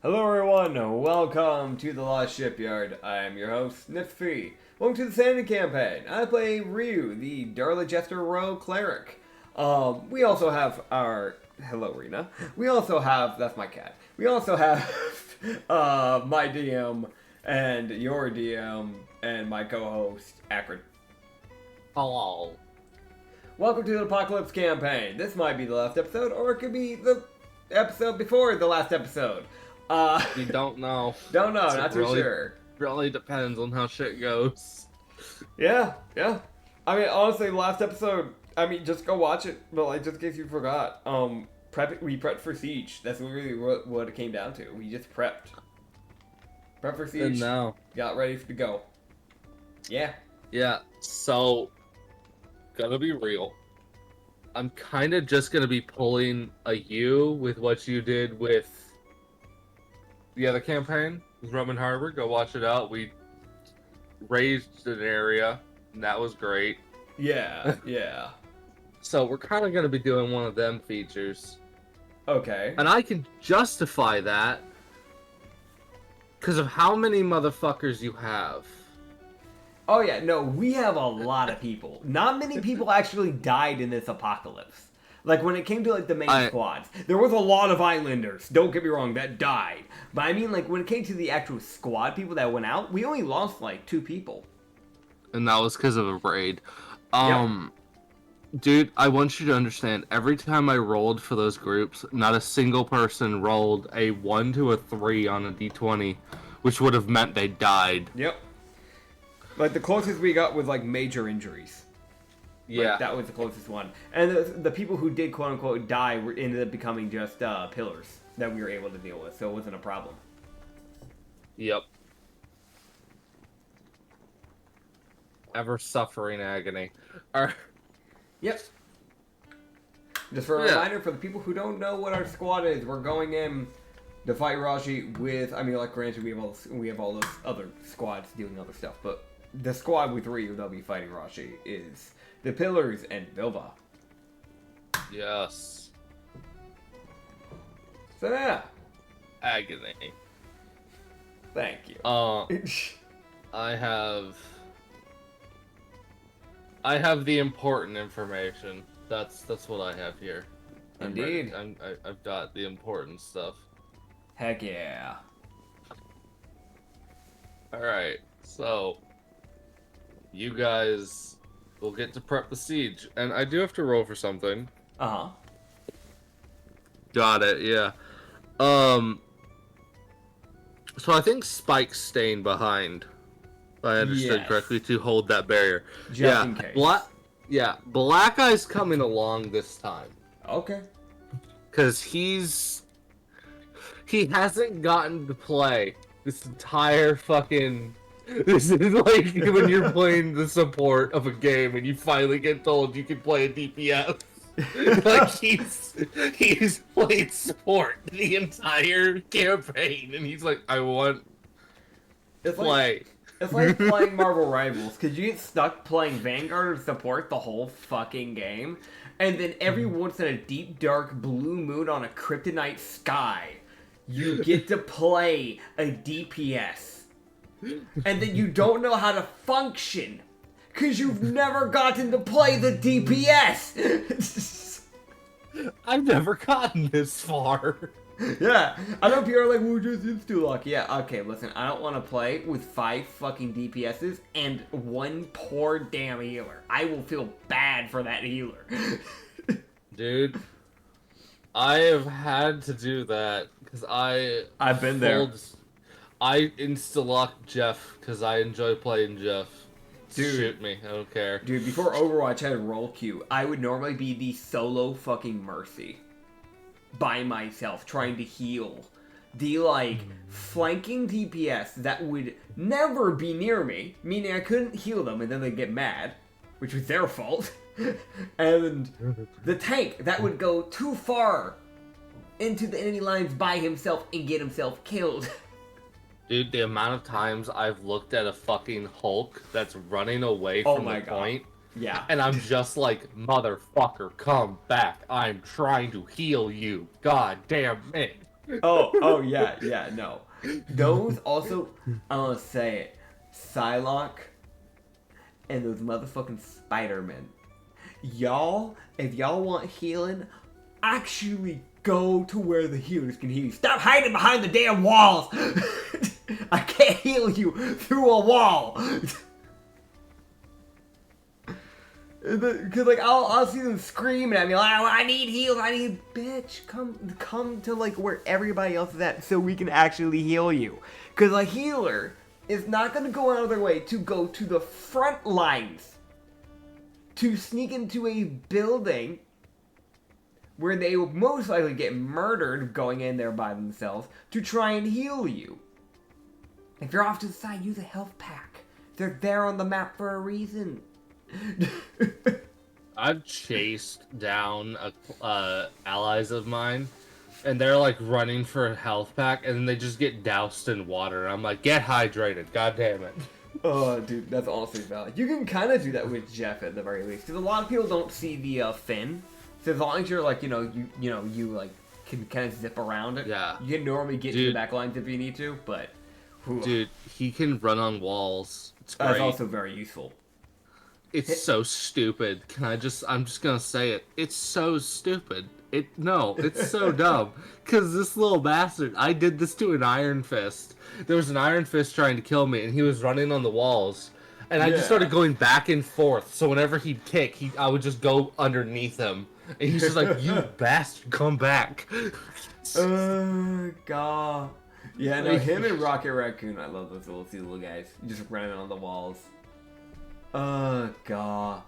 Hello everyone, welcome to the Lost Shipyard. I am your host, Nitsify. Welcome to the Sanity Campaign. I play Ryu, the Darla Jester Row Cleric. We also have our... Hello, Rena. We also have... That's my cat. We also have my DM and your DM and my co-host, Acrid. Hello. Welcome to the Apocalypse Campaign. This might be the last episode, or it could be the episode before the last episode. You don't know. Don't know, It's not too sure. Really depends on how shit goes. Yeah. I mean, honestly, the last episode, just go watch it, but like, just in case you forgot, we prepped for Siege. That's really what it came down to. We just prepped. Prepped for Siege. And now. Got ready to go. Yeah. Yeah, so, gotta be real. I'm kind of just gonna be pulling a U with what you did with the other campaign, with Roman Harbor. Go watch it out. We raised an area, and that was great. Yeah. So we're kind of gonna be doing one of them features. Okay. And I can justify that because of how many motherfuckers you have. Oh yeah, no, we have a lot of people. Not many people actually died in this apocalypse. Like, when it came to, like, the main squads, there was a lot of islanders, don't get me wrong, that died. But I mean, like, when it came to the actual squad people that went out, we only lost, like, 2 people. And that was because of a raid. Yep. Dude, I want you to understand, every time I rolled for those groups, not a single person rolled a 1 to a 3 on a d20, which would have meant they died. Yep. Like, the closest we got was, like, major injuries. Yeah. Like, that was the closest one. And the people who did, quote-unquote, die ended up becoming just pillars that we were able to deal with, so it wasn't a problem. Yep. Ever suffering agony. Yep. Just for a reminder, for the people who don't know what our squad is, we're going in to fight Raji with, like, granted, we have all those other squads doing other stuff, but the squad with Ryu that'll be fighting Raji is the Pillars and Bilba. Yes. So yeah. Agony. Thank you. I have the important information. That's what I have here. Indeed. I've got the important stuff. Heck yeah. Alright, so you guys will get to prep the siege. And I do have to roll for something. Uh-huh. Got it, yeah. So I think Spike's staying behind, if I understood correctly, to hold that barrier. Just in case. Black Eye's coming along this time. Okay. Because he hasn't gotten to play this entire fucking... This is like when you're playing the support of a game and you finally get told you can play a DPS. Like, he's played support the entire campaign, and he's like, I want to play. It's like playing Marvel Rivals, because you get stuck playing Vanguard or support the whole fucking game, and then every once in a deep, dark blue moon on a kryptonite sky, you get to play a DPS. And then you don't know how to function, because you've never gotten to play the DPS! I've never gotten this far. Yeah, I know people are like, we're just insta-lock. Yeah, okay, listen, I don't want to play with 5 fucking DPSs and 1 poor damn healer. I will feel bad for that healer. Dude, I have had to do that, because I've been there. I insta-lock Jeff, because I enjoy playing Jeff. Dude, shoot me, I don't care. Dude, before Overwatch had a role queue, I would normally be the solo fucking Mercy. By myself, trying to heal. The, like, flanking DPS that would never be near me, meaning I couldn't heal them and then they'd get mad, which was their fault. And the tank that would go too far into the enemy lines by himself and get himself killed. Dude, the amount of times I've looked at a fucking Hulk that's running away from the point, Yeah. and I'm just like, motherfucker, come back. I'm trying to heal you. God damn it. Oh, yeah, no. Those also, I'm gonna say it, Psylocke and those motherfucking Spider-Men. Y'all, if y'all want healing, actually go to where the healers can heal you. Stop hiding behind the damn walls! I can't heal you through a wall! Because, like, I'll see them screaming at me, like, I need heals, I need... Bitch, come to, like, where everybody else is at so we can actually heal you. Because a healer is not going to go out of their way to go to the front lines to sneak into a building where they will most likely get murdered going in there by themselves to try and heal you. If you're off to the side, use a health pack. They're there on the map for a reason. I've chased down allies of mine, and they're like running for a health pack, and then they just get doused in water. I'm like, get hydrated, god damn it. Oh, dude, that's honestly valid. You can kind of do that with Jeff at the very least, because a lot of people don't see the fin. So as long as you're like, you like can kind of zip around it. Yeah. You can normally get to the back lines if you need to, but. Whew. Dude, he can run on walls. It's great. That's also very useful. It's so stupid. I'm just gonna say it. It's so stupid. It's so dumb. Cause this little bastard, I did this to an Iron Fist. There was an Iron Fist trying to kill me, and he was running on the walls. And I just started going back and forth, so whenever he'd kick, I would just go underneath him. And he's just like, you bastard, come back. God. Yeah, no, him and Rocket Raccoon, I love those little guys. Just running on the walls. God.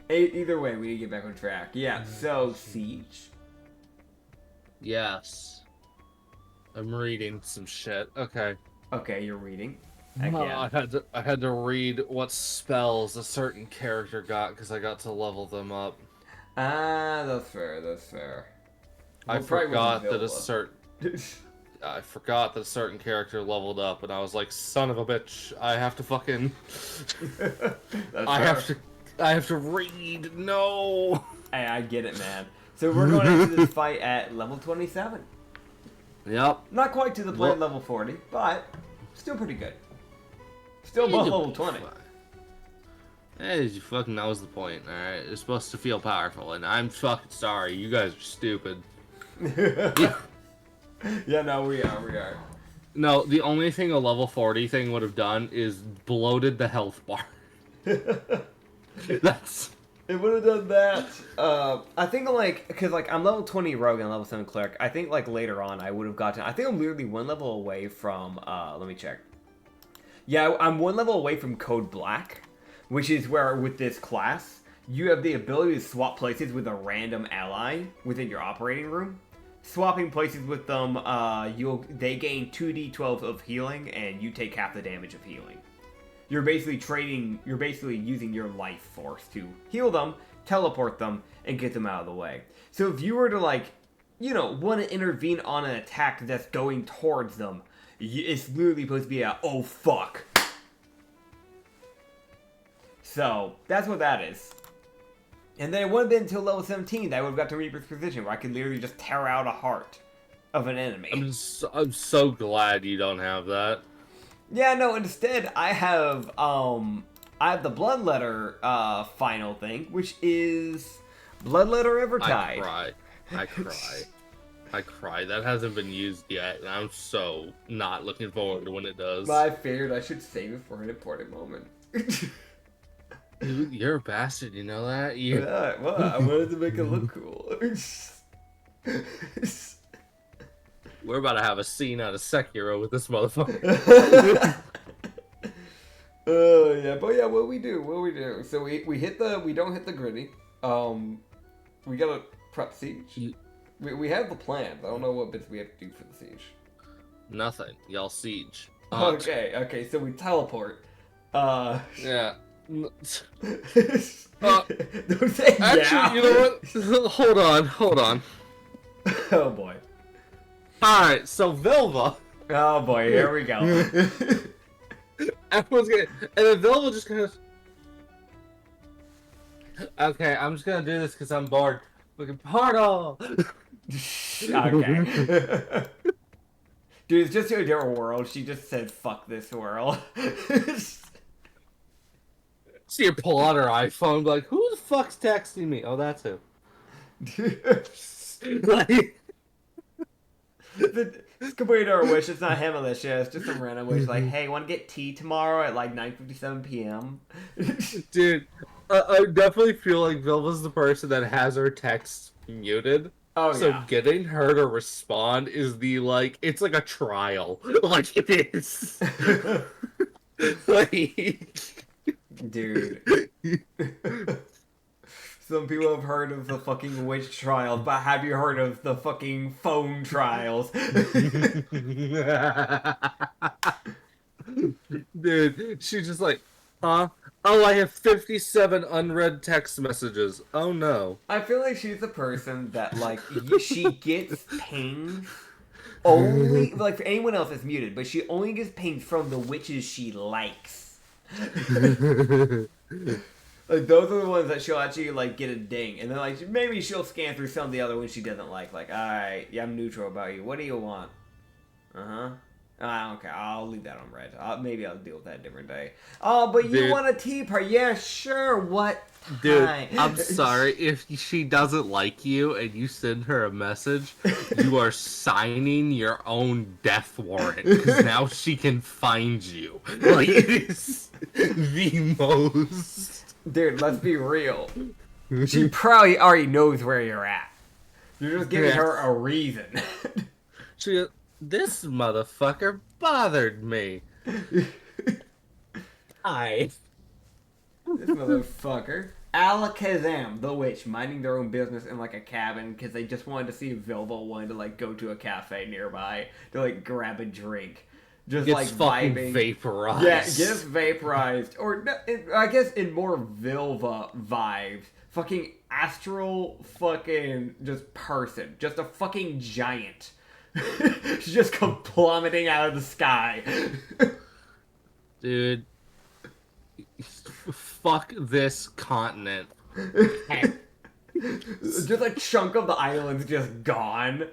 Either way, we need to get back on track. Yeah, so, Siege. Yes. I'm reading some shit. Okay. Okay, you're reading. I had to read what spells a certain character got because I got to level them up. Ah, that's fair. I forgot that I forgot that a certain character leveled up, and I was like, "Son of a bitch! I have to fucking, I have to read. No." Hey, I get it, man. So we're going into this fight at level 27. Yep. Not quite to the planned level 40, but still pretty good. Still above level 20. Hey, fucking that was the point. All right, you're supposed to feel powerful, and I'm fucking sorry. You guys are stupid. Yeah, no, we are. No, the only thing a level 40 thing would have done is bloated the health bar. It would have done that. I think, because, I'm level 20 rogue and level 7 cleric. I think, later on I would have gotten... I think I'm literally one level away from... let me check. Yeah, I'm one level away from Code Black, which is where, with this class, you have the ability to swap places with a random ally within your operating room. Swapping places with them, they gain 2d12 of healing, and you take half the damage of healing. You're basically using your life force to heal them, teleport them, and get them out of the way. So if you were to, want to intervene on an attack that's going towards them, it's literally supposed to be oh fuck. So, that's what that is. And then it wouldn't have been until level 17 that I would have got to Reaper's position, where I could literally just tear out a heart of an enemy. I'm so glad you don't have that. Yeah, no, instead I have the Bloodletter final thing, which is Bloodletter Evertide. I cry. That hasn't been used yet, and I'm so not looking forward to when it does. But I figured I should save it for an important moment. Dude, you're a bastard, you know that? Yeah, well, I wanted to make it look cool. We're about to have a scene out of Sekiro with this motherfucker. Yeah, but yeah, what we do? So we don't hit the gritty. We gotta prep siege. We have the plans. I don't know what bits we have to do for the siege. Nothing. Y'all siege. Okay, so we teleport. Yeah. Don't say actually, you know what? Hold on. Oh boy. Alright, so Vilva. Oh boy, here we go. Everyone's gonna... And then Vilva just kind of... Okay, I'm just gonna do this because I'm bored. Fucking portal! Okay. Dude, it's just a different world. She just said, fuck this world. See her pull out her iPhone, be like, who the fuck's texting me? Oh, that's who. Like, It's compared to our wish. It's not him on this shit. It's just some random wish. Like, hey, want to get tea tomorrow at like 9:57 p.m.? dude, I definitely feel like Vilva's the person that has her texts muted. Oh, so yeah. getting her to respond is the, like, it's like a trial. Like, it is. Like... Dude. Some people have heard of the fucking witch trials, but have you heard of the fucking phone trials? Dude, she's just like, huh? Oh, I have 57 unread text messages. Oh no. I feel like she's the person that, like, she gets pings only, like, for anyone else it's muted, but she only gets pings from the witches she likes. Like, those are the ones that she'll actually, like, get a ding. And then, like, maybe she'll scan through some of the other ones she doesn't like. Like, alright, yeah, I'm neutral about you. What do you want? Uh-huh. Okay, I'll leave that on red. Maybe I'll deal with that a different day. Oh, but you want a tea party? Yeah, sure. What time? Dude, I'm sorry. If she doesn't like you and you send her a message, you are signing your own death warrant. Because now she can find you. Like, it is the most... Dude, let's be real. She probably already knows where you're at. You're just giving her a reason. She goes, this motherfucker bothered me. Hi. This motherfucker. Alakazam, the witch, minding their own business in, like, a cabin because they just wanted to see if Vilva wanted to, like, go to a cafe nearby to, like, grab a drink. Just, gets like, fucking vibing. Vaporized. Yeah, gets vaporized. Or, I guess in more Vilva vibes, fucking astral fucking just person. Just a fucking giant. She's just come plummeting out of the sky. Dude. Fuck this continent. Just a chunk of the island's just gone.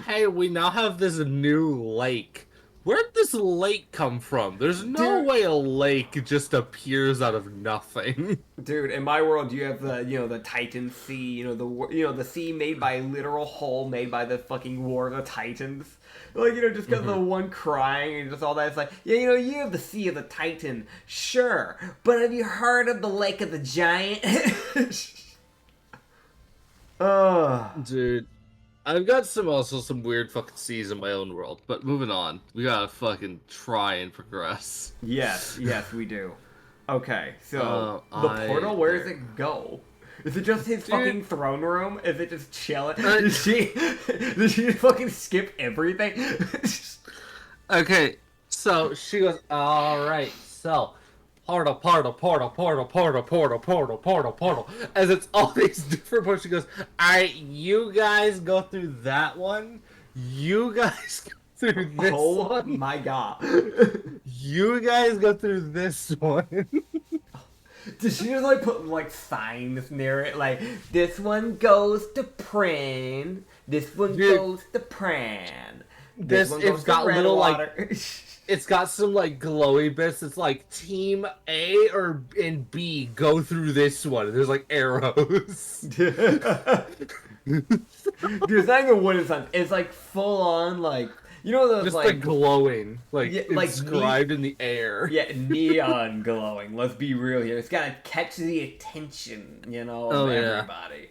Hey, we now have this new lake. Where'd this lake come from? There's no way a lake just appears out of nothing. Dude, in my world, you have the, the Titan Sea, the sea made by a literal hole made by the fucking War of the Titans. Like, just because the one crying and just all that. It's like, yeah, you have the Sea of the Titan. Sure. But have you heard of the Lake of the Giant? Dude. I've got some weird fucking seas in my own world, but moving on. We gotta fucking try and progress. Yes, we do. Okay, so the portal, where does it go? Is it just his fucking throne room? Is it just chilling? Did she fucking skip everything? Okay, so she goes, alright, so portal. As it's all these different portals, she goes, alright, you guys go through that one. You guys go through this one. Oh my god. You guys go through this one. Did she just, like, put, like, signs near it? Like, this one goes to Prin. This one goes to Pran. This one goes it's got to little, Redwater. like... It's got some, like, glowy bits. It's like, Team A and B go through this one. There's, like, arrows. Dude, it's not even wooden signs. It's, like, full-on, like... those, just, like glowing. Like, yeah, inscribed in the air. Yeah, neon glowing. Let's be real here. It's gotta catch the attention, of everybody.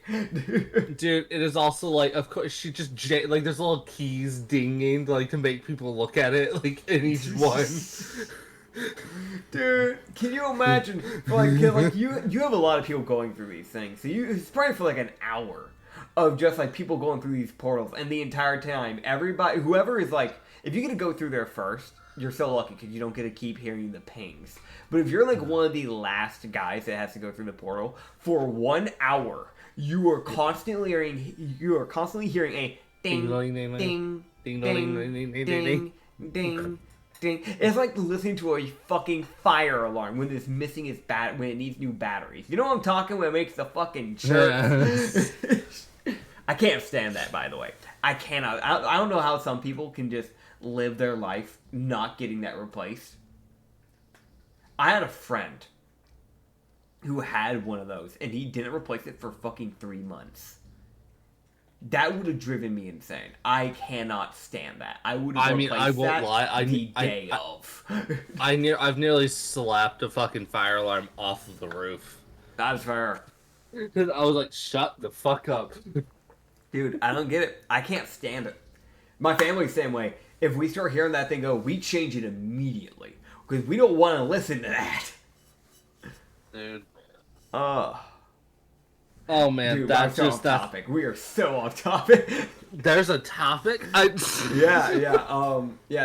Dude, it is also, like, of course, she just, like, there's little keys dinging, like, to make people look at it, like, in each one. Dude, can you imagine, you have a lot of people going through these things, so it's probably for, like, an hour of just, like, people going through these portals, and the entire time, everybody, whoever is, like, if you get to go through there first, you're so lucky because you don't get to keep hearing the pings. But if you're, like, one of the last guys that has to go through the portal, for 1 hour, you are constantly hearing a ding, ding, ding, ding, ding, ding. It's like listening to a fucking fire alarm when it's missing when it needs new batteries. You know what I'm talking when it makes the fucking chirp? I can't stand that, by the way. I cannot. I don't know how some people can just live their life not getting that replaced. I had a friend who had one of those, and he didn't replace it for fucking 3 months. That would have driven me insane. I cannot stand that. I would have replaced I won't lie. the day of. I've nearly slapped a fucking fire alarm off of the roof. That's fair. Because I was like, shut the fuck up. Dude, I don't get it. I can't stand it. My family's the same way. If we start hearing that thing go, we change it immediately. Because we don't want to listen to that. Dude. Oh man, dude, that's just off topic. We are so off topic. There's a topic? Yeah.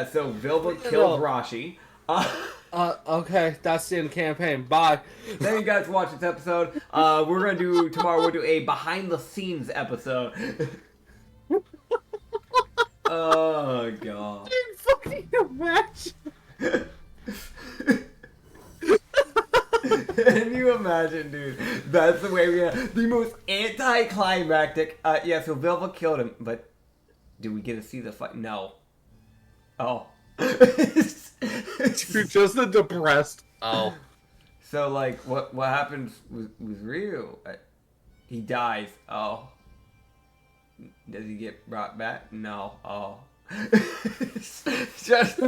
So Vilva killed Rashi. Okay, that's the end of the campaign. Bye. Thank you guys for watching this episode. Tomorrow we'll do a behind the scenes episode. Oh god. Dude, fucking imagine. Can you imagine, dude? That's the way we have the most anticlimactic. So Vilva killed him, but do we get to see the fight? No. Oh. You're just a depressed. Oh. So like, what happens with Ryu? He dies. Oh. Does he get brought back? No. Oh. Just.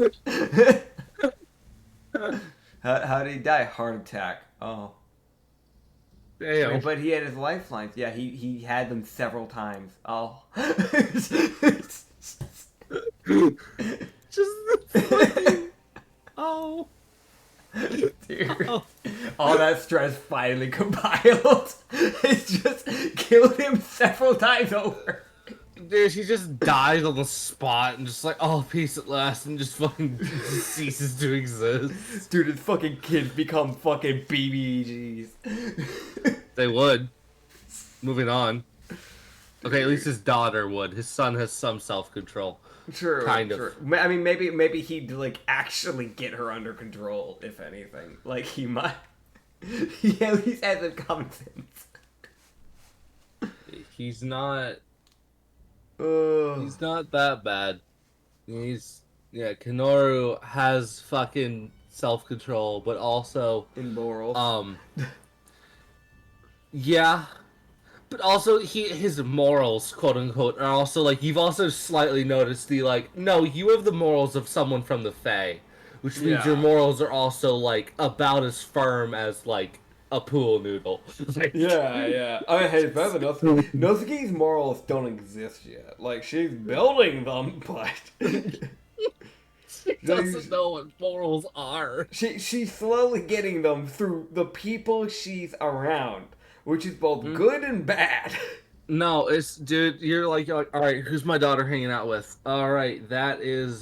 How did he die? Heart attack. Oh. Damn. But he had his lifelines. Yeah, he had them several times. Oh. Just fucking... Oh. Dude. Oh. All that stress finally compiled. It's just killed him several times over. Dude, she just dies on the spot and just like, oh, peace at last, and just fucking ceases to exist. Dude, his fucking kids become fucking BBGs. They would. Moving on. Okay, at least his daughter would. His son has some self-control. True. Kind of. True. I mean, maybe he'd like actually get her under control, if anything. Like he might. He at least has some common sense. He's not. He's not that bad. Kenoru has fucking self-control, but also in morals. Yeah. But also his morals, quote unquote, are also like, you've also slightly noticed the like, no, you have the morals of someone from the Fae, which means your morals are also like about as firm as like a pool noodle. Like, yeah. I mean, hey, better than Nozuki's morals don't exist yet. Like, she's building them, but she doesn't know what morals are. She's slowly getting them through the people she's around, which is both good and bad. No, it's, dude, you're like, all right, who's my daughter hanging out with? All right, that is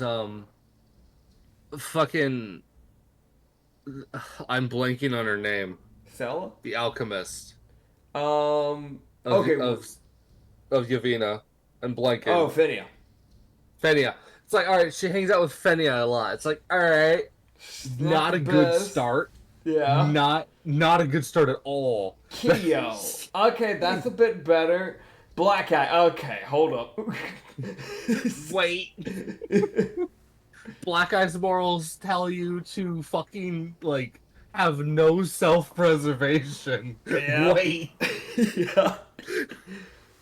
fucking, I'm blanking on her name. Sella? The alchemist. Okay. Of Yavina. I'm blanking. Oh, Fenia. It's like, alright, she hangs out with Fenia a lot. It's like, alright. Not a good start. Yeah. Not a good start at all. Kyo. Okay, that's a bit better. Black Eye. Okay, hold up. Wait. Black Eye's morals tell you to fucking, like, have no self-preservation. Yeah. Wait. Yeah.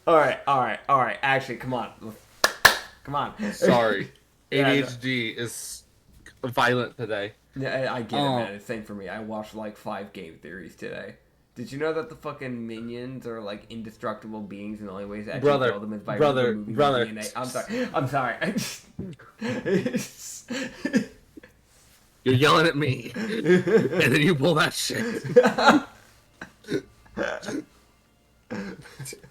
Alright. Actually, come on. Sorry. ADHD is violent today. Yeah, I get it, man. It's same for me. I watched like 5 game theories today. Did you know that the fucking minions are like indestructible beings, and the only way to actually kill them is by removing their DNA? I'm sorry. You're yelling at me, and then you pull that shit.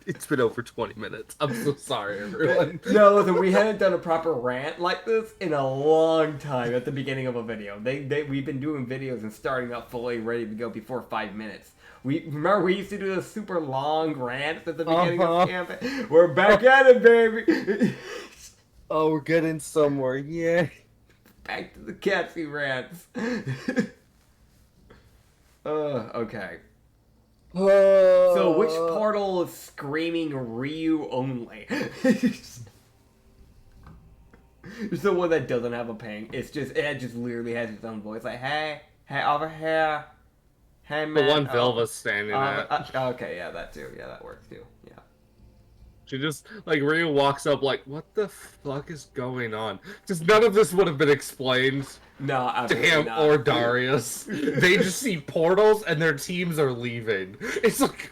It's been over 20 minutes. I'm so sorry, everyone. No, listen, we hadn't done a proper rant like this in a long time at the beginning of a video. We've been doing videos and starting up fully ready to go before 5 minutes. Remember we used to do a super long rant at the beginning of the campaign? We're back at it, baby! Oh, we're getting somewhere, yeah. Back to the catchy rants. Okay. So which portal is screaming Ryu only? It's the one that doesn't have a ping. It just literally has its own voice. Like, hey, over here. Hey, man. The one Vilva's standing at. Okay, yeah, that too. Yeah, that works too. Yeah. She just, like, Ryu walks up like, what the fuck is going on? Just none of this would have been explained No, to him not. or Darius. They just see portals and their teams are leaving. It's like,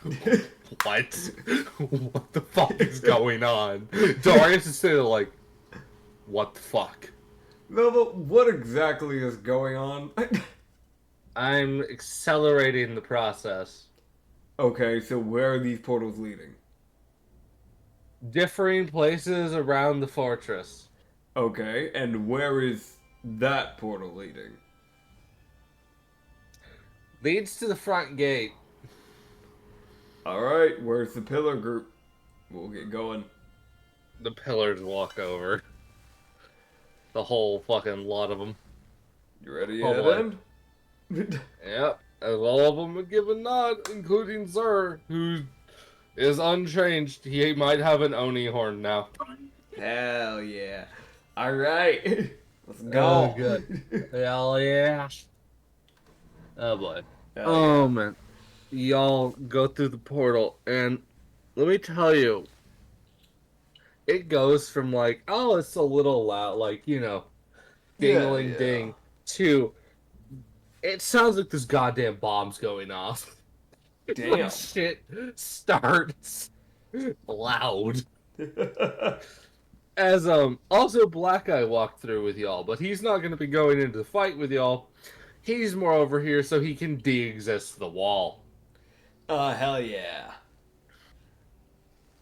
what? What the fuck is going on? Darius is sitting there like, what the fuck? No, but what exactly is going on? I'm accelerating the process. Okay, so where are these portals leading? Differing places around the fortress. Okay, and where is that portal leading? Leads to the front gate. Alright, where's the pillar group? We'll get going. The pillars walk over. The whole fucking lot of them. You ready Oh, yet, boy. then? Yep, as all of them would give a nod, including Sir, who is unchanged. He might have an Oni horn now. Hell yeah. Alright. Let's go. Oh, good. Hell yeah. Oh, boy. Hell Oh, man. Y'all go through the portal, and let me tell you, it goes from like, oh, it's a little loud, like, you know, dingling Yeah. ding, to it sounds like this goddamn bomb's going off. Damn. Like shit starts loud. As also Black Eye walked through with y'all, but he's not gonna be going into the fight with y'all. He's more over here so he can de-exist the wall. Hell yeah.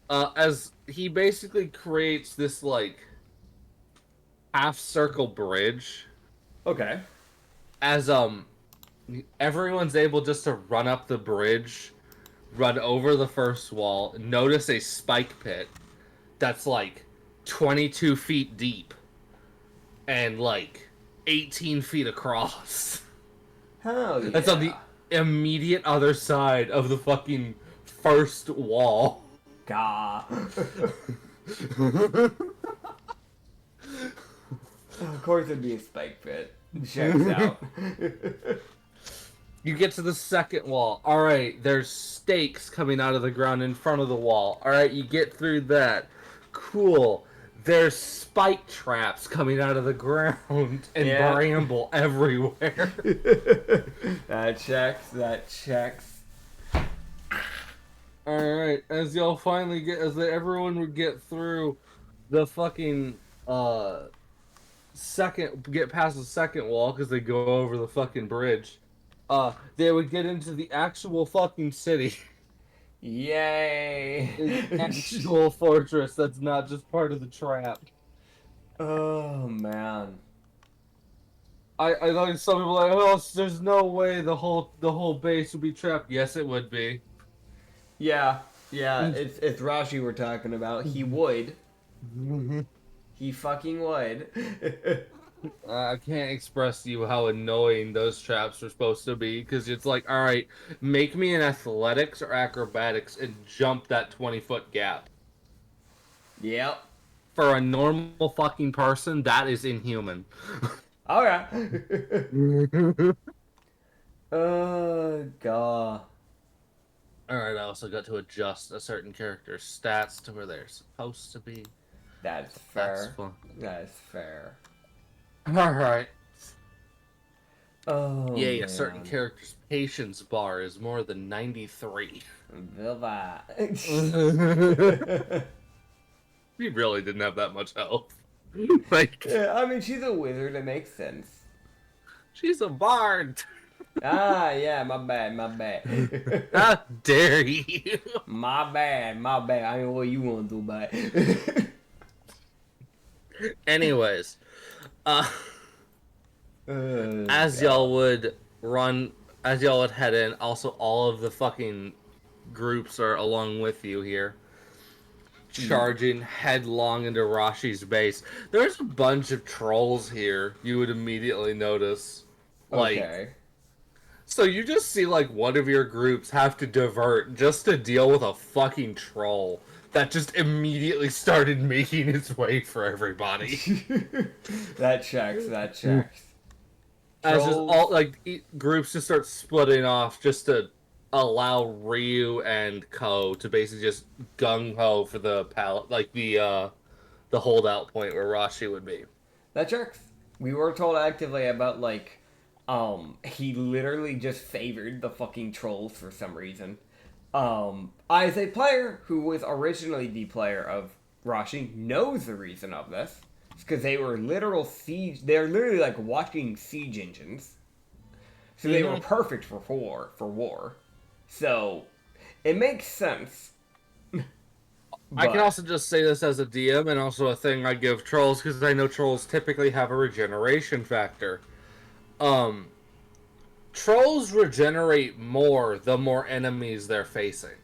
As he basically creates this like half circle bridge. Okay. As everyone's able just to run up the bridge, run over the first wall, notice a spike pit that's like 22 feet deep and like 18 feet across. Hell yeah. That's on the immediate other side of the fucking first wall. Gah. Of course it'd be a spike pit. Checks out. You get to the second wall. Alright, there's stakes coming out of the ground in front of the wall. Alright, you get through that. Cool. There's spike traps coming out of the ground and bramble everywhere. That checks. Alright, as y'all finally everyone would get through the fucking, get past the second wall, because they go over the fucking bridge, they would get into the actual fucking city. Yay! The actual fortress that's not just part of the trap. Oh, man. I know some people are like, oh, there's no way the whole base would be trapped. Yes, it would be. Yeah, it's Rashi we're talking about. He would. He fucking would. I can't express to you how annoying those traps are supposed to be, because it's like, alright, make me an athletics or acrobatics and jump that 20-foot gap. Yep. For a normal fucking person, that is inhuman. Alright. Oh, God. Alright, I also got to adjust a certain character's stats to where they're supposed to be. That's fair. That's fun. That's fair. Alright. Oh, Yay, man. a certain character's patience bar is more than 93. Vilva. He really didn't have that much health. Like, Yeah, I mean, she's a wizard. It makes sense. she's a bard. Yeah, my bad. How dare you? My bad. I mean, what you want to do about it? Anyways, as y'all would head in, also all of the fucking groups are along with you here, charging headlong into Rashi's base. There's a bunch of trolls here. You would immediately notice, like, Okay. So you just see like one of your groups have to divert just to deal with a fucking troll that just immediately started making its way for everybody. That checks. That checks. As just all Trolls. like groups just start splitting off just to allow Ryu and Ko to basically just gung ho for the like the holdout point where Rashi would be. That checks. We were told actively about like, he literally just favored the fucking trolls for some reason. As a player who was originally the player of Rashi knows the reason of this. It's because they were literal siege. They're literally like watching siege engines, so they were perfect for war. So it makes sense. I can also just say this as a DM and also a thing I give trolls because I know trolls typically have a regeneration factor. Trolls regenerate more the more enemies they're facing.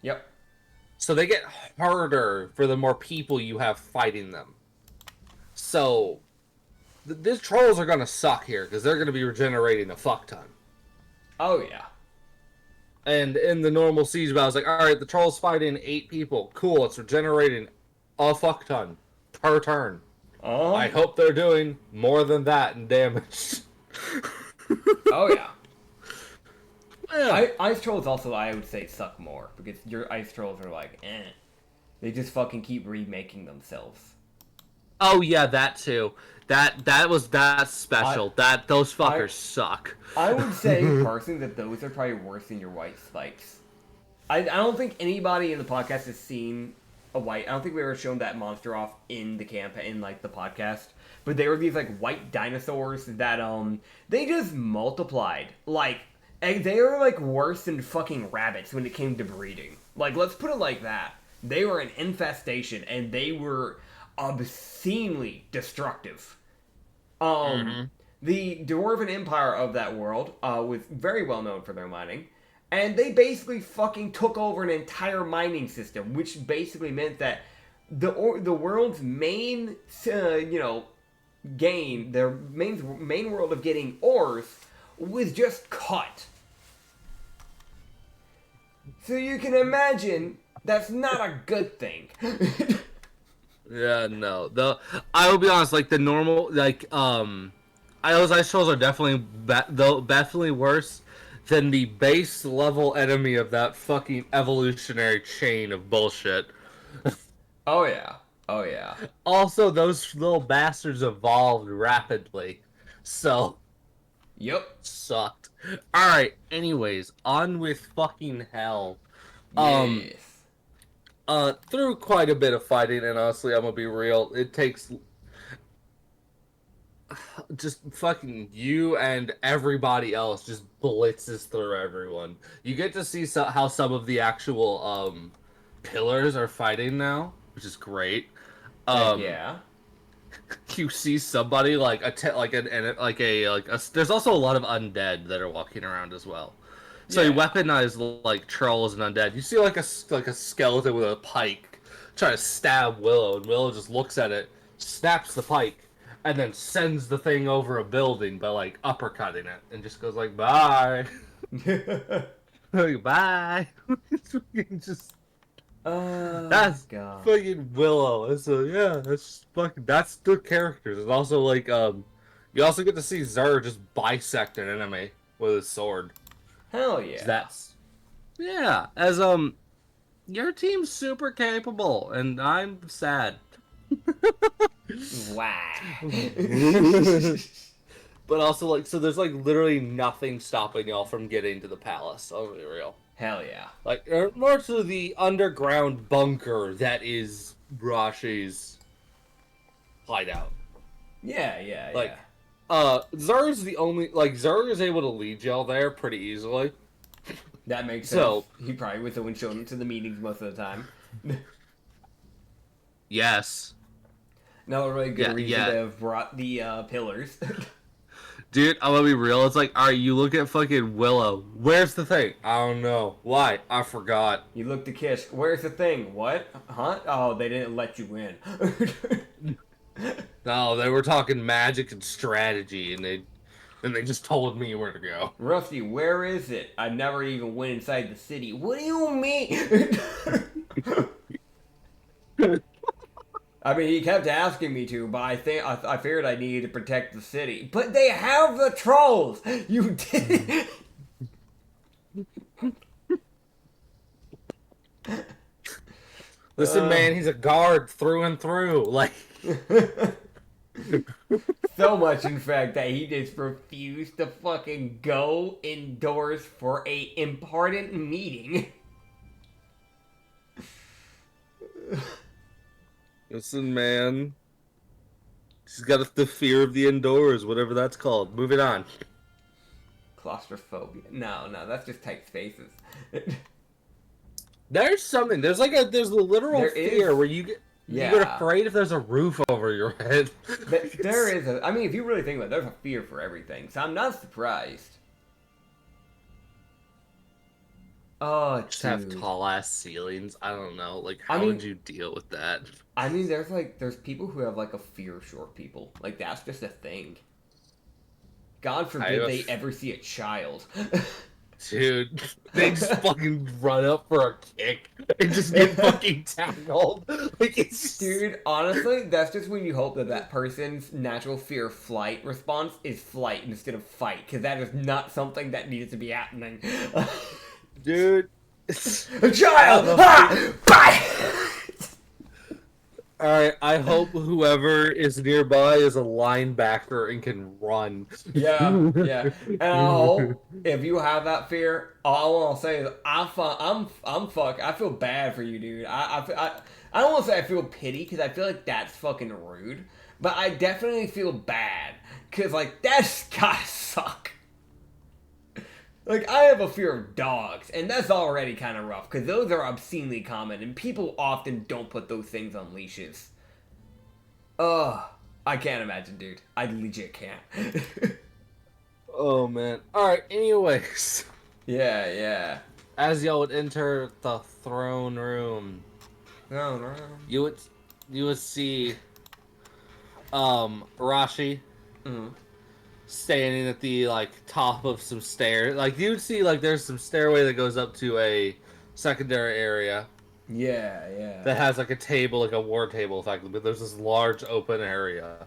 Yep. So they get harder for the more people you have fighting them. So these trolls are gonna suck here because they're gonna be regenerating a fuck ton. Oh yeah. And in the normal siege battle, it's like, all right, the troll's fighting 8 people. Cool, it's regenerating a fuck ton per turn. I hope they're doing more than that in damage. Oh yeah. Yeah. Ice trolls also, I would say, suck more because your ice trolls are like, eh. They just fucking keep remaking themselves. Oh yeah, that too. That's special. Those fuckers suck. I would say personally that those are probably worse than your white spikes. I don't think anybody in the podcast has seen a white. I don't think we ever shown that monster off in the campaign, like the podcast. But they were these like white dinosaurs that they just multiplied. Like they were like worse than fucking rabbits when it came to breeding. Like let's put it like that. They were an infestation and they were obscenely destructive. The Dwarven Empire of that world was very well known for their mining, and they basically fucking took over an entire mining system, which basically meant that the world's main, gain, their main world of getting ores was just cut. So you can imagine that's not a good thing. Yeah, no. I will be honest, like the normal, like those ice trolls are definitely definitely worse than the base level enemy of that fucking evolutionary chain of bullshit. Oh yeah. Oh yeah. Also, those little bastards evolved rapidly, so Yep. sucked. All right. Anyways, on with fucking hell. Yes. Through quite a bit of fighting, and honestly, I'm gonna be real. It takes just fucking you and everybody else just blitzes through everyone. You get to see how some of the actual pillars are fighting now, which is great. Yeah. You see somebody like there's also a lot of undead that are walking around as well. So you weaponize like trolls and undead. You see like a skeleton with a pike trying to stab Willow, and Willow just looks at it, snaps the pike, and then sends the thing over a building by like uppercutting it, and just goes like bye, like, bye. Just that's God. fucking Willow. So yeah, that's the characters. It's also like you also get to see Zur just bisect an enemy with his sword. Hell yeah. As your team's super capable, and I'm sad. Wow. But also, like, so there's like literally nothing stopping y'all from getting to the palace. I'll be real. Hell yeah. Like, more to the underground bunker that is Rashi's hideout. Yeah. Like, Zur's the only, like, Zur is able to lead y'all there pretty easily. That makes sense. So, he probably was the one showing to the meetings most of the time. Yes. Another really good reason to have brought the pillars. Dude, I'm gonna be real. It's like, alright, you look at fucking Willow. Where's the thing? I don't know. Why? I forgot. You look to Kish. Where's the thing? What? Huh? Oh, they didn't let you in. No, they were talking magic and strategy, and they and they just told me where to go. Rusty, where is it? I never even went inside the city. What do you mean? I mean, he kept asking me to, but I figured I needed to protect the city. But they have the trolls! You did. Listen, man, he's a guard through and through. Like, so much, in fact, that he just refused to fucking go indoors for a important meeting. listen, man. He's got the fear of the indoors, whatever that's called. Moving on. Claustrophobia. No, that's just tight spaces. There's something. There's a literal fear where you get afraid if there's a roof over your head. There is I mean, if you really think about it, there's a fear for everything, so I'm not surprised. Oh, just have tall ass ceilings. I don't know. Like, how would you deal with that? I mean, there's people who have like a fear of short people. Like, that's just a thing. God forbid they ever see a child. Dude, they just fucking run up for a kick and just get fucking tackled. Like, it's... Dude, honestly, that's just when you hope that person's natural fear of flight response is flight instead of fight, because that is not something that needs to be happening. Dude. A child! Bye! Alright, I hope whoever is nearby is a linebacker and can run. Yeah. And I hope if you have that fear, all I want to say is I feel bad for you, dude. I don't want to say I feel pity, because I feel like that's fucking rude, but I definitely feel bad, because like that's gotta suck. Like, I have a fear of dogs, and that's already kind of rough, because those are obscenely common, and people often don't put those things on leashes. Ugh. I can't imagine, dude. I legit can't. Oh, man. Alright, anyways. Yeah. As y'all would enter the throne room, you would see, Rashi. Mm-hmm. Standing at the top of some stairs. Like, you'd see there's some stairway that goes up to a secondary area. Yeah. That has a table, a war table effectively, but there's this large open area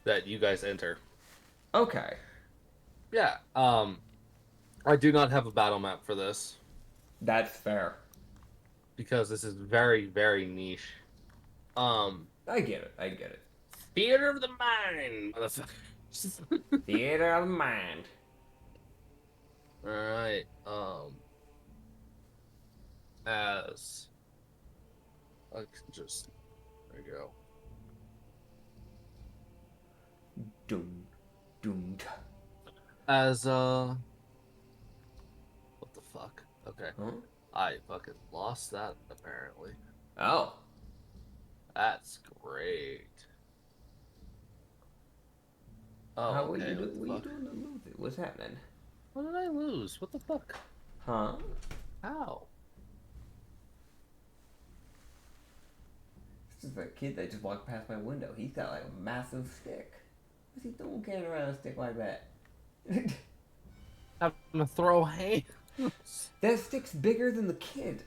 that you guys enter. Okay. Yeah. I do not have a battle map for this. That's fair. Because this is very, very niche. I get it. Theater of the mind, motherfucker. Theater of the mind. Alright, as I can just there you go. Doomed. As what the fuck? Okay. Huh? I fucking lost that apparently. Oh. That's great. Oh, What okay. are you doing to lose it? What's happening? What did I lose? What the fuck? Huh? How? This is a kid that just walked past my window. He's got a massive stick. What's he doing carrying around a stick like that? I'm gonna throw hands. That stick's bigger than the kid.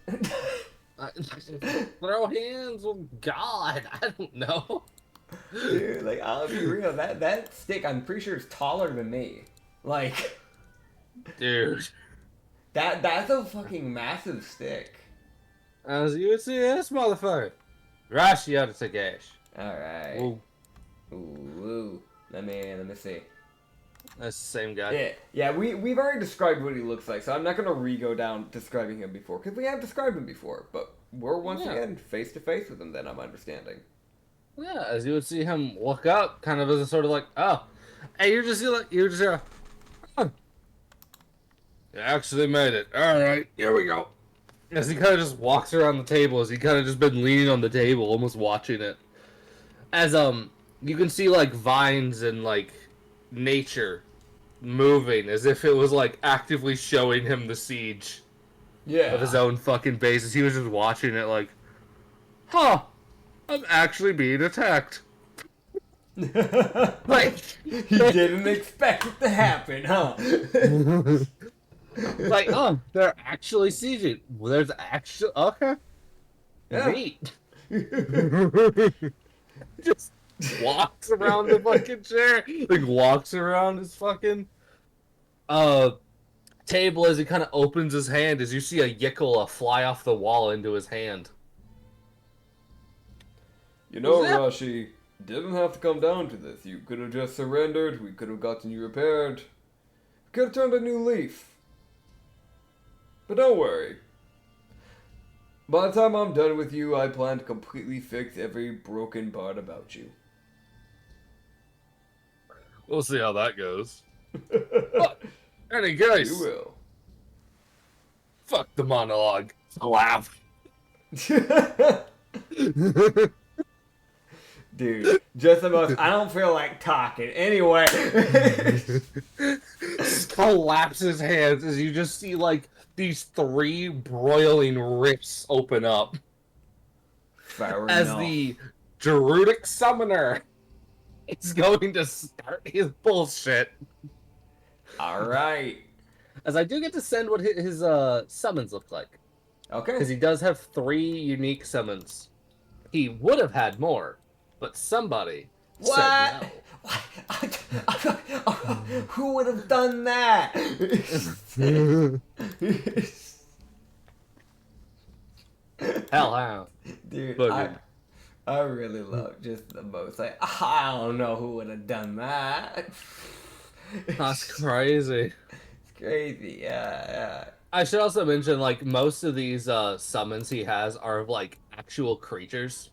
Throw hands? Oh God, I don't know. Dude, I'll be real. That stick, I'm pretty sure, is taller than me. Dude. That's a fucking massive stick. As you would see this motherfucker. Rashi out of Takesh. Alright. Ooh. Let me see. That's the same guy. Yeah, we've already described what he looks like, so I'm not gonna re-go down describing him before, because we have described him before, but we're once again face to face with him, then I'm understanding. Yeah, as you would see him look up, kind of as a sort of oh, hey, you're just here. Oh. You actually made it. Alright, here we go. As he kind of just walks around the table, as he kind of just been leaning on the table, almost watching it. As, you can see, vines and, nature moving, as if it was, actively showing him the siege. Yeah. Of his own fucking base, as he was just watching it, huh, I'm actually being attacked. Like, you didn't expect it to happen, huh? like, oh, they're actually sieging. Well, there's actually okay, Yeah. neat. Just walks around the fucking chair, like walks around his fucking table as he kind of opens his hand. As you see a Yickle fly off the wall into his hand. You know, Yeah. Rashi, didn't have to come down to this. You could have just surrendered. We could have gotten you repaired. We could have turned a new leaf. But don't worry. By the time I'm done with you, I plan to completely fix every broken part about you. We'll see how that goes. But, any case, You will. fuck the monologue. Laugh. Dude, just the most. I don't feel like talking. Anyway. Collapse his hands as you just see, like, these 3 broiling rifts open up. Fair As enough. the Druidic Summoner is going to start his bullshit. Alright. As I do get to send what his summons look like. Okay. Because he does have 3 unique summons. He would have had more, but somebody said no. What? Who would have done that? Hellhound. Dude, Bugger. I really love just the most. Like, I don't know who would have done that. That's crazy. It's crazy, yeah. I should also mention, like, most of these summons he has are of, like, actual creatures.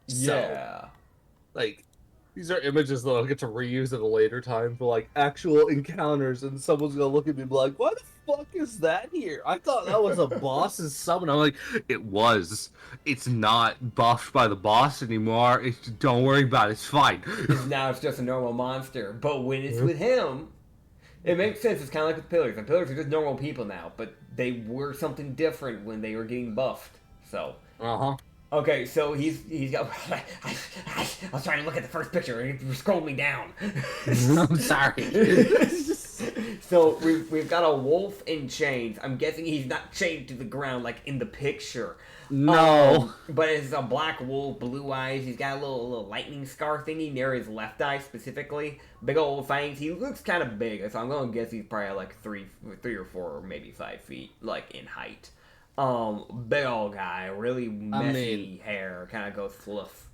So, Yeah. like, these are images that I'll get to reuse at a later time for, like, actual encounters, and someone's gonna look at me and be like, why the fuck is that here? I thought that was a boss's summon. I'm like, it was. It's not buffed by the boss anymore. Don't worry about it. It's fine. Now it's just a normal monster. But when it's with him, it makes sense. It's kind of like with pillars. The pillars are just normal people now, but they were something different when they were getting buffed. So. Uh-huh. Okay, so he's got. I was trying to look at the first picture and it scrolled me down. I'm sorry. So we've got a wolf in chains. I'm guessing he's not chained to the ground like in the picture. No. But it's a black wolf, blue eyes. He's got a little lightning scar thingy near his left eye specifically. Big old fangs. He looks kind of big, so I'm gonna guess he's probably like three or 4 or maybe 5 feet, like in height. Big old guy, really messy hair, kind of goes fluff.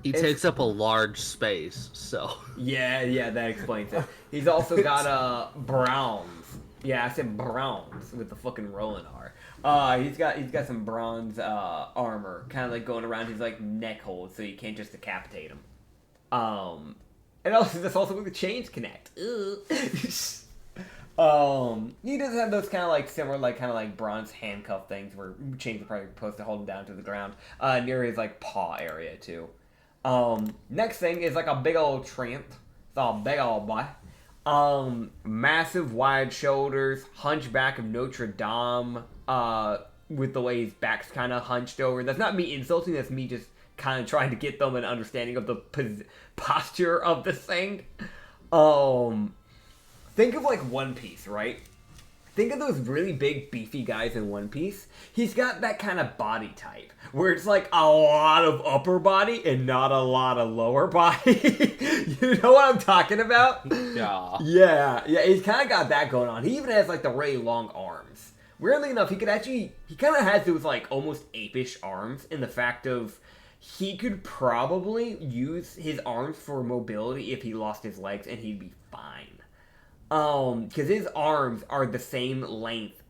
He takes up a large space, so. Yeah, that explains it. He's also got browns. Yeah, I said browns with the fucking rolling R. He's got some bronze armor, kind of like going around his like neck hole, so you can't just decapitate him. And also that's also where the chains connect. He does have those kind of like similar, like kind of like bronze handcuff things where chains are probably supposed to hold him down to the ground. Near his like paw area too. Next thing is like a big old tramp. It's a big old boy. Massive wide shoulders, hunchback of Notre Dame. With the way his back's kind of hunched over. That's not me insulting. That's me just kind of trying to get them an understanding of the posture of the thing. Think of like One Piece, right? Think of those really big, beefy guys in One Piece. He's got that kind of body type, where it's like a lot of upper body and not a lot of lower body. You know what I'm talking about? Yeah. Yeah, he's kind of got that going on. He even has like the really long arms. Weirdly enough, he kind of has those like almost apish arms in the fact of he could probably use his arms for mobility if he lost his legs and he'd be fine. Because his arms are the same length.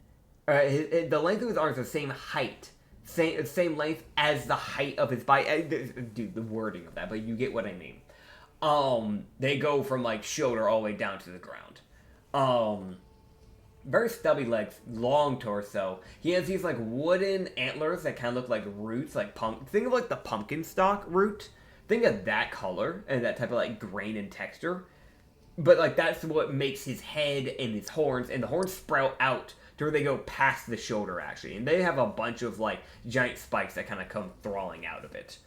The length of his arms are the same height. Same length as the height of his body. Dude, the wording of that, but you get what I mean. They go from, like, shoulder all the way down to the ground. Very stubby legs, long torso. He has these, like, wooden antlers that kind of look like roots, like think of, like, the pumpkin stalk root. Think of that color and that type of, like, grain and texture. But, like, that's what makes his head and his horns, and the horns sprout out to where they go past the shoulder, actually. And they have a bunch of, like, giant spikes that kind of come thrawling out of it.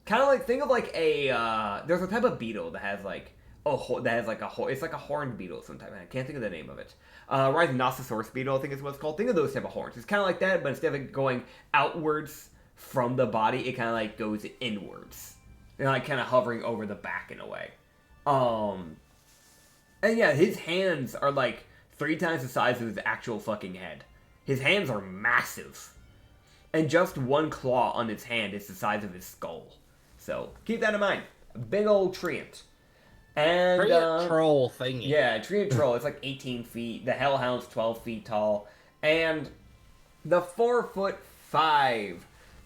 Kind of like, think of like a, there's a type of beetle that has like, it's like a horned beetle sometimes. I can't think of the name of it. Rhinoceros beetle, I think is what it's called. Think of those type of horns. It's kind of like that, but instead of it going outwards from the body, it kind of like goes inwards. And like kind of hovering over the back in a way. And yeah, his hands are like 3 times the size of his actual fucking head. His hands are massive. And just one claw on his hand is the size of his skull. So, keep that in mind. A big old treant. And, troll thingy. Yeah, treant troll. It's like 18 feet. The hellhound's 12 feet tall. And the 4'5"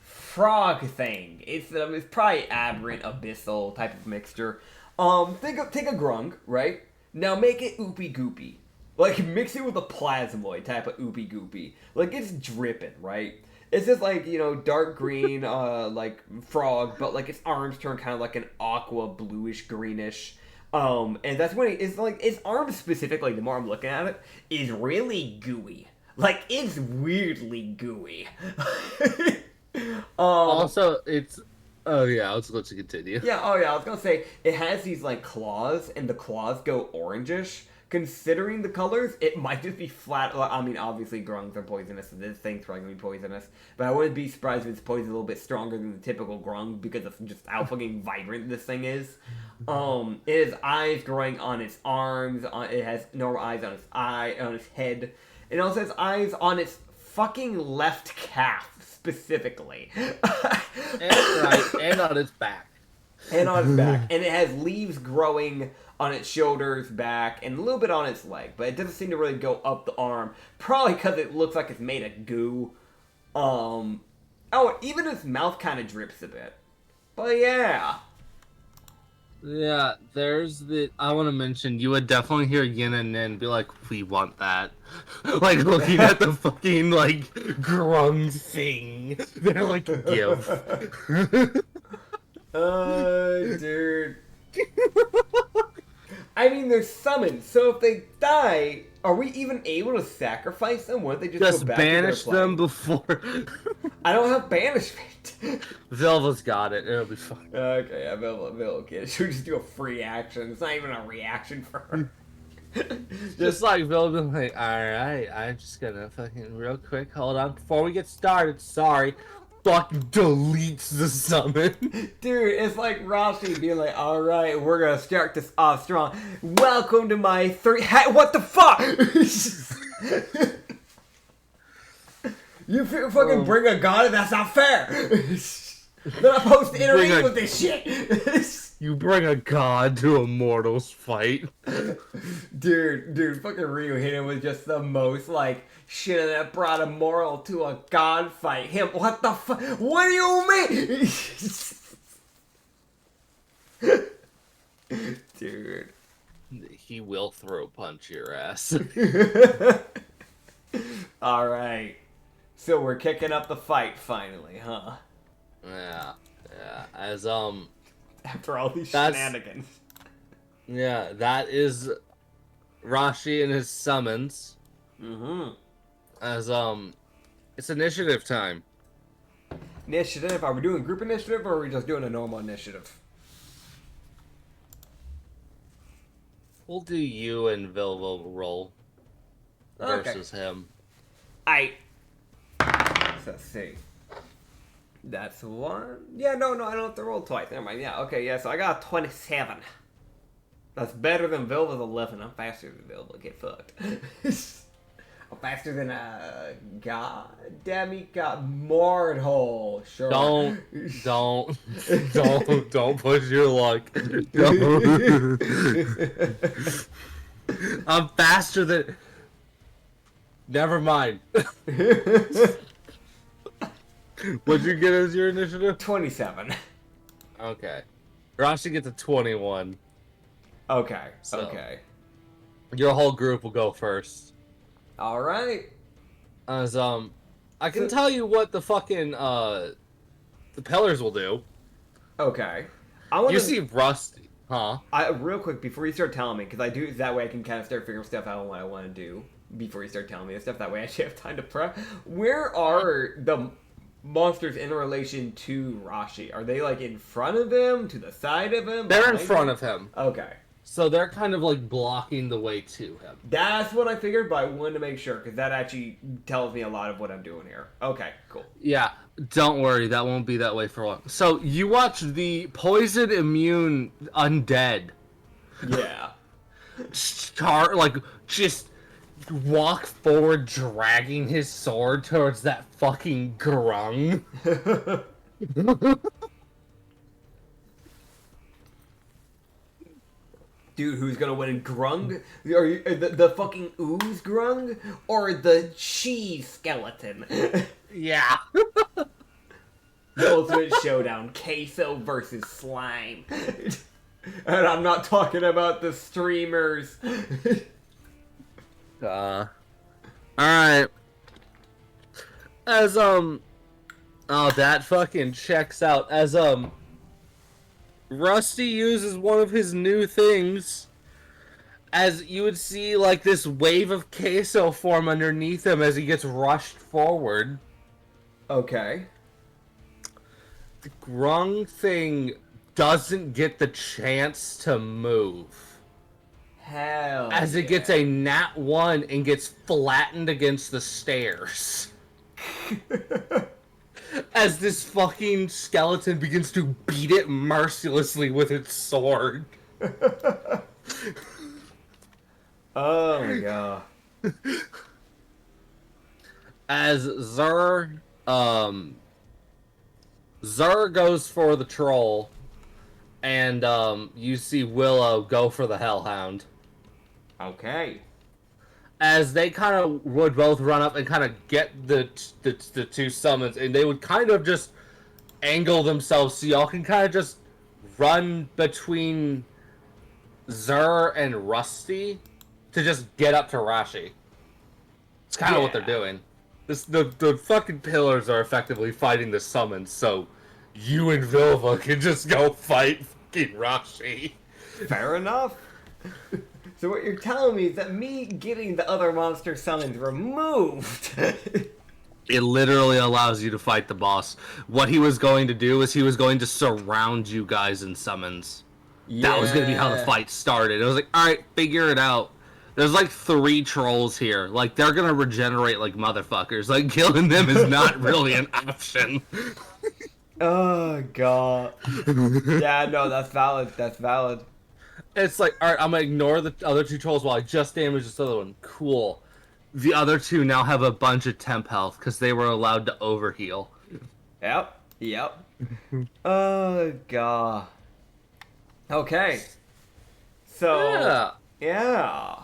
frog thing. It's probably aberrant, abyssal type of mixture. Take a grung, right? Now make it oopy goopy. Like, mix it with a plasmoid type of oopy goopy. Like, it's dripping, right? It's just like, you know, dark green, like, frog, but like its arms turn kind of like an aqua bluish greenish. And that's when it's like, its arms specifically, the more I'm looking at it, is really gooey. Like, it's weirdly gooey. Also, it's... Oh, yeah, I was going to continue. Yeah, I was going to say, it has these, like, claws, and the claws go orangish. Considering the colors, it might just be flat. I mean, obviously, grungs are poisonous, so this thing's probably going to be poisonous. But I wouldn't be surprised if its poison is a little bit stronger than the typical grung, because of just how fucking vibrant this thing is. It has eyes growing on its arms. It has normal eyes on its head. It also has eyes on its fucking left calf, specifically. And on its back. And on its back. And it has leaves growing on its shoulders, back, and a little bit on its leg. But it doesn't seem to really go up the arm. Probably because it looks like it's made of goo. Even its mouth kind of drips a bit. But yeah. Yeah, there's the... I want to mention, you would definitely hear Yin and Nin be like, we want that. Like, looking at the fucking, like, grung thing. They're like, give. Dude. I mean, they're summoned, so if they die, are we even able to sacrifice them? Won't they just go back banish to their them before... I don't have banishment. Velva's got it. It'll be fine. Okay, yeah, Velva will get it. She'll just do a free action. It's not even a reaction for her. Just like Velva, like, alright, I'm just gonna fucking real quick, hold on, before we get started, sorry. Fucking deletes the summon. Dude, it's like Rashi being like, alright, we're gonna start this off strong. Welcome to my what the fuck? You fucking bring a god and that's not fair. They're not supposed to intervene with this shit. You bring a god to a mortal's fight. Dude, fucking Ryu hit him with just the most, like, shit that brought a mortal to a god fight. Him, what the fuck? What do you mean? Dude. He will throw punch your ass. Alright. So we're kicking up the fight finally, huh? Yeah. As, After all these shenanigans. Yeah, that is Rashi and his summons. Mm-hmm. As, it's initiative time. Initiative? Are we doing group initiative or are we just doing a normal initiative? We'll do you and Vilvo roll. Versus him. Let's see. That's one. Yeah, no, I don't have to roll twice. Never mind. Yeah, okay, yeah, so I got a 27. That's better than Vilva's 11. I'm faster than Vilva. Get fucked. I'm faster than a demigod Mordhole. Sure. Don't push your luck. I'm faster than... Never mind. What'd you get as your initiative? 27. Okay. Rashi gets a 21. Okay. So, okay. Your whole group will go first. Alright. As, I can tell you what the fucking, the pillars will do. Okay. You see Rusty, huh? Real quick, before you start telling me, because I do, that way I can kind of start figuring stuff out on what I want to do. Before you start telling me this stuff, that way I actually have time to prep. Where are the monsters in relation to Rashi? Are they like in front of him, to the side of him? They're in behind front him? of him. Okay. So they're kind of like blocking the way to him. That's what I figured, but I wanted to make sure, because that actually tells me a lot of what I'm doing here. Okay, cool. Yeah, don't worry, that won't be that way for long. So you watch the poison immune undead Yeah. start, like, just walk forward dragging his sword towards that fucking grung. Dude, who's gonna win in Grung? Are you, the fucking ooze Grung? Or the cheese skeleton? Yeah. The ultimate showdown. Queso versus slime. And I'm not talking about the streamers. Alright. As, oh, that fucking checks out. As, Rusty uses one of his new things, as you would see, like, this wave of queso form underneath him as he gets rushed forward. Okay. The grung thing doesn't get the chance to move. Hell As it gets a nat 1 and gets flattened against the stairs. As this fucking skeleton begins to beat it mercilessly with its sword. Oh my god. As Zur goes for the troll, and you see Willow go for the Hellhound. Okay. As they kind of would both run up and kind of get the two summons, and they would kind of just angle themselves so y'all can kind of just run between Zur and Rusty to just get up to Rashi. It's kind of what they're doing. The fucking pillars are effectively fighting the summons, so you and Vilva can just go fight fucking Rashi. Fair enough. So what you're telling me is that me getting the other monster summons removed. It literally allows you to fight the boss. What he was going to do is he was going to surround you guys in summons. Yeah. That was going to be how the fight started. It was like, alright, figure it out. There's like 3 trolls here. Like, they're going to regenerate like motherfuckers. Like, killing them is not really an option. Oh, God. Yeah, no, that's valid. That's valid. It's like, alright, I'm gonna ignore the other 2 trolls while I just damaged this other one. Cool. The other 2 now have a bunch of temp health because they were allowed to overheal. Yep. Oh, God. Okay. So, yeah.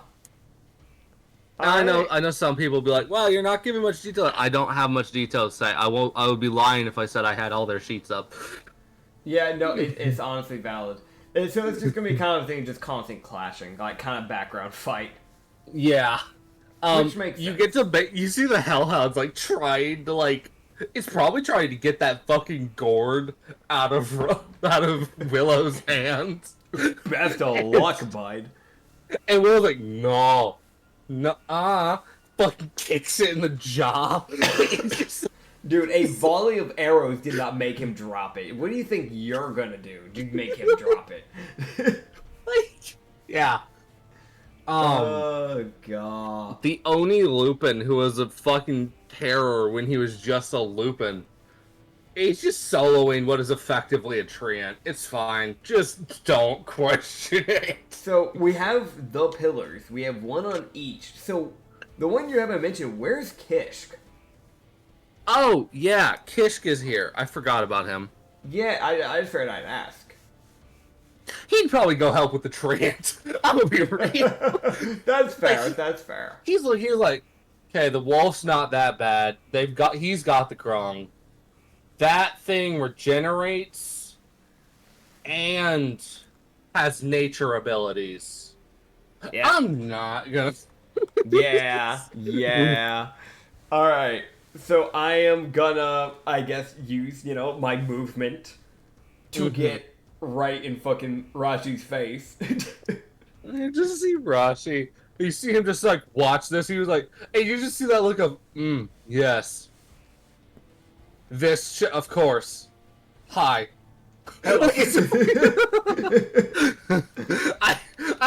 I know some people will be like, well, you're not giving much detail. I don't have much detail to say. I would be lying if I said I had all their sheets up. Yeah, no, it's honestly valid. So it's just gonna be kind of a thing, just constant clashing, like kind of background fight. Yeah. Which makes you sense. get to you see the Hellhounds like trying to like, it's probably trying to get that fucking gourd out of Willow's hands. Best of luck, bud. And Willow's like, no, fucking kicks it in the jaw. Dude, a volley of arrows did not make him drop it. What do you think you're gonna do to make him drop it? Yeah. Oh, God. The Oni Lupin, who was a fucking terror when he was just a Lupin, he's just soloing what is effectively a treant. It's fine. Just don't question it. So, we have the pillars. We have one on each. So, the one you haven't mentioned, where's Kishk? Oh, yeah, Kishk is here. I forgot about him. Yeah, I just figured I'd ask. He'd probably go help with the treant. I'm gonna be real. That's fair, that's fair. He's like, okay, the wolf's not that bad. He's got the grung. That thing regenerates and has nature abilities. Yeah. I'm not gonna... Yeah. Alright, so I am gonna, I guess, use, my movement to get right in fucking Rashi's face. You just see Rashi. You see him just like watch this. He was like, hey, you just see that look of, yes. of course. Hi. I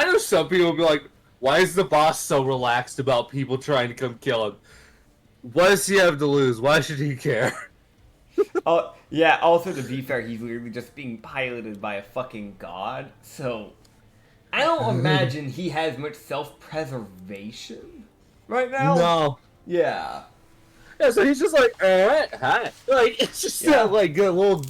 know some people will be like, why is the boss so relaxed about people trying to come kill him? What does he have to lose? Why should he care? Oh, yeah, also to be fair, he's literally just being piloted by a fucking god, so I don't imagine he has much self-preservation right now. No. Yeah. Yeah, so he's just like, alright, hi. Like, it's just that, like,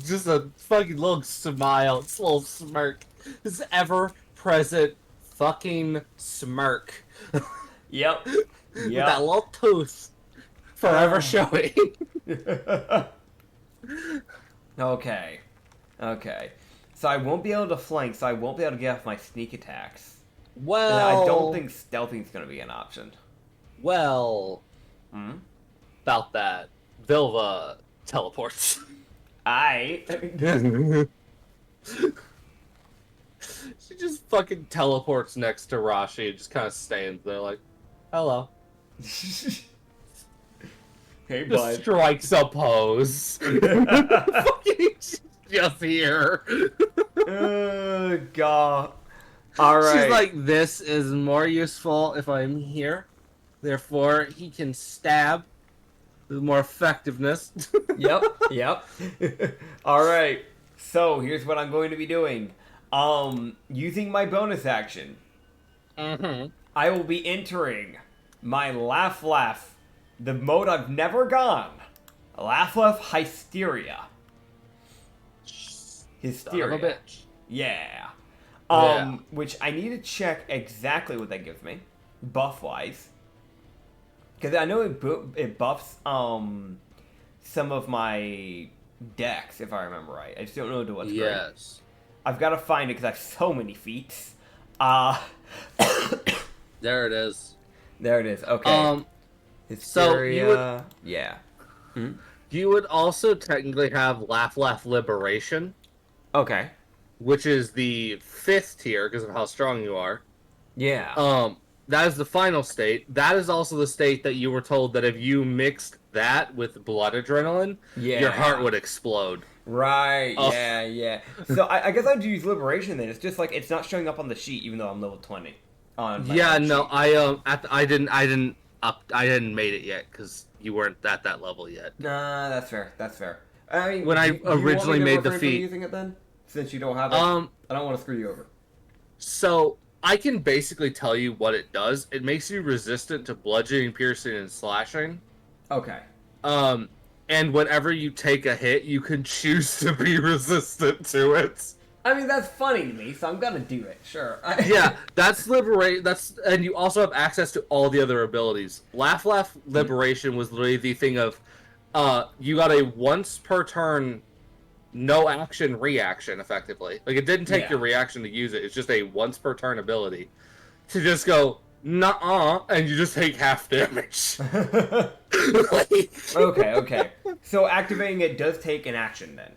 just a fucking little smile, it's a little smirk. This ever-present fucking smirk. Yep. With that little tooth forever showing. Okay. Okay. So I won't be able to flank, so I won't be able to get off my sneak attacks. Well... And I don't think stealthing is going to be an option. Well... Hmm? About that. Vilva teleports. She just fucking teleports next to Rashi and just kind of stands there like, hello. Hey, Just bud. strikes a pose. Fucking just here. God. Alright. She's like, this is more useful if I'm here. Therefore, he can stab with more effectiveness. Yep. Alright. So, here's what I'm going to be doing. Using my bonus action, I will be entering my Laugh, the mode I've never gone. Laugh Hysteria. Son of a bitch. Yeah. Yeah. Which I need to check exactly what that gives me, buff-wise. Because I know it buffs, some of my decks, if I remember right. I just don't know to what degree. Yes. I've got to find it because I have so many feats. There it is. There it is. Okay. Hysteria, so yeah. You would also technically have Laugh Liberation, Okay. which is the 5th tier because of how strong you are. Yeah. That is the final state. That is also the state that you were told that if you mixed that with blood adrenaline, your heart would explode. Right. Yeah. So I guess I'd use Liberation then. It's just like it's not showing up on the sheet, even though I'm level 20. On my No, sheet. I didn't made it yet because you weren't at that level yet. Nah, that's fair. I mean, When I originally made the feat, using it then, since you don't have it, I don't want to screw you over. So I can basically tell you what it does. It makes you resistant to bludgeoning, piercing, and slashing. Okay. And whenever you take a hit, you can choose to be resistant to it. I mean, that's funny to me, so I'm gonna do it. Sure. Yeah, that's liberate. And you also have access to all the other abilities. Laugh Liberation was literally the thing of, you got a once per turn, no action reaction. Effectively, like it didn't take your reaction to use it. It's just a once per turn ability to just go nuh-uh, and you just take half damage. Okay. So activating it does take an action then.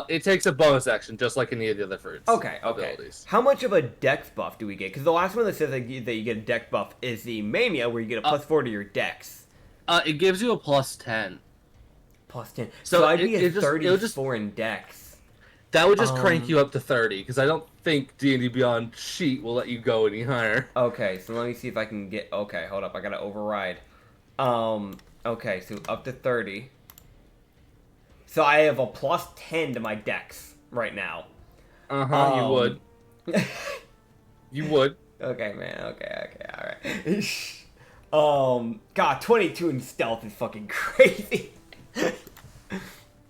It takes a bonus action, just like any of the other fruits. Okay. Abilities. How much of a dex buff do we get? Because the last one that says that you get a dex buff is the Mania, where you get a plus 4 to your dex. It gives you a plus 10. Plus 10. So I'd be at 34 in dex. That would just crank you up to 30, because I don't think D&D Beyond Cheat will let you go any higher. Okay, so let me see if I can get... Okay, hold up, I gotta override. Okay, so up to 30. So I have a plus 10 to my dex right now. You would. You would. Okay, man, okay, alright. God, 22 in stealth is fucking crazy.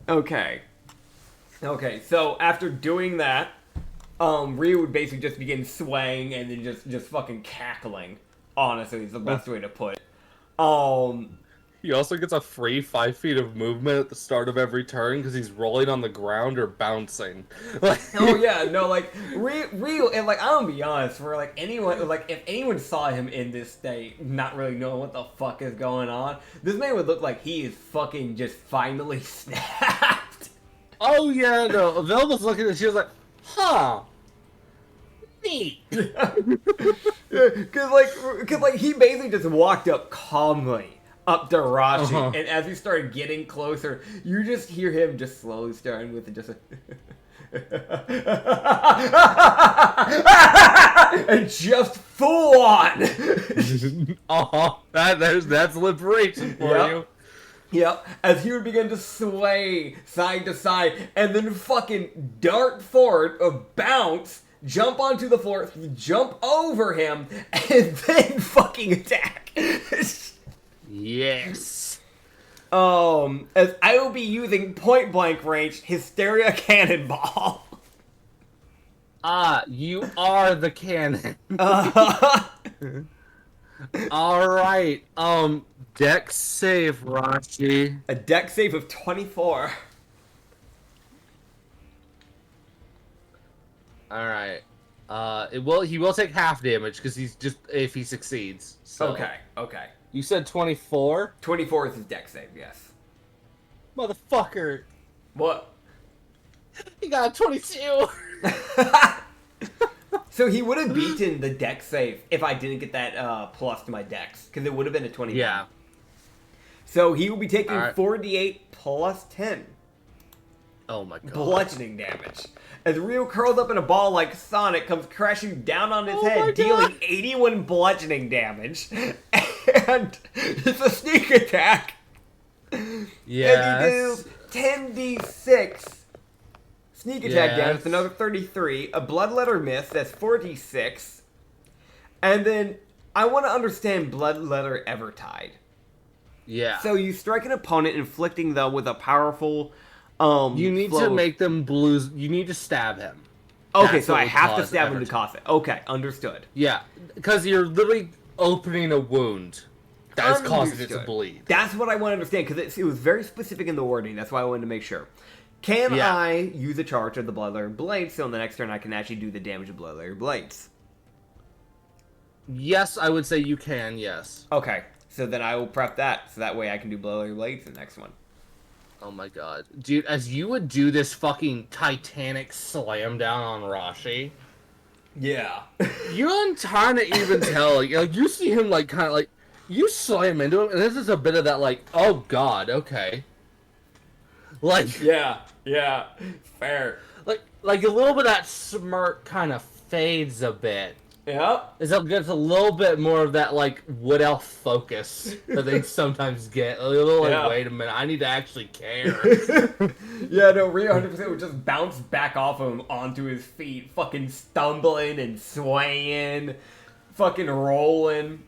Okay, so after doing that, Ryu would basically just begin swaying and then just fucking cackling. Honestly, is the best way to put it. He also gets a free 5 feet of movement at the start of every turn because he's rolling on the ground or bouncing. Oh yeah, no, like Ryu, and like I'm gonna be honest, for like anyone, like if anyone saw him in this state, not really knowing what the fuck is going on, this man would look like he is fucking just finally snapped. Oh yeah, no. Velva's looking at it, she was like, huh. Neat. Cause he basically just walked up calmly, up to Rashi, Uh-huh. and as he started getting closer, you just hear him just slowly starting with just a and just full on. That's liberation for you. Yep, as he would begin to sway side to side, and then fucking dart forward, or bounce, jump onto the floor, jump over him, and then fucking attack. Yes. As I will be using point blank range Hysteria Cannonball. You are the cannon. Uh, Alright, deck save, Rashi. a deck save of 24. Alright. He will take half damage, because he's just, if he succeeds. So. Okay. You said 24? 24 is his deck save, yes. Motherfucker. What? He got a 22! So he would have beaten the deck save if I didn't get that plus to my dex, because it would have been a 20. Yeah. So he will be taking Alright. 4d8 plus 10 Oh my god. bludgeoning damage. As Ryo curled up in a ball like Sonic comes crashing down on his Oh my head, God. dealing 81 bludgeoning damage. And it's a sneak attack. Yes. And he deals 10d6 sneak attack damage. That's another 33. A bloodletter miss. That's 46. And then I want to understand bloodletter Evertide. Yeah. So you strike an opponent, inflicting them with a powerful. You need to make them blues. You need to stab him. Okay, That's so what I would have to cause stab him to Evertide. cause it. Okay, understood. Yeah, because you're literally opening a wound that is causing it to Understood. bleed. That's what I want to understand, because it was very specific in the wording. That's why I wanted to make sure. Can Yeah. I use a charge of the Bloodletter Blades, so in the next turn I can actually do the damage of Bloodletter Blades? Yes, I would say you can. Yes. Okay, so then I will prep that, so that way I can do Bloodletter Blades in the next one. Oh my god, dude! As you would do this fucking Titanic slam down on Rashi, Yeah. you're trying to even tell. Like you see him like kind of like you slam into him, and this is a bit of that like, oh god, okay. Like yeah, fair. like a little bit of that smirk kind of fades a bit. Yep. It gets a little bit more of that, like, wood elf focus that they sometimes get. A little, like, Yeah. wait a minute, I need to actually care. Yeah, no, Ryo 100% would just bounce back off him onto his feet, fucking stumbling and swaying, fucking rolling.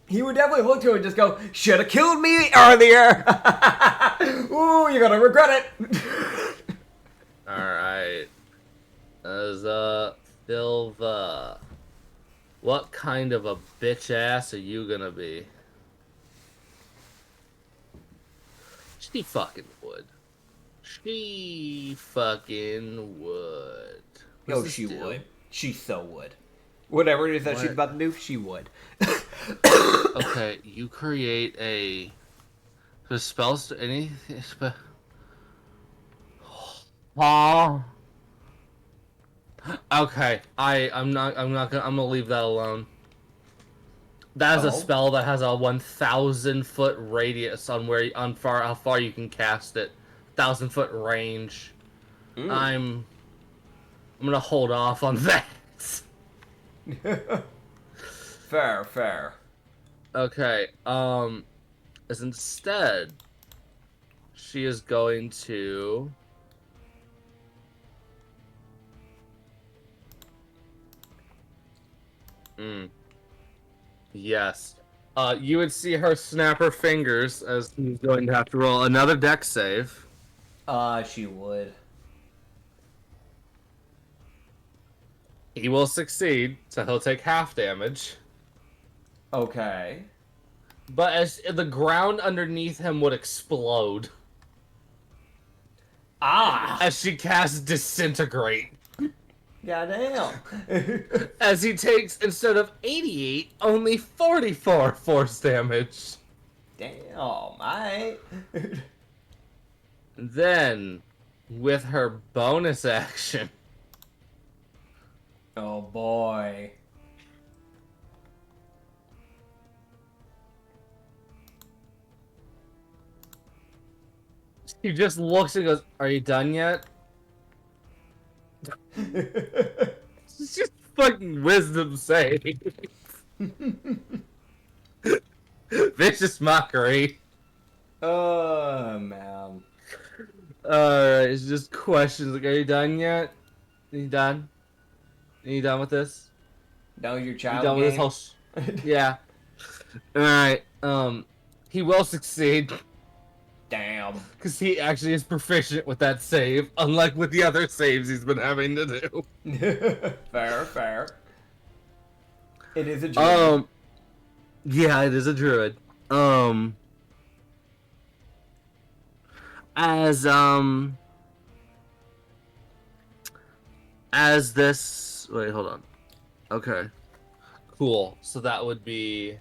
He would definitely look to him and just go, "Should have killed me earlier." Ooh, you're gonna regret it. Alright. As, Silva. What kind of a bitch ass are you gonna be? She fucking would. She fucking would. Oh, What's she this do? would. She so would. Whatever it is that What? she's about to do, she would. Okay, you create a the spells any oh. Okay, I'm gonna leave that alone. That is a Oh. spell that has a 1,000-foot radius on how far you can cast it. 1,000-foot range. Mm. I'm gonna hold off on that. Fair. Okay, as instead, she is going to... Yes. You would see her snap her fingers as he's going to have to roll another deck save. She would. He will succeed, so he'll take half damage. Okay. But as the ground underneath him would explode Ah! as she casts Disintegrate. Goddamn. As he takes, instead of 88, only 44 force damage. Damn, alright. Then, with her bonus action, Oh boy. He just looks and goes, "Are you done yet?" It's just fucking wisdom save. Vicious mockery. Oh, man. Alright, it's just questions like, are you done yet? Are you done? Are you done with this? Done with your You child done game? with this whole yeah. Alright, he will succeed. Damn. Because he actually is proficient with that save, unlike with the other saves he's been having to do. Fair. It is a druid. Yeah, it is a druid. As this... Wait, hold on. Okay. Cool. So that would be...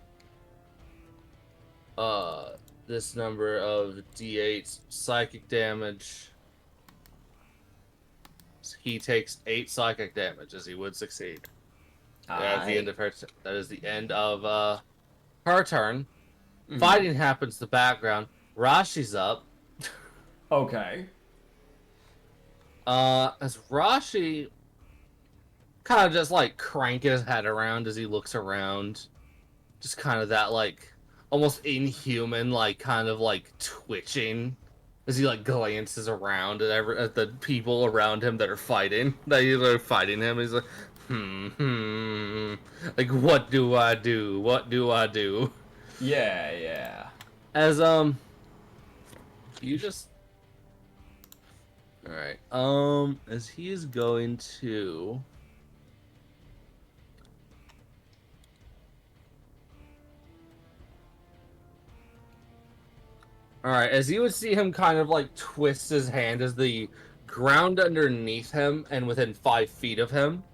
this number of d8 psychic damage. So he takes 8 psychic damage as he would succeed. At the end of her... That is the end of, her turn. Mm-hmm. Fighting happens in the background. Rashi's up. Okay. As Rashi kind of just, like, cranking his head around as he looks around. Just kind of that, like, almost inhuman, like, kind of, like, twitching as he, like, glances around at the people around him that are fighting. That are fighting him. He's like, like, what do I do? What do I do? Yeah. As, you just... Alright, as he is going to... Alright, as you would see him kind of, like, twist his hand as the ground underneath him and within 5 feet of him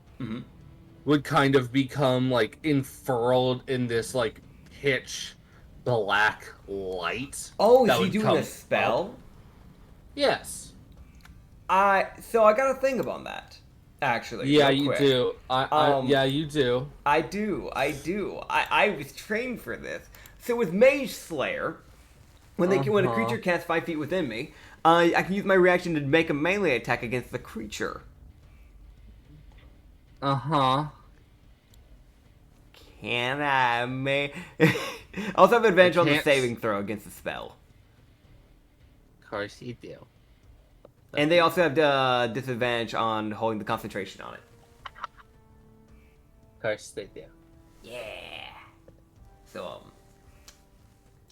would kind of become, like, unfurled in this, like, pitch black light. Oh, is he doing a spell? Up. Yes. So I got to think about that, actually. Yeah, you do. Yeah, you do. I do. I was trained for this. So with Mage Slayer, when a creature casts 5 feet within me, I can use my reaction to make a melee attack against the creature. Can I I also have advantage on the saving throw against the spell. Of course you do. And they also have disadvantage on holding the concentration on it. Of course they do. Yeah. So,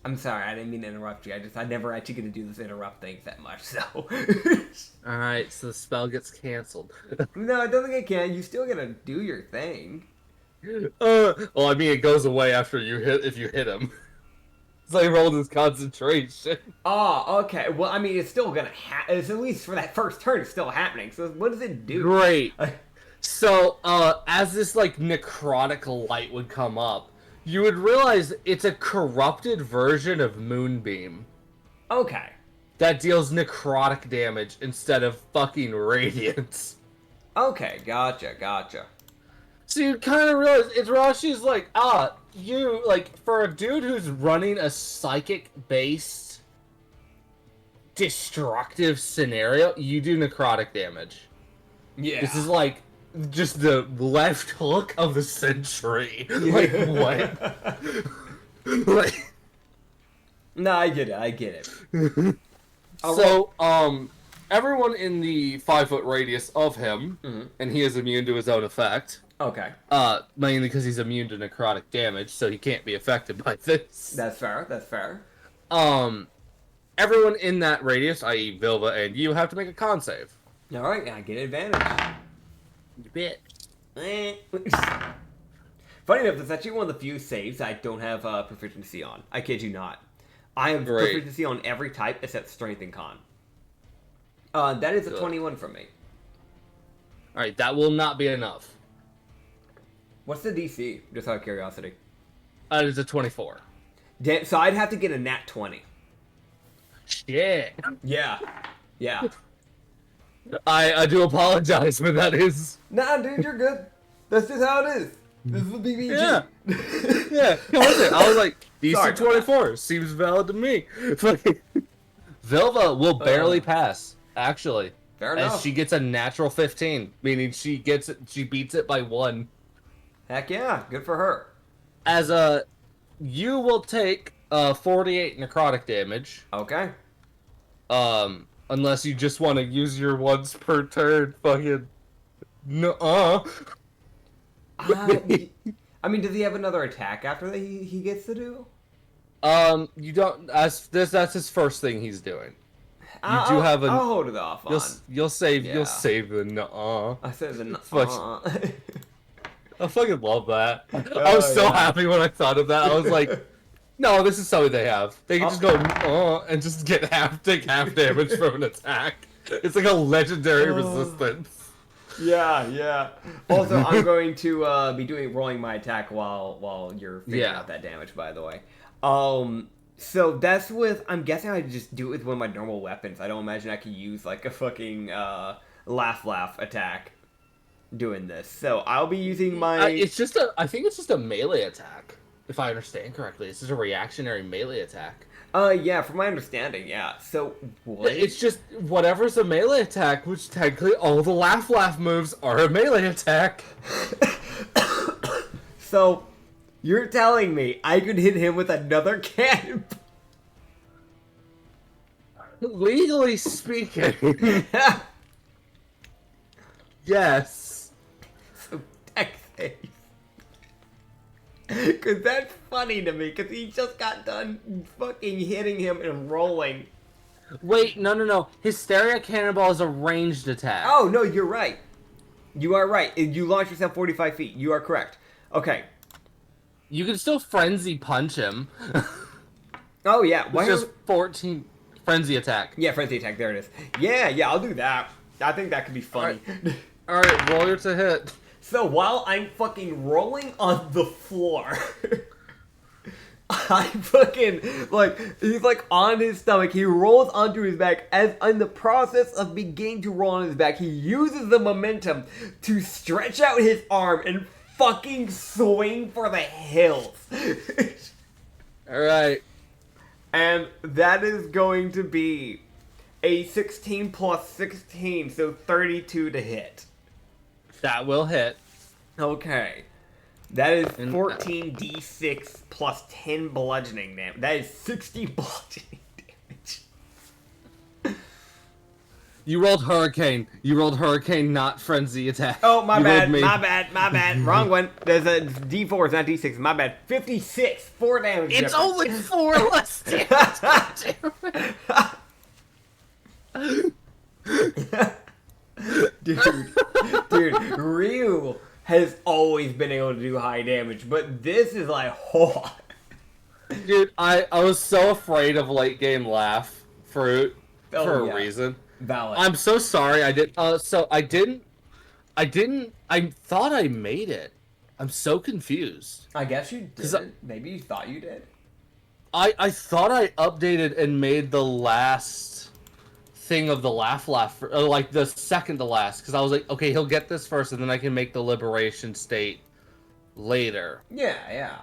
I'm sorry, I didn't mean to interrupt you. I never actually get to do this interrupt things that much, so. Alright, so the spell gets canceled. No, it doesn't get canceled. You still gotta do your thing. Well, I mean, it goes away after if you hit him. So he rolled his concentration. Oh, okay. Well, I mean, it's still gonna it's at least for that first turn, it's still happening. So what does it do? Great. So, as this, like, necrotic light would come up, you would realize it's a corrupted version of Moonbeam. Okay. That deals necrotic damage instead of fucking radiance. Okay, gotcha. So you kind of realize, it's Rashi's like, you, like, for a dude who's running a psychic-based destructive scenario, you do necrotic damage. Yeah. This is, like, just the left hook of the century. Like, what? Like... No, I get it. So, everyone in the 5-foot radius of him, and he is immune to his own effect. Okay. Mainly because he's immune to necrotic damage, so he can't be affected by this. That's fair. Everyone in that radius, i.e. Vilva and you, have to make a con save. Alright, I get advantage. You bit. Funny enough, that's actually one of the few saves I don't have proficiency on. I kid you not. I have proficiency on every type except strength and con. That is a 21 from me. Alright, that will not be enough. What's the DC? Just out of curiosity. It is a 24. So I'd have to get a nat 20. Shit. Yeah. I do apologize, but that is... Nah, dude, you're good. That's just how it is. This is the BBG. Yeah. I was like, DC 24 seems valid to me. Vilva will barely pass, actually. Fair As enough. she gets a natural 15, meaning she beats it by 1. Heck yeah, good for her. As a, you will take 48 necrotic damage. Okay. Unless you just want to use your once per turn fucking... Nuh-uh. I mean, does he have another attack after that he gets to do? You don't... That's his first thing he's doing. I'll hold it off on. You'll save the nuh-uh. I said the I fucking love that. I was so happy when I thought of that. I was like, no, this is something they have. They can just go and just take half damage from an attack. It's like a legendary resistance. Yeah. Also, I'm going to be rolling my attack while you're figuring out that damage, by the way. So that's with, I'm guessing I just do it with one of my normal weapons. I don't imagine I could use like a fucking laugh attack doing this. So I'll be using my... I think it's just a melee attack, if I understand correctly. It's just a reactionary melee attack. Yeah, from my understanding, yeah. So what? It's just whatever's a melee attack, which technically all the laugh moves are a melee attack. So you're telling me I could hit him with another cannon? Legally speaking, yes. So deck save. Because that's funny to me, because he just got done fucking hitting him and rolling. Wait, no. Hysteria Cannonball is a ranged attack. Oh, no, you're right. You are right. You launch yourself 45 feet. You are correct. Okay. You can still Frenzy Punch him. Oh, yeah. It's just 14 Frenzy Attack. Yeah, Frenzy Attack. There it is. Yeah, I'll do that. I think that could be funny. Alright, roll your to hit. So while I'm fucking rolling on the floor, I fucking, he's on his stomach, he rolls onto his back, as in the process of beginning to roll on his back, he uses the momentum to stretch out his arm and fucking swing for the hills. Alright. And that is going to be a 16 plus 16, so 32 to hit. That will hit. Okay. That is 14d6 plus 10 bludgeoning damage. That is 60 bludgeoning damage. You rolled Hurricane. Not Frenzy Attack. Oh, my bad. Wrong one. There's a d4, it's not d6. My bad. 56. 4 damage. It's only 4 less damage. Dude, Ryu has always been able to do high damage, but this is like, oh. Dude, I was so afraid of late game laugh fruit for a reason. Valid. I'm so sorry I did. I thought I made it. I'm so confused. I guess you did. Maybe you thought you did. I thought I updated and made the last thing of the laugh, like the second to last, because I was like, okay, he'll get this first, and then I can make the liberation state later. Yeah.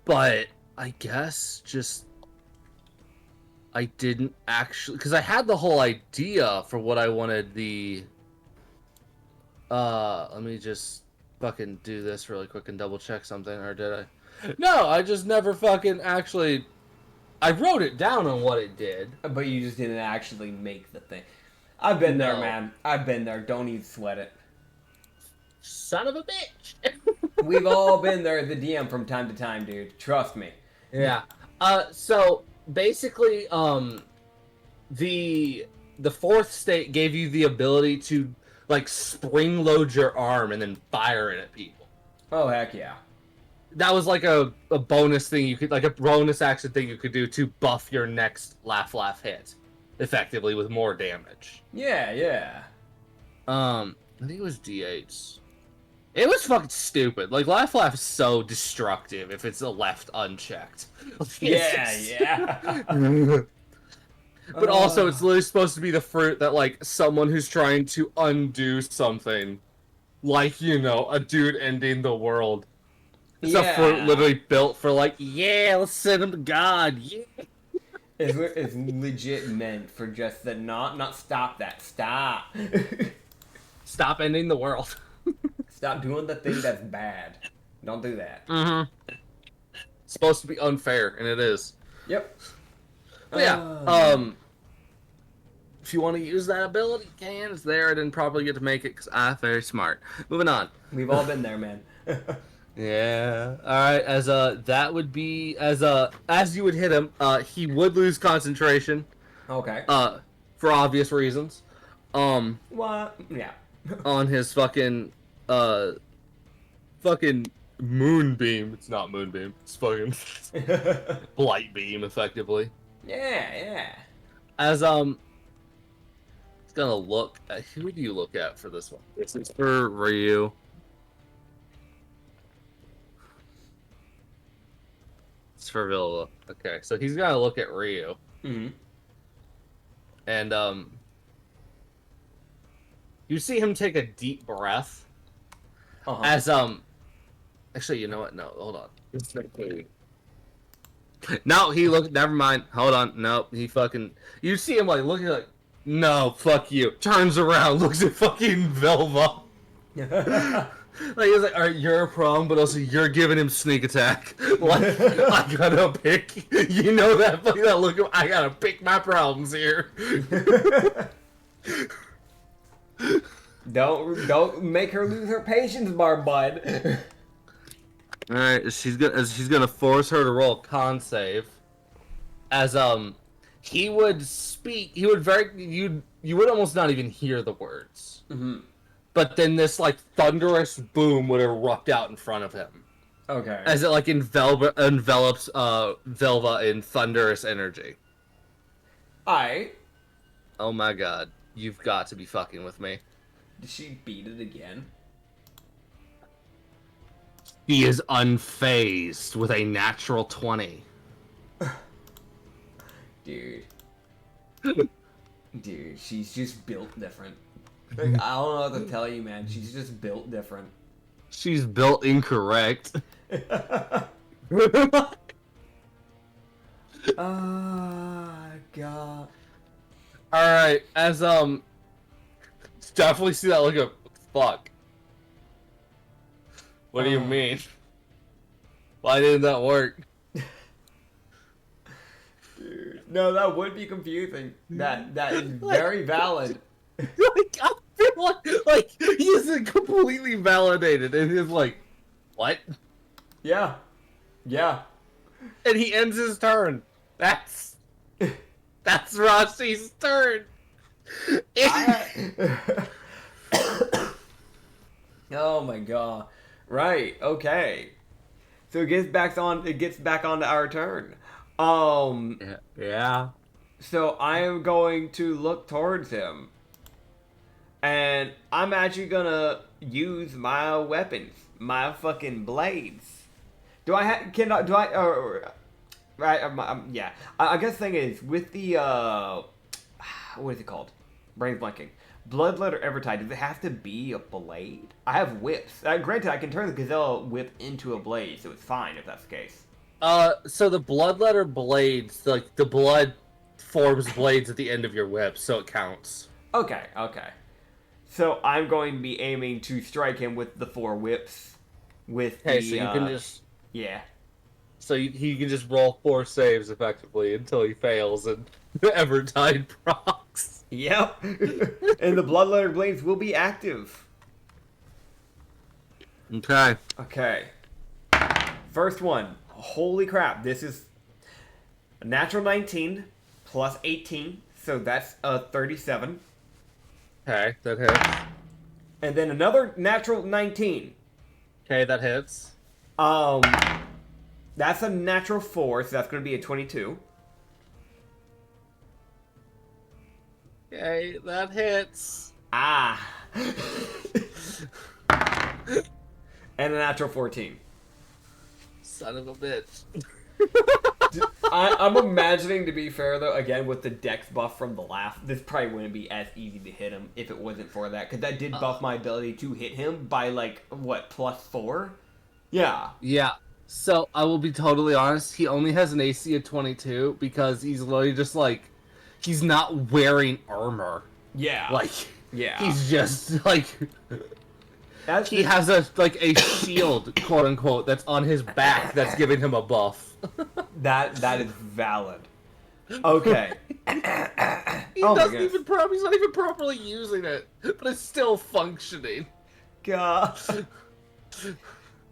But I guess just I didn't actually, because I had the whole idea for what I wanted the. Let me just fucking do this really quick and double check something, or did I? No, I just never fucking actually. I wrote it down on what it did. But you just didn't actually make the thing. I've been there, man. I've been there. Don't even sweat it. Son of a bitch. We've all been there at the DM from time to time, dude. Trust me. Yeah. So basically, the fourth state gave you the ability to spring load your arm and then fire it at people. Oh heck yeah. That was like a bonus thing you could, like a bonus action thing you could do to buff your next laugh hit effectively with more damage. Yeah. I think it was D8s. It was fucking stupid. Laugh is so destructive if it's left unchecked. Yeah. But also, it's literally supposed to be the fruit that, someone who's trying to undo something, a dude ending the world. It's a fruit literally built for, let's send him to God, yeah. It's legit meant for just the not stop that. Stop. Stop ending the world. Stop doing the thing that's bad. Don't do that. Mm-hmm. It's supposed to be unfair, and it is. Yep. But if you want to use that ability, you can. It's there. I didn't probably get to make it because I'm very smart. Moving on. We've all been there, man. Yeah. All right. That would be as you would hit him, he would lose concentration. Okay. For obvious reasons. What? Yeah. On his fucking moonbeam. It's not moonbeam. It's fucking blight beam, effectively. Yeah. As it's gonna look. Who do you look at for this one? This is for Ryu. It's for Villa. Okay, so he's gonna look at Ryu. Mm-hmm. And you see him take a deep breath. Uh-huh. As actually, you know what? No, hold on. No, he looked. Never mind. Hold on. Nope. He fucking. You see him like looking like, no, fuck you. Turns around, looks at fucking Velva. Like he's like, all right, you're a problem, but also you're giving him sneak attack. Like I gotta pick. You know that look. I gotta pick my problems here. Don't make her lose her patience, bud. All right, she's gonna force her to roll a con save. As he would speak, you would almost not even hear the words. Mm-hmm. But then this like thunderous boom would erupt out in front of him. Okay. As it like envelops Velva in thunderous energy. Alright. Oh my god, you've got to be fucking with me. Did she beat it again? He is unfazed with a natural 20. Dude, she's just built different. Like, I don't know what to tell you, man. She's just built different. She's built incorrect. Oh, God. Alright, as definitely see that look of fuck. What do you mean? Why didn't that work? Dude, no, that would be confusing. That is very valid. Like I feel like he isn't completely validated, and he's like, what? Yeah. And he ends his turn. That's Rossy's turn. Oh my god. Right, okay. So it gets back onto our turn. Yeah. So I am going to look towards him. And I'm actually gonna use my weapons. My fucking blades. Yeah. I guess the thing is, with the, what is it called? Brain's blanking. Bloodlet or Evertide, does it have to be a blade? I have whips. Granted, I can turn the Gazelle whip into a blade, so it's fine if that's the case. So the bloodletter blades, like, the blood forms blades at the end of your whip, so it counts. Okay. So I'm going to be aiming to strike him with the 4 whips. So you can just... Yeah. So he can just roll 4 saves, effectively, until he fails, and Evertide procs. Yep. And the bloodletter blades will be active. Okay. First one. Holy crap. This is a natural 19 plus 18. So that's a 37. Okay, that hits. And then another natural 19. Okay, that hits. That's a natural 4, so that's going to be a 22. Okay, that hits. Ah. And a natural 14. Son of a bitch. I'm imagining, to be fair, though, again, with the dex buff from the laugh, this probably wouldn't be as easy to hit him if it wasn't for that. Because that did buff my ability to hit him by, like, what, +4? Yeah. Yeah. So I will be totally honest. He only has an AC of 22 because he's literally just like, he's not wearing armor. Yeah. Like, yeah. he's just like, he has a shield, quote unquote, that's on his back that's giving him a buff. That is valid. Okay. He's not even properly using it, but it's still functioning. God.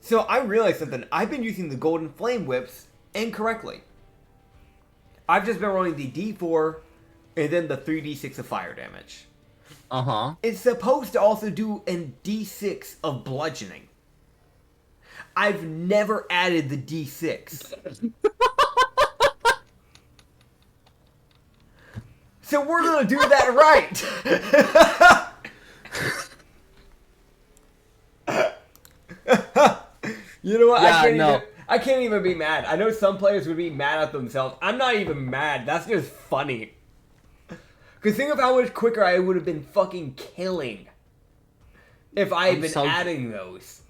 So I realized something. I've been using the golden flame whips incorrectly. I've just been rolling the D4 and then the 3d6 of fire damage. Uh-huh. It's supposed to also do a D6 of bludgeoning. I've never added the D6. So we're gonna do that right. You know what? Yeah, I can't even be mad. I know some players would be mad at themselves. I'm not even mad. That's just funny. Because think of how much quicker I would have been fucking killing if I had been adding those.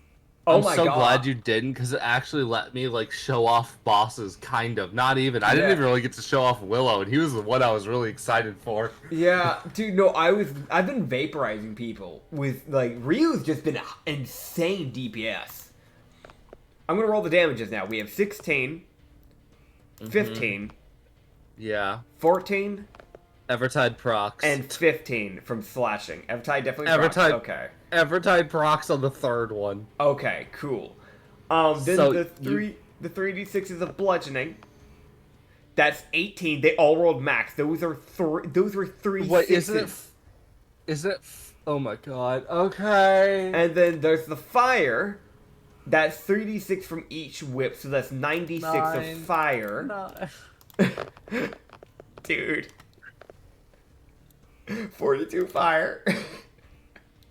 Oh my god. I'm so glad you didn't, because it actually let me, like, show off bosses, kind of. Not even. I didn't even really get to show off Willow, and he was the one I was really excited for. Yeah, dude, no, I've been vaporizing people with, like, Ryu's just been insane DPS. I'm gonna roll the damages now. We have 16, 15, yeah, 14, Evertide procs, and 15 from slashing. Evertide definitely procs. Okay. Evertide procs on the third one. Okay, cool. Then So the 3d6s of bludgeoning. That's 18. They all rolled max. Those were three What sixes. Is it? Oh my god. Okay. And then there's the fire. That's 3d6 from each whip, so that's 96 of fire. 9. Dude. 42 fire.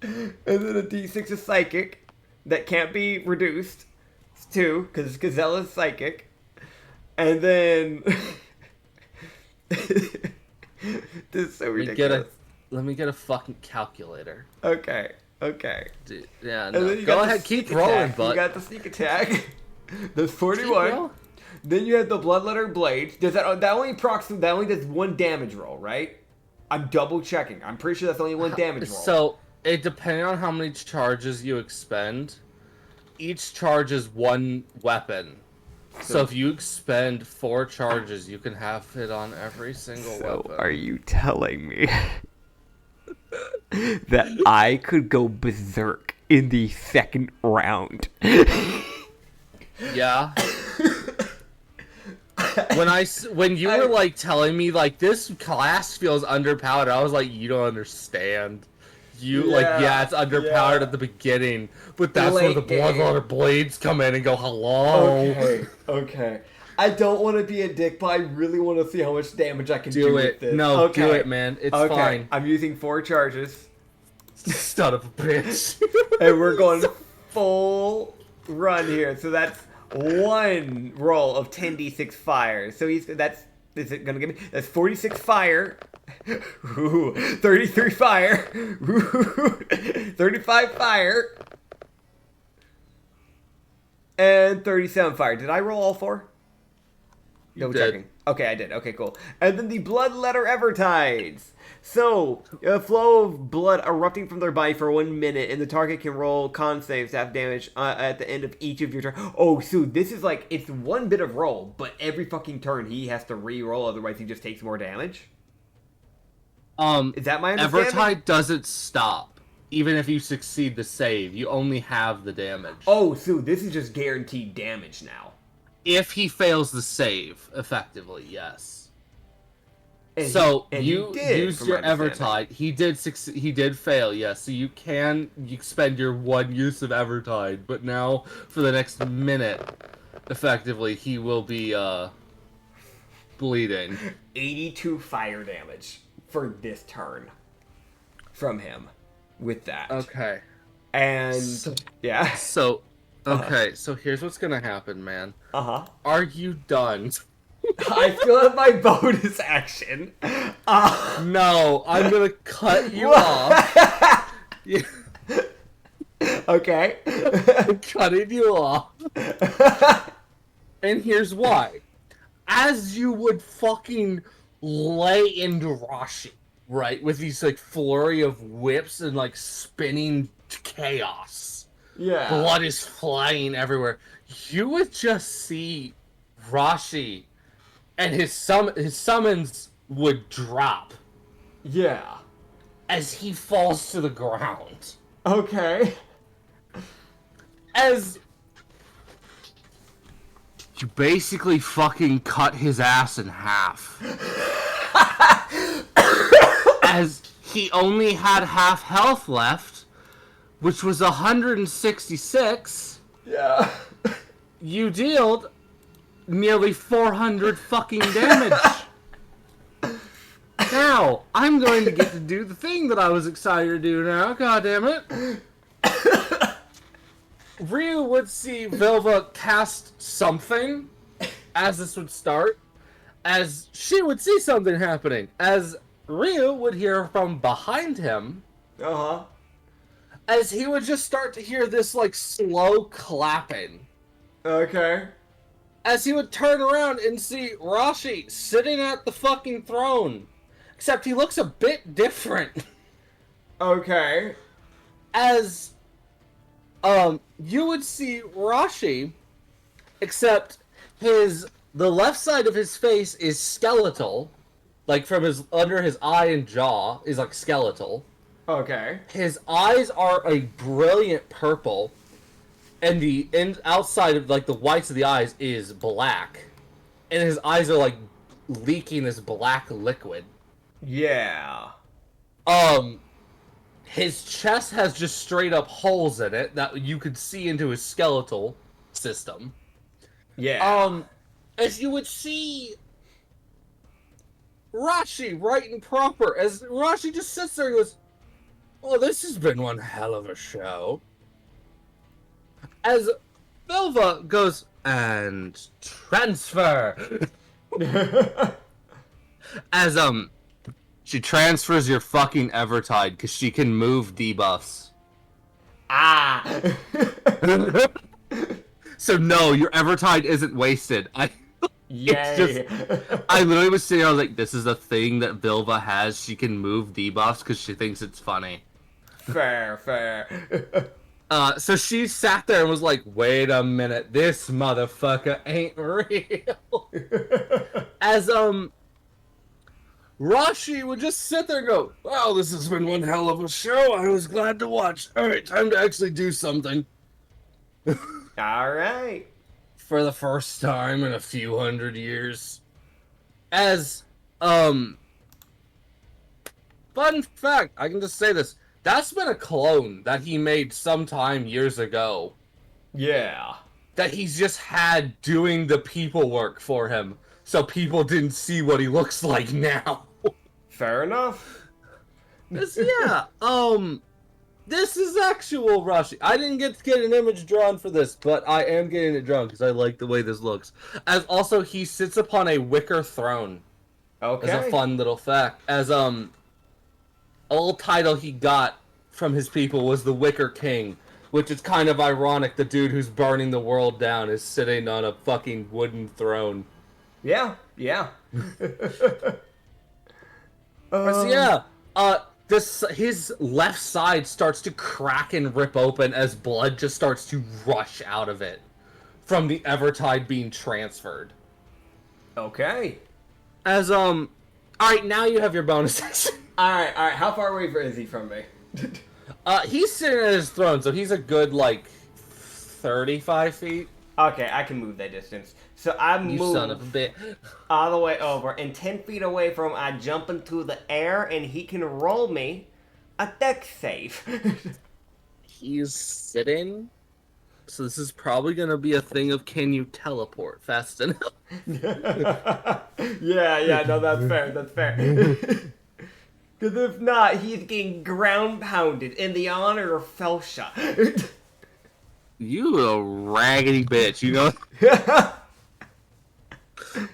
And then a d6 of psychic that can't be reduced. It's 2, because Gazella's psychic. And then... This is so ridiculous. Let me get a fucking calculator. Okay. Dude, yeah, no. Go ahead, keep rolling, bud. You got the sneak attack. There's 41. Then you have the bloodletter blade. Does that only does one damage roll, right? I'm double checking. I'm pretty sure that's only one damage roll. So it depending on how many charges you expend, each charge is one weapon. So if you expend 4 charges, you can have it on every single weapon. Are you telling me that I could go berserk in the second round? Yeah. When you were like telling me like this class feels underpowered, I was like, you don't understand. It's underpowered at the beginning, but that's where the bloodletter blades come in and go, hello. Okay. I don't want to be a dick, but I really want to see how much damage I can do with this. No, do it, man. It's fine. I'm using 4 charges. Son of a bitch. And we're going full run here. So that's 1 roll of 10d6 fire. So is it gonna give me? That's 46 fire. Ooh, 33 fire. Ooh, 35 fire. And 37 fire. Did I roll all 4? Double checking. Okay, I did. Okay, cool. And then the bloodletter Evertides. So, a flow of blood erupting from their body for 1 minute, and the target can roll con saves to have damage at the end of each of your turns. Oh, so this is like, it's 1 bit of roll, but every fucking turn he has to re-roll, otherwise he just takes more damage? Is that my understanding? Evertide doesn't stop. Even if you succeed the save, you only have the damage. Oh, so this is just guaranteed damage now. If he fails the save, effectively, yes. And so you used your Evertide. He did fail, yes. So you expend your 1 use of Evertide, but now for the next minute, effectively, he will be bleeding. 82 fire damage for this turn from him with that. Okay. And yeah. So okay, so here's what's gonna happen, man. Are you done? I still have my bonus action. No, I'm gonna cut you off. Okay. I'm cutting you off. And here's why. As you would fucking lay into Rashi, right, with these, like, flurry of whips and, like, spinning chaos. Yeah. Blood is flying everywhere. You would just see Rashi, and his summons would drop. Yeah. As he falls to the ground. Okay. As you basically fucking cut his ass in half. As he only had half health left, which was 166. Yeah. You dealt nearly 400 fucking damage. Now, I'm going to get to do the thing that I was excited to do now, goddammit. Ryu would see Vilva cast something as this would start, as she would see something happening, as Ryu would hear from behind him, as he would just start to hear this, like, slow clapping. Okay. As he would turn around and see Rashi sitting at the fucking throne. Except he looks a bit different. Okay. As, you would see Rashi, except the left side of his face is skeletal. Like, from under his eye and jaw is, like, skeletal. Okay. His eyes are a brilliant purple. And the outside of, like, the whites of the eyes is black. And his eyes are, like, leaking this black liquid. Yeah. His chest has just straight up holes in it that you could see into his skeletal system. Yeah. As you would see Rashi right and proper, as Rashi just sits there and goes, well, this has been one hell of a show. As Vilva goes, and transfer. As, she transfers your fucking Evertide, because she can move debuffs. Ah! So no, your Evertide isn't wasted. Yay! I literally was sitting there, I was like, this is a thing that Vilva has. She can move debuffs because she thinks it's funny. Fair. So she sat there and was like, wait a minute, this motherfucker ain't real. As, Rashi would just sit there and go, well, this has been one hell of a show. I was glad to watch. Alright, time to actually do something. Alright. For the first time in a few hundred years. As, fun fact, I can just say this. That's been a clone that he made sometime years ago. Yeah. That he's just had doing the people work for him. So people didn't see what he looks like now. Fair enough. This is actual Rashi. I didn't get to get an image drawn for this, but I am getting it drawn because I like the way this looks. As also, he sits upon a wicker throne. Okay. As a fun little fact. As, a little title he got from his people was the Wicker King, which is kind of ironic. The dude who's burning the world down is sitting on a fucking wooden throne. Yeah. His left side starts to crack and rip open as blood just starts to rush out of it from the Evertide being transferred. Okay. As, alright, now you have your bonus action. Alright. How far away is he from me? He's sitting at his throne, so he's a good, like, 35 feet. Okay, I can move that distance. So I move You son of a bitch. all the way over, and 10 feet away from him, I jump into the air, and he can roll me a dex save. He's sitting, so this is probably gonna be a thing of can you teleport fast enough? yeah, no, that's fair. Because if not, he's getting ground pounded in the honor of Felsha. You a raggedy bitch, you know?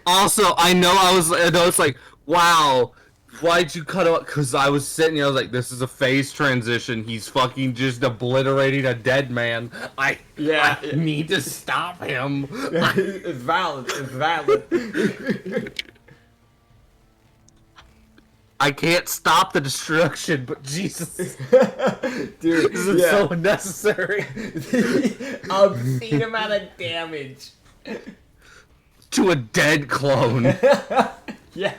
Also, I know it's like, wow, Why'd you cut out? Because I was sitting here, I was like, this is a phase transition. He's fucking just obliterating a dead man. I need to stop him. It's valid. It's valid. I can't stop the destruction, but Jesus. Dude, This is so unnecessary. Obscene amount of damage. To a dead clone. Yeah.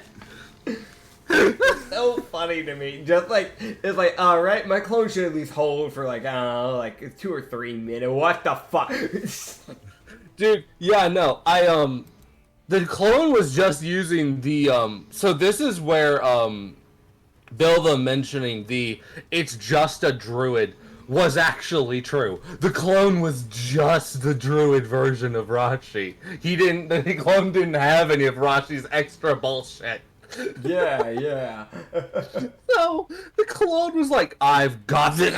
So funny to me. Just like, it's like, alright, my clone should at least hold for like, I don't know, like 2 or 3 minutes. What the fuck? Dude, yeah, no, the clone was just using the, so this is where, Bilva mentioning it's just a druid was actually true. The clone was just the druid version of Rashi. The clone didn't have any of Rashi's extra bullshit. Yeah. So, the clone was like, I've got it.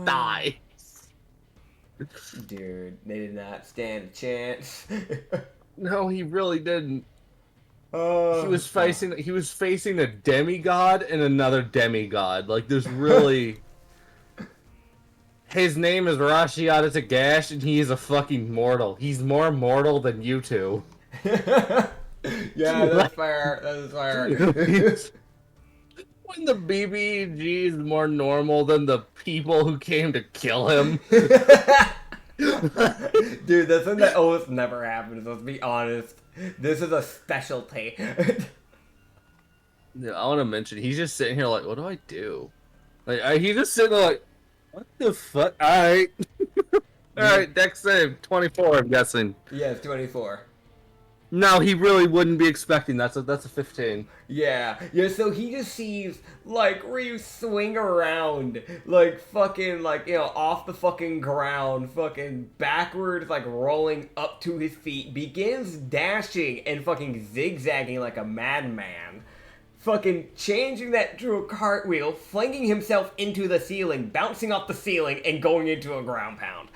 Die. Dude, they did not stand a chance. No, he really didn't. Oh, He was facing a demigod and another demigod. Like, there's really... His name is Rashi Tagash, and he is a fucking mortal. He's more mortal than you two. Yeah, that's fair. That is fair. When the BBG is more normal than the people who came to kill him. Dude, that's something that almost never happens, let's be honest. This is a specialty. Yeah, I want to mention, he's just sitting here like, what do I do? Like, he's just sitting there like, what the fuck? Alright. Alright, dex save, 24, I'm guessing. Yeah, it's 24. No, he really wouldn't be expecting that, so that's a 15. Yeah, so he just sees, like, Ryu swing around, like, fucking, like, you know, off the fucking ground, fucking backwards, like, rolling up to his feet, begins dashing and fucking zigzagging like a madman. Fucking changing that to a cartwheel, flinging himself into the ceiling, bouncing off the ceiling, and going into a ground pound.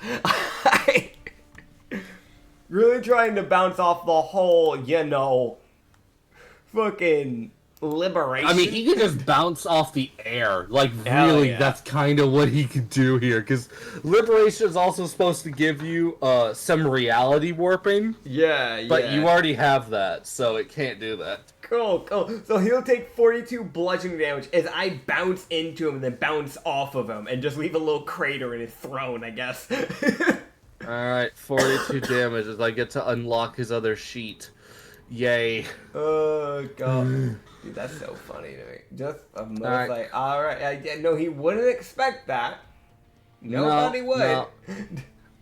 Really trying to bounce off the whole, you know, fucking liberation. I mean, he could just bounce off the air. Like, Hell really, yeah. that's kind of what he could do here. Because liberation is also supposed to give you some reality warping. Yeah. But you already have that, so it can't do that. Cool. So he'll take 42 bludgeoning damage as I bounce into him and then bounce off of him and just leave a little crater in his throne, I guess. Alright, 42 damage as I get to unlock his other sheet. Yay. Oh, God. Dude, that's so funny to me. Just, I'm like, alright. No, he wouldn't expect that. Nobody would. No.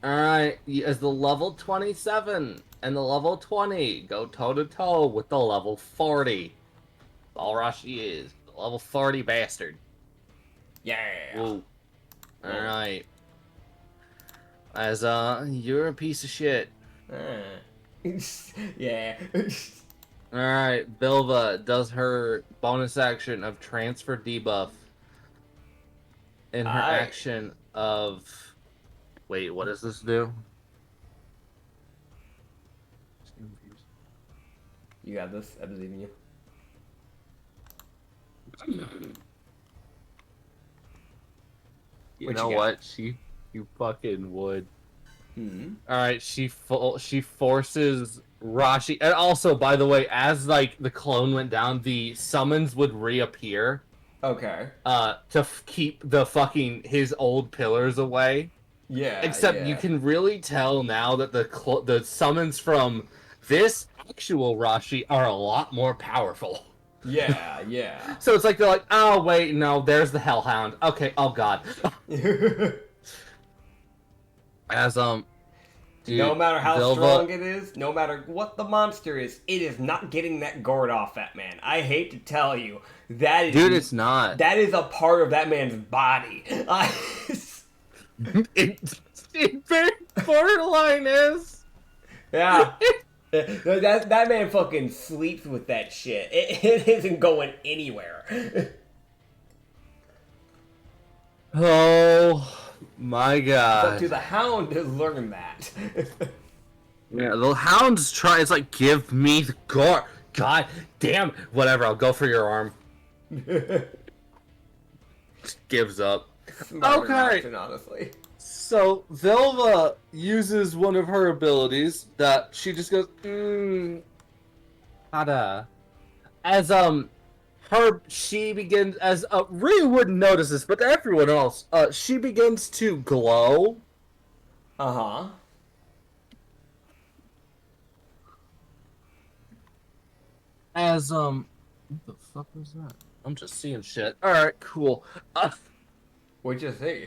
Alright, as the level 27 and the level 20 go toe-to-toe with the level 40. All Rashi is. The level 40 bastard. Yeah. Ooh. Alright. As, you're a piece of shit. Yeah. Alright, Bilva does her bonus action of transfer debuff. In her action of... Wait, what does this do? You got this. I believe in you. You know what? You fucking would. Mm-hmm. Alright, she forces Rashi, and also, by the way, as like the clone went down, the summons would reappear. Okay. To keep the fucking his old pillars away. Yeah. Except you can really tell now that the summons from this actual Rashi are a lot more powerful. Yeah. So it's like they're like, oh wait, no, there's the Hellhound. Okay, oh god. As dude, no matter how Bilva, strong it is, no matter what the monster is, it is not getting that gourd off that man. I hate to tell you, that is dude, it's not. That is a part of that man's body. It very borderline is. Yeah. That man fucking sleeps with that shit. It isn't going anywhere. Oh my god. It's up to the hound to learn that. Yeah, the hound's trying. It's like, give me the guard. God damn. Whatever, I'll go for your arm. Just gives up. Smarter Okay. option, honestly. So, Velva uses one of her abilities that she just goes, Hada. As, she begins, as, Ryu wouldn't notice this, but to everyone else, she begins to glow. Uh-huh. As, what the fuck was that? I'm just seeing shit. Alright, cool. What'd you see?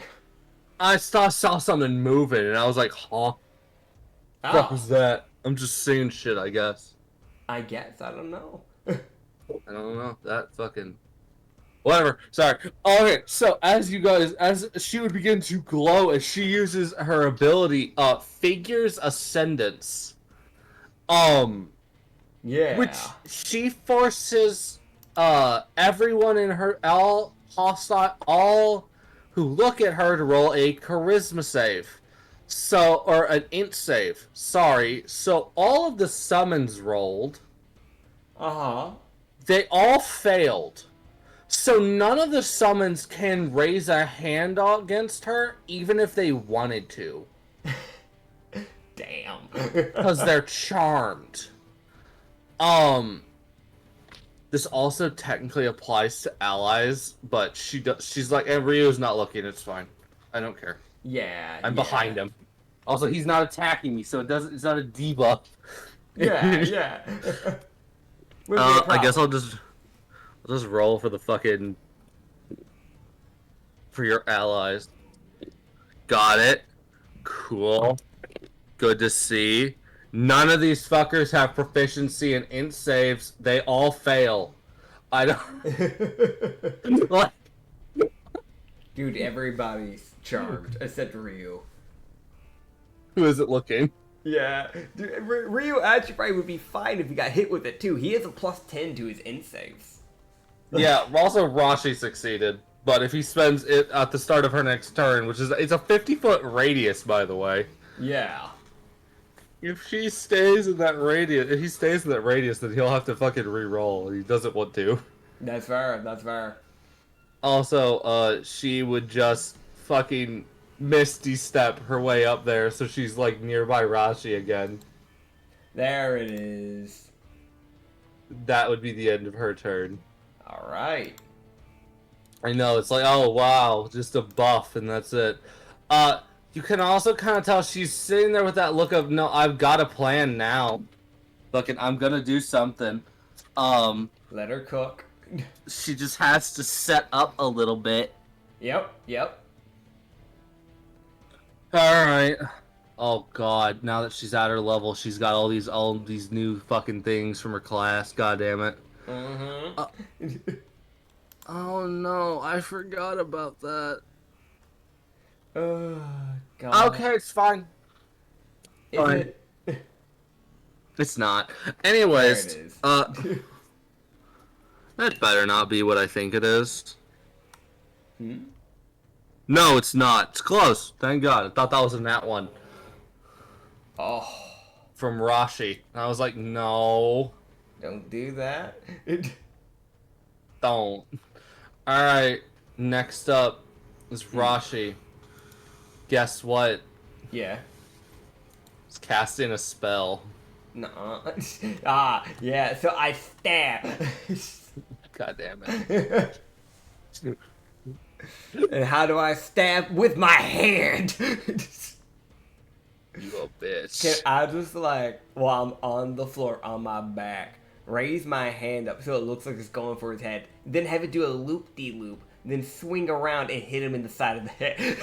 I saw something moving, and I was like, huh? Oh. Fuck was that? I'm just seeing shit, I guess. I guess. I don't know. I don't know. That fucking... Whatever. Sorry. Okay, so as she would begin to glow as she uses her ability, Figure's Ascendance. Yeah. Which she forces, everyone in her, all who look at her to roll a charisma save. So, or an int save. Sorry. So all of the summons rolled. Uh-huh. They all failed. So none of the summons can raise a hand against her, even if they wanted to. Damn. Because they're charmed. This also technically applies to allies, but she's like, and Ryu's not looking, it's fine. I don't care. Yeah. I'm behind him. Also, he's not attacking me, so it's not a debuff. Yeah. I guess I'll just roll for the fucking... for your allies. Got it. Cool. Good to see. None of these fuckers have proficiency in int saves. They all fail. I don't... Like... Dude, everybody's charmed, except Ryu. Who is it looking? Yeah. Dude, Ryu actually probably would be fine if he got hit with it, too. He has a +10 to his int saves. Yeah, also Rashi succeeded. But if he spends it at the start of her next turn, which is... It's a 50-foot radius, by the way. Yeah. If she stays in that radius, if he stays in that radius, then he'll have to fucking re-roll. He doesn't want to. That's fair. Also, she would just fucking misty step her way up there, so she's like nearby Rashi again. There it is. That would be the end of her turn. Alright. I know, it's like, oh wow, just a buff and that's it. You can also kind of tell she's sitting there with that look of, no, I've got a plan now. Fucking, I'm gonna do something. Let her cook. She just has to set up a little bit. Yep. Alright. Oh god, now that she's at her level, she's got all these new fucking things from her class, god damn it. Mm-hmm. Oh no, I forgot about that. God. Okay, it's fine. Is Fine. it? It's not. Anyways, There it is. that better not be what I think it is. Hmm? No, it's not. It's close. Thank God. I thought that was in that one. Oh. From Rashi. I was like, no. Don't do that. Don't. Alright. Next up is Rashi. Guess what? Yeah. It's casting a spell. Nuh-uh. Yeah, so I stab. God damn it. And how do I stab? With my hand! You a bitch. Can I just, like, while I'm on the floor on my back, raise my hand up so it looks like it's going for his head, then have it do a loop-de-loop, then swing around and hit him in the side of the head?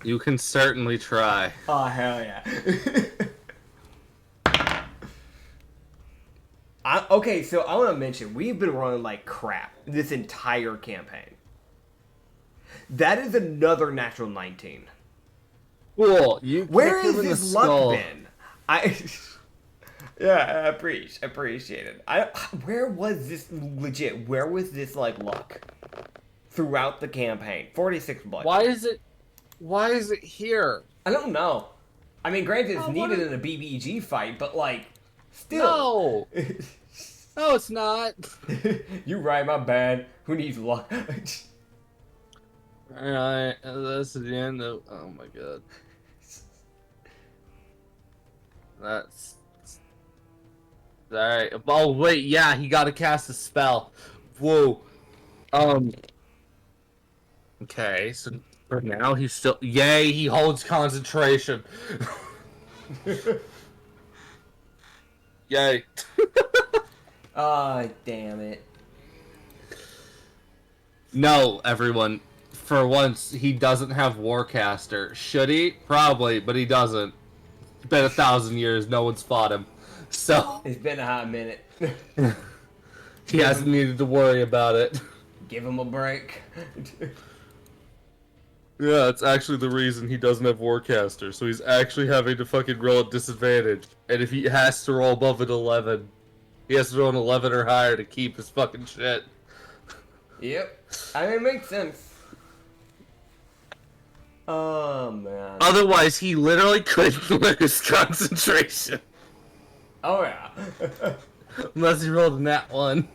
You can certainly try. Oh, hell yeah. Okay, so I want to mention, we've been running like crap this entire campaign. That is another natural 19. Cool. Where has this luck been? Yeah, I appreciate it. Where was this legit? Where was this like luck throughout the campaign? 46 blood. Why is it here? I don't know. I mean, granted, it's needed in a BBG fight, but like, Still. No! No, it's not. You right, my bad. Who needs luck? Alright, that's the end of... Oh my god. That's... Alright. Oh, wait, yeah, he gotta cast a spell. Whoa. Okay, so for now he's still... Yay, he holds concentration. Yay. Ah, damn it. No, everyone. For once, he doesn't have Warcaster. Should he? Probably, but he doesn't. It's been 1,000 years, no one's fought him. So... It's been a hot minute. He hasn't needed to worry about it. Give him a break. Yeah, it's actually the reason he doesn't have Warcaster, so he's actually having to fucking roll at disadvantage. And if he has to roll above an 11, he has to roll an 11 or higher to keep his fucking shit. Yep. I mean, it makes sense. Oh, man. Otherwise, he literally couldn't lose concentration. Oh, yeah. Unless he rolled a nat 1.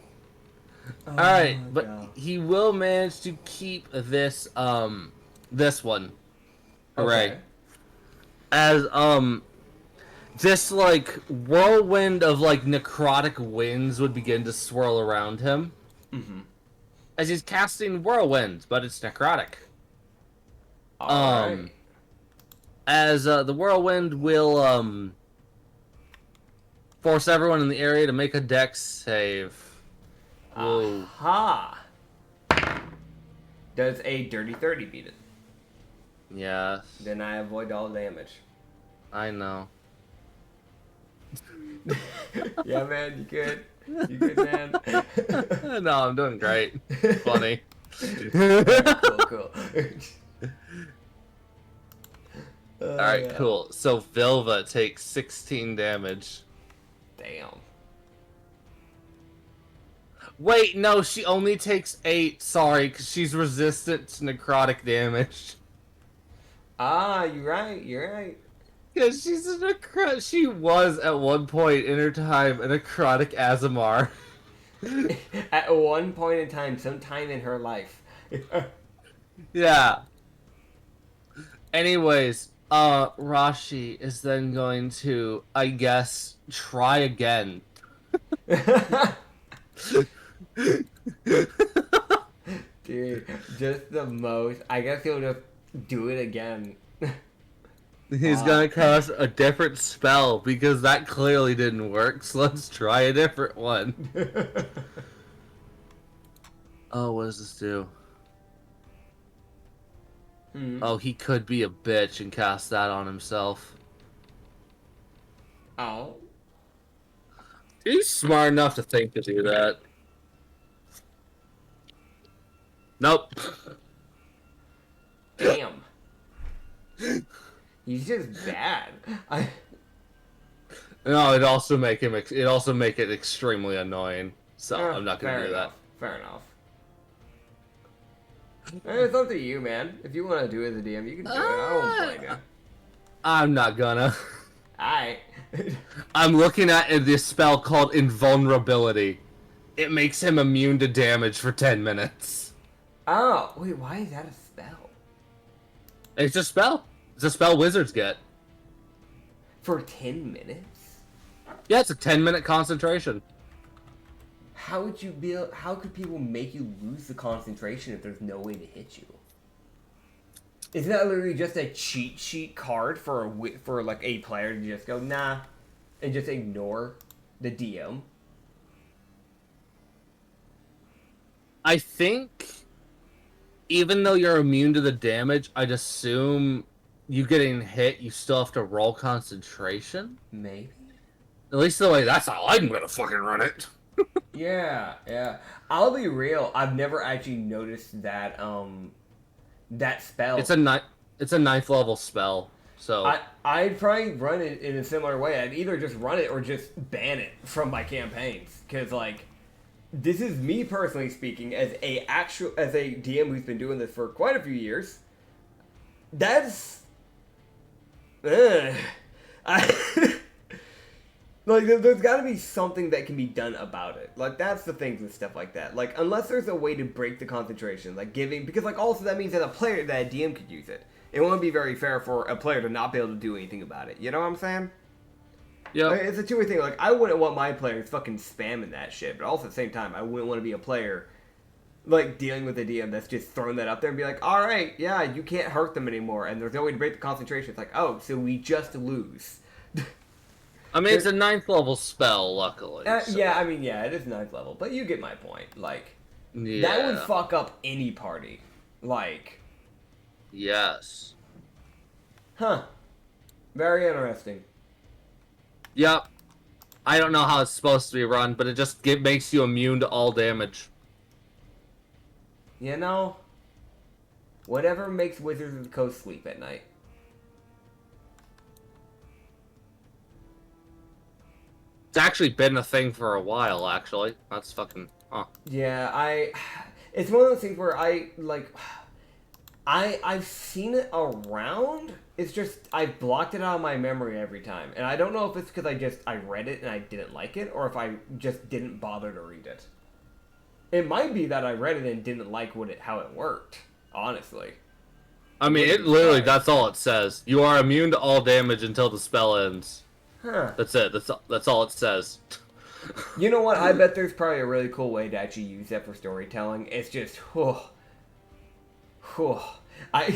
Oh, Alright, but God. he will manage to keep this, this one. Hooray. Okay. As, this, like, whirlwind of, like, necrotic winds would begin to swirl around him. Mm-hmm. As he's casting whirlwind, but it's necrotic. Alright. As, the whirlwind will, force everyone in the area to make a dex save. Whoa. Aha! Does a dirty 30 beat it? Yes. Then I avoid all damage. I know. Yeah, man, you good? You good, man? No, I'm doing great. Funny. Cool. Alright, Yeah. cool. So Vilva takes 16 damage. Damn. Wait, no, she only takes 8. Sorry, because she's resistant to necrotic damage. Ah, you're right. Because she's a she was at one point in her time a necrotic Azamar. At one point in time, sometime in her life. Yeah. Anyways, Rashi is then going to, I guess, try again. Dude, just the most. I guess he'll just do it again. He's gonna cast a different spell because that clearly didn't work, so let's try a different one. Oh, what does this do? Oh, he could be a bitch and cast that on himself. Oh. He's smart enough to think to do that. Nope. Damn. He's just bad. No, it also make it extremely annoying. So I'm not gonna do that. Fair enough. It's up to you, man. If you want to do it as a DM, you can do it. I don't blame you. I'm not gonna. Alright. I'm looking at this spell called Invulnerability. It makes him immune to damage for 10 minutes. Oh, wait, why is that a spell? It's a spell. It's a spell wizards get. For 10 minutes? Yeah, it's a 10-minute concentration. How could people make you lose the concentration if there's no way to hit you? Isn't that literally just a cheat sheet card for like a player to just go, nah, and just ignore the DM? I think, even though you're immune to the damage, I'd assume you getting hit, you still have to roll concentration? Maybe? At least the way that's how I'm gonna fucking run it. Yeah. I'll be real, I've never actually noticed that, that spell. It's a 9th level spell, so... I'd probably run it in a similar way. I'd either just run it or just ban it from my campaigns. Because, like, this is me personally speaking as a DM who's been doing this for quite a few years. That's... like, Like, there's got to be something that can be done about it. Like, that's the things with stuff like that. Like, unless there's a way to break the concentration, like giving, because like also that means that a DM could use it. It won't be very fair for a player to not be able to do anything about it. You know what I'm saying? Yeah. Like, it's a two-way thing. Like, I wouldn't want my players fucking spamming that shit, but also at the same time, I wouldn't want to be a player like dealing with a DM that's just throwing that up there and be like, all right, yeah, you can't hurt them anymore, and there's no way to break the concentration. It's like, oh, so we just lose. I mean, it's a 9th level spell, luckily. So. Yeah, I mean, yeah, it is 9th level, but you get my point. Like, Yeah. that would fuck up any party. Like, Yes. huh. Very interesting. Yep. I don't know how it's supposed to be run, but it just makes you immune to all damage. You know, whatever makes Wizards of the Coast sleep at night. It's actually been a thing for a while, actually. That's fucking... Huh. Yeah, it's one of those things where I've seen it around. It's just, I've blocked it out of my memory every time. And I don't know if it's because I read it and I didn't like it, or if I just didn't bother to read it. It might be that I read it and didn't like how it worked, honestly. I mean, it literally, that's all it says. You are immune to all damage until the spell ends. Huh. That's it. That's all it says. You know what? I bet there's probably a really cool way to actually use that for storytelling. It's just, I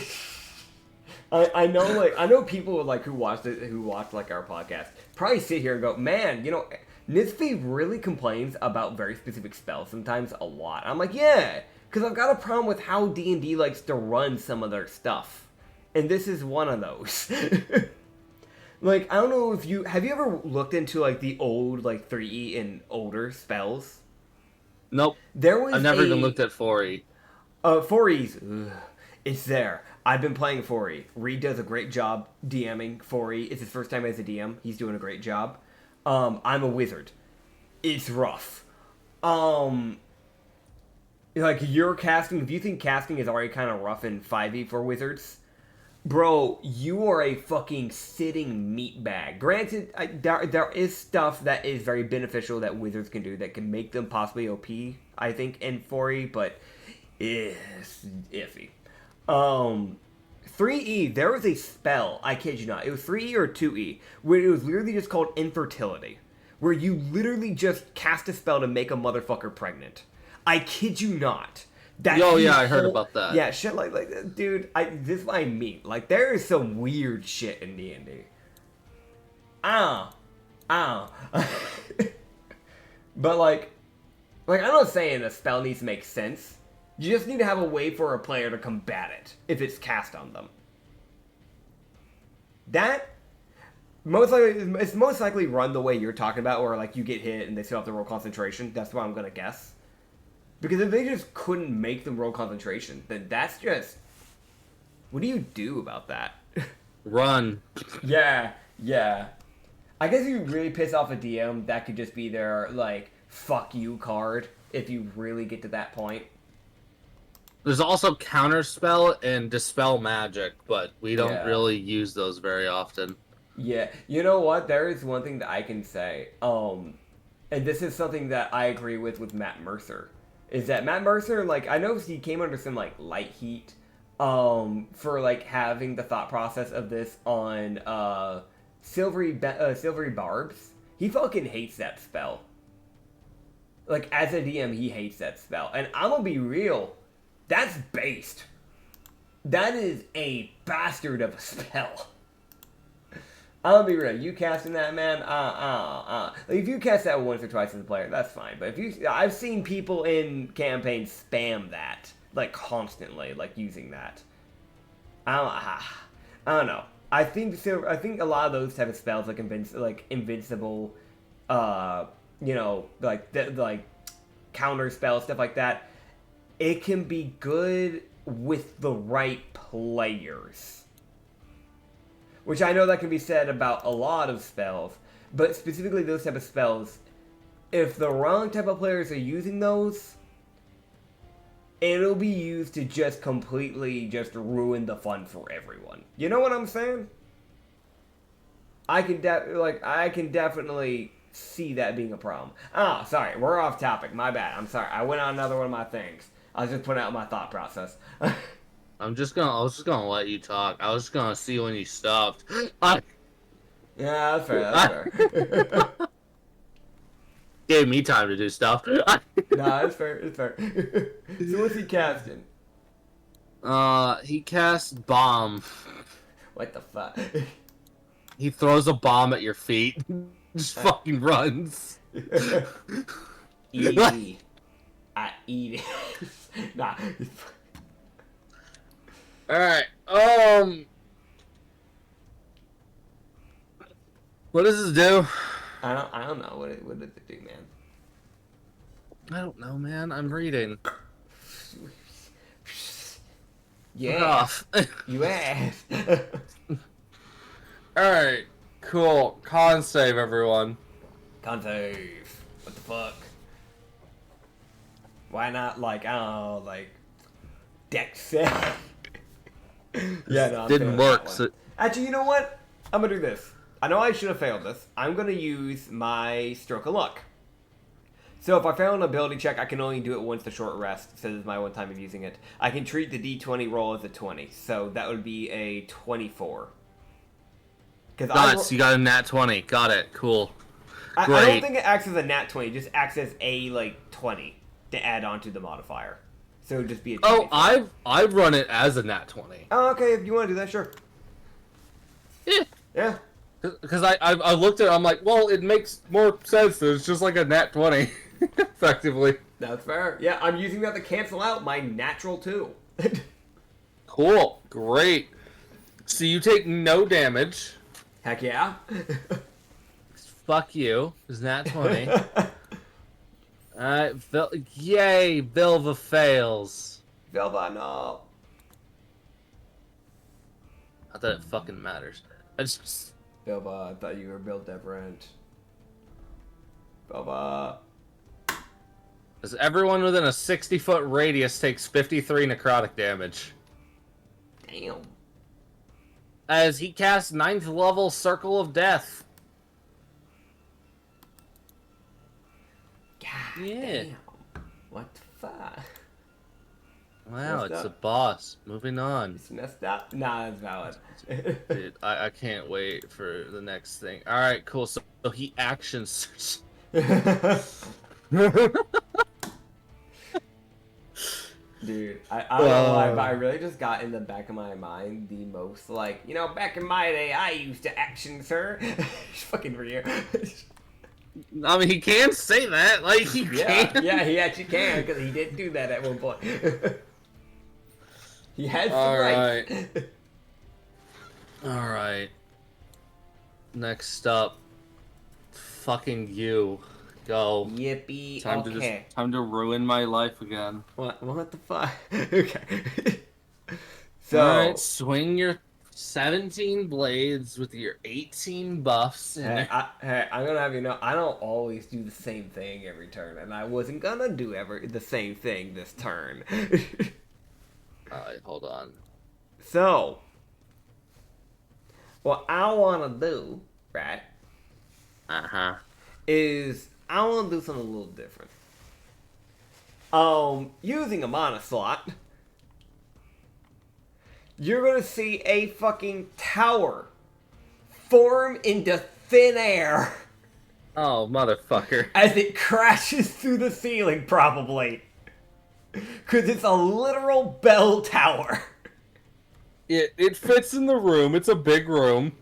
know people who watch our podcast probably sit here and go, man, Nitsify really complains about very specific spells sometimes a lot. I'm like, yeah, because I've got a problem with how D&D likes to run some of their stuff, and this is one of those. Like, I don't know if have you ever looked into the old 3E and older spells? Nope. I've never even looked at 4E. 4E's, it's there. I've been playing 4E. Reed does a great job DMing 4E. It's his first time as a DM. He's doing a great job. I'm a wizard. It's rough. You're casting, if you think casting is already kind of rough in 5e for wizards, bro, you are a fucking sitting meat bag. Granted, there is stuff that is very beneficial that wizards can do that can make them possibly OP, I think, in 4e, but it's iffy. 3E, there was a spell, I kid you not, it was 3E or 2E, where it was literally just called infertility, where you literally just cast a spell to make a motherfucker pregnant. I kid you not. I heard about that. Yeah, shit like dude, this is what I mean. Like, there is some weird shit in D&D. But I'm not saying a spell needs to make sense. You just need to have a way for a player to combat it if it's cast on them. That it's most likely run the way you're talking about, where you get hit and they still have to roll concentration. That's what I'm gonna guess. Because if they just couldn't make them roll concentration, then that's just... What do you do about that? Run. Yeah. I guess if you really piss off a DM, that could just be their, fuck you card, if you really get to that point. There's also Counterspell and Dispel Magic, but we don't really use those very often. Yeah. You know what? There is one thing that I can say. And this is something that I agree with Matt Mercer. Is that Matt Mercer, I know he came under some, light heat, for, having the thought process of this on, Silvery Barbs. He fucking hates that spell. As a DM, he hates that spell. And I'm gonna be real, that's based. That is a bastard of a spell. I'll be real. You casting that, man? If you cast that once or twice as a player, that's fine. But I've seen people in campaigns spam that, constantly, using that. I don't know. I think a lot of those type of spells, invincible, counter spells, stuff like that. It can be good with the right players. Which I know that can be said about a lot of spells, but specifically those type of spells, if the wrong type of players are using those, it'll be used to just completely just ruin the fun for everyone. You know what I'm saying? I can definitely see that being a problem. Oh, sorry, we're off topic. My bad. I'm sorry. I went on another one of my things. I was just putting out my thought process. I was just gonna let you talk. I was just gonna see when you stopped. Yeah, that's fair. That's fair. Gave me time to do stuff. Nah, it's fair. It's fair. So what's he casting? He casts bomb. What the fuck? He throws a bomb at your feet. Just fucking runs. Easy. I eat it. Nah. Alright, what does this do? I don't know. What does it do, man? I don't know, man. I'm reading. Yeah. You asked. Alright, cool. Con save, everyone. Con save. What the fuck? Why not, like, I don't know, like, deck save? Yeah, no, I'm Didn't work. So... Actually, you know what? I'm gonna do this. I know I should have failed this. I'm gonna use my stroke of luck. So if I fail an ability check, I can only do it once the short rest. So this is my one time of using it. I can treat the D20 roll as a 20. So that would be a 24. Nice, you got a nat 20. Got it. Cool. I don't think it acts as a nat 20. It just acts as a, like, 20 to add on to the modifier. So it would just be a 20. Oh, I've run it as a nat 20. Oh, okay. If you want to do that, sure. Yeah. Yeah. Because I looked at it, I'm like, well, it makes more sense that it's just like a nat 20, effectively. That's fair. Yeah, I'm using that to cancel out my natural 2. Cool. Great. So you take no damage. Heck yeah. Fuck you. It's nat 20. Alright, yay, Vilva fails. Vilva, no. Not that it fucking matters. I just... Vilva, I thought you were built different. Vilva. As everyone within a 60-foot radius takes 53 necrotic damage. Damn. As he casts 9th level Circle of Death. God yeah. damn. What the fuck? Wow, it's a boss. Moving on. It's messed up. Nah, that's valid. Dude, I can't wait for the next thing. Alright, cool. So he actions. Dude, I don't know why, but I really just got in the back of my mind the most, like, you know, back in my day, I used to action, sir. Fucking Ryu. I mean, he can say that. Like, he can. Yeah, he actually can, because he did do that at one point. He has some rights. Alright. Next up. Fucking you. Go. Yippee, Time to ruin my life again. What the fuck? Okay. So, alright, swing your 17 blades with your 18 buffs. Hey, I'm gonna have you know, I don't always do the same thing every turn, and I wasn't gonna do the same thing this turn. Alright, hold on. So, what I wanna do, right, is I wanna do something a little different. Using a mana slot, you're gonna see a fucking tower form into thin air. Oh, motherfucker. As it crashes through the ceiling, probably. Because it's a literal bell tower. It fits in the room. It's a big room.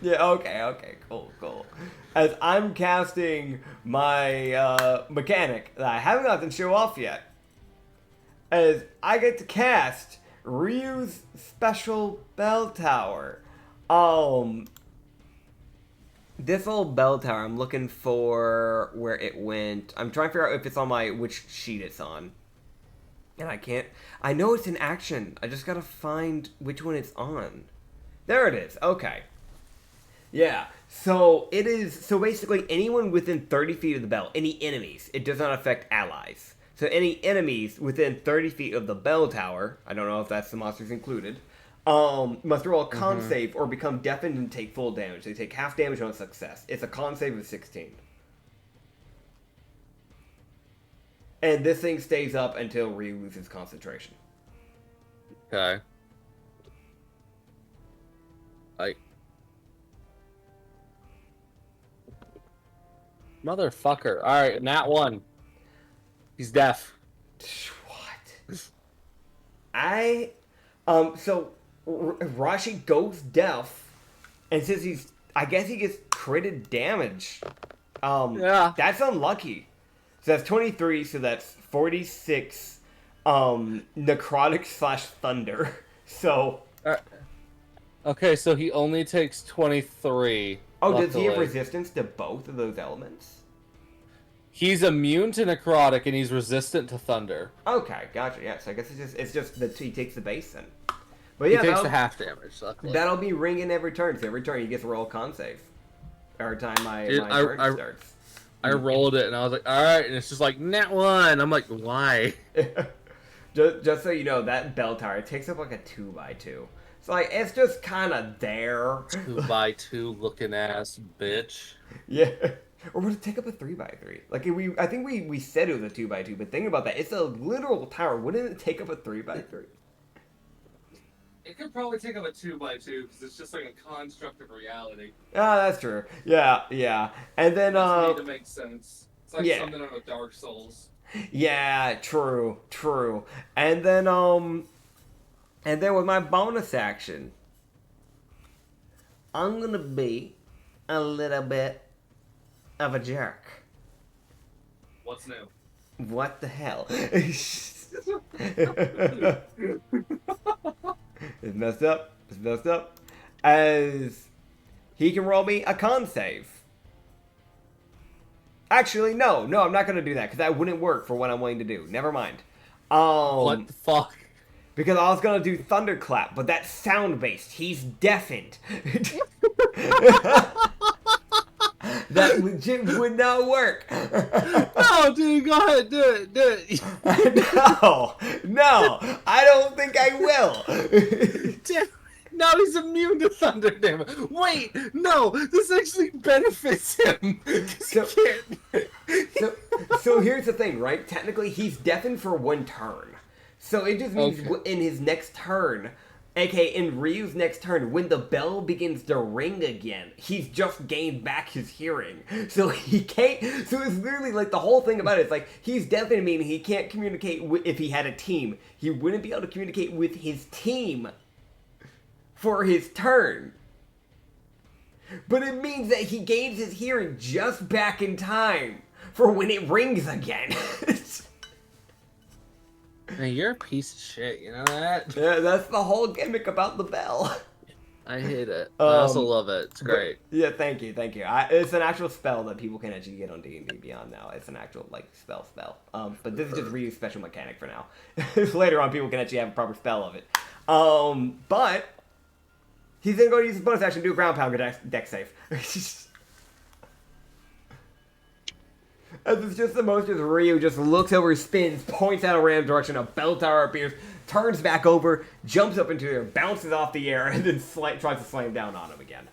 Yeah, okay, cool. As I'm casting my mechanic that I haven't gotten to show off yet. As I get to cast Ryu's special bell tower. This old bell tower, I'm looking for where it went. I'm trying to figure out if it's on which sheet it's on. And I can't. I know it's in action. I just gotta find which one it's on. There it is. Okay. Yeah. So it is. So basically, anyone within 30 feet of the bell, any enemies, it does not affect allies. So any enemies within 30 feet of the bell tower, I don't know if that's the monsters included, must roll a con save or become deafened and take full damage. They take half damage on success. It's a con save of 16. And this thing stays up until Ryu loses concentration. Okay. Like. Motherfucker. Alright, nat 1. He's deaf. What? So Rashi goes deaf, and says I guess he gets critted damage. Yeah. That's unlucky. So that's 23, so that's 46 necrotic / thunder. So okay, so he only takes 23. oh, luckily. does he have resistance to both of those elements? He's immune to necrotic and he's resistant to thunder. Okay, gotcha. Yeah, so I guess it's just that he takes the base then. But yeah, he takes the half damage. Luckily. That'll be ringing every turn. So every turn he gets a roll con save. Every time my turn starts. I rolled it and I was like, all right, and it's just like nat 1. I'm like, why? just so you know, that bell tower takes up like a 2x2. So like it's just kind of there. 2x2 looking ass bitch. Yeah. Or would it take up a 3x3? Like I think we said it was a 2x2, but think about that. It's a literal tower. Wouldn't it take up a 3x3? It could probably take up a 2x2 because it's just like a construct of reality. Ah, that's true. Yeah. And then it need to make sense. It's like something out of Dark Souls. Yeah, true. And then with my bonus action, I'm gonna be a little bit of a jerk. What's new? What the hell? It's messed up. As he can roll me a con save. Actually, no, I'm not gonna do that because that wouldn't work for what I'm willing to do. Never mind. What the fuck? Because I was gonna do thunderclap, but that's sound based. He's deafened. That legit would not work. No, dude, go ahead, do it. No, I don't think I will. Now he's immune to thunder damage. Wait, no, this actually benefits him. So here's the thing, right? Technically, he's deafened for 1 turn. So it just means in his next turn, aka in Ryu's next turn, when the bell begins to ring again, he's just gained back his hearing. So he can't. So it's literally like the whole thing about it is like he's deafened, meaning he can't communicate if he had a team. He wouldn't be able to communicate with his team for his turn. But it means that he gains his hearing just back in time for when it rings again. Man, you're a piece of shit, you know that? Yeah, that's the whole gimmick about the bell. I hate it. I also love it. It's great. Yeah, thank you. It's an actual spell that people can actually get on D&D Beyond now. It's an actual, spell. But this is just Ryu's special mechanic for now. Later on, people can actually have a proper spell of it. But he's then going to use his bonus action to do a ground pound deck save. As it's just the most as Ryu just looks over, spins, points out a random direction, a bell tower appears, turns back over, jumps up into the air, bounces off the air, and then tries to slam down on him again.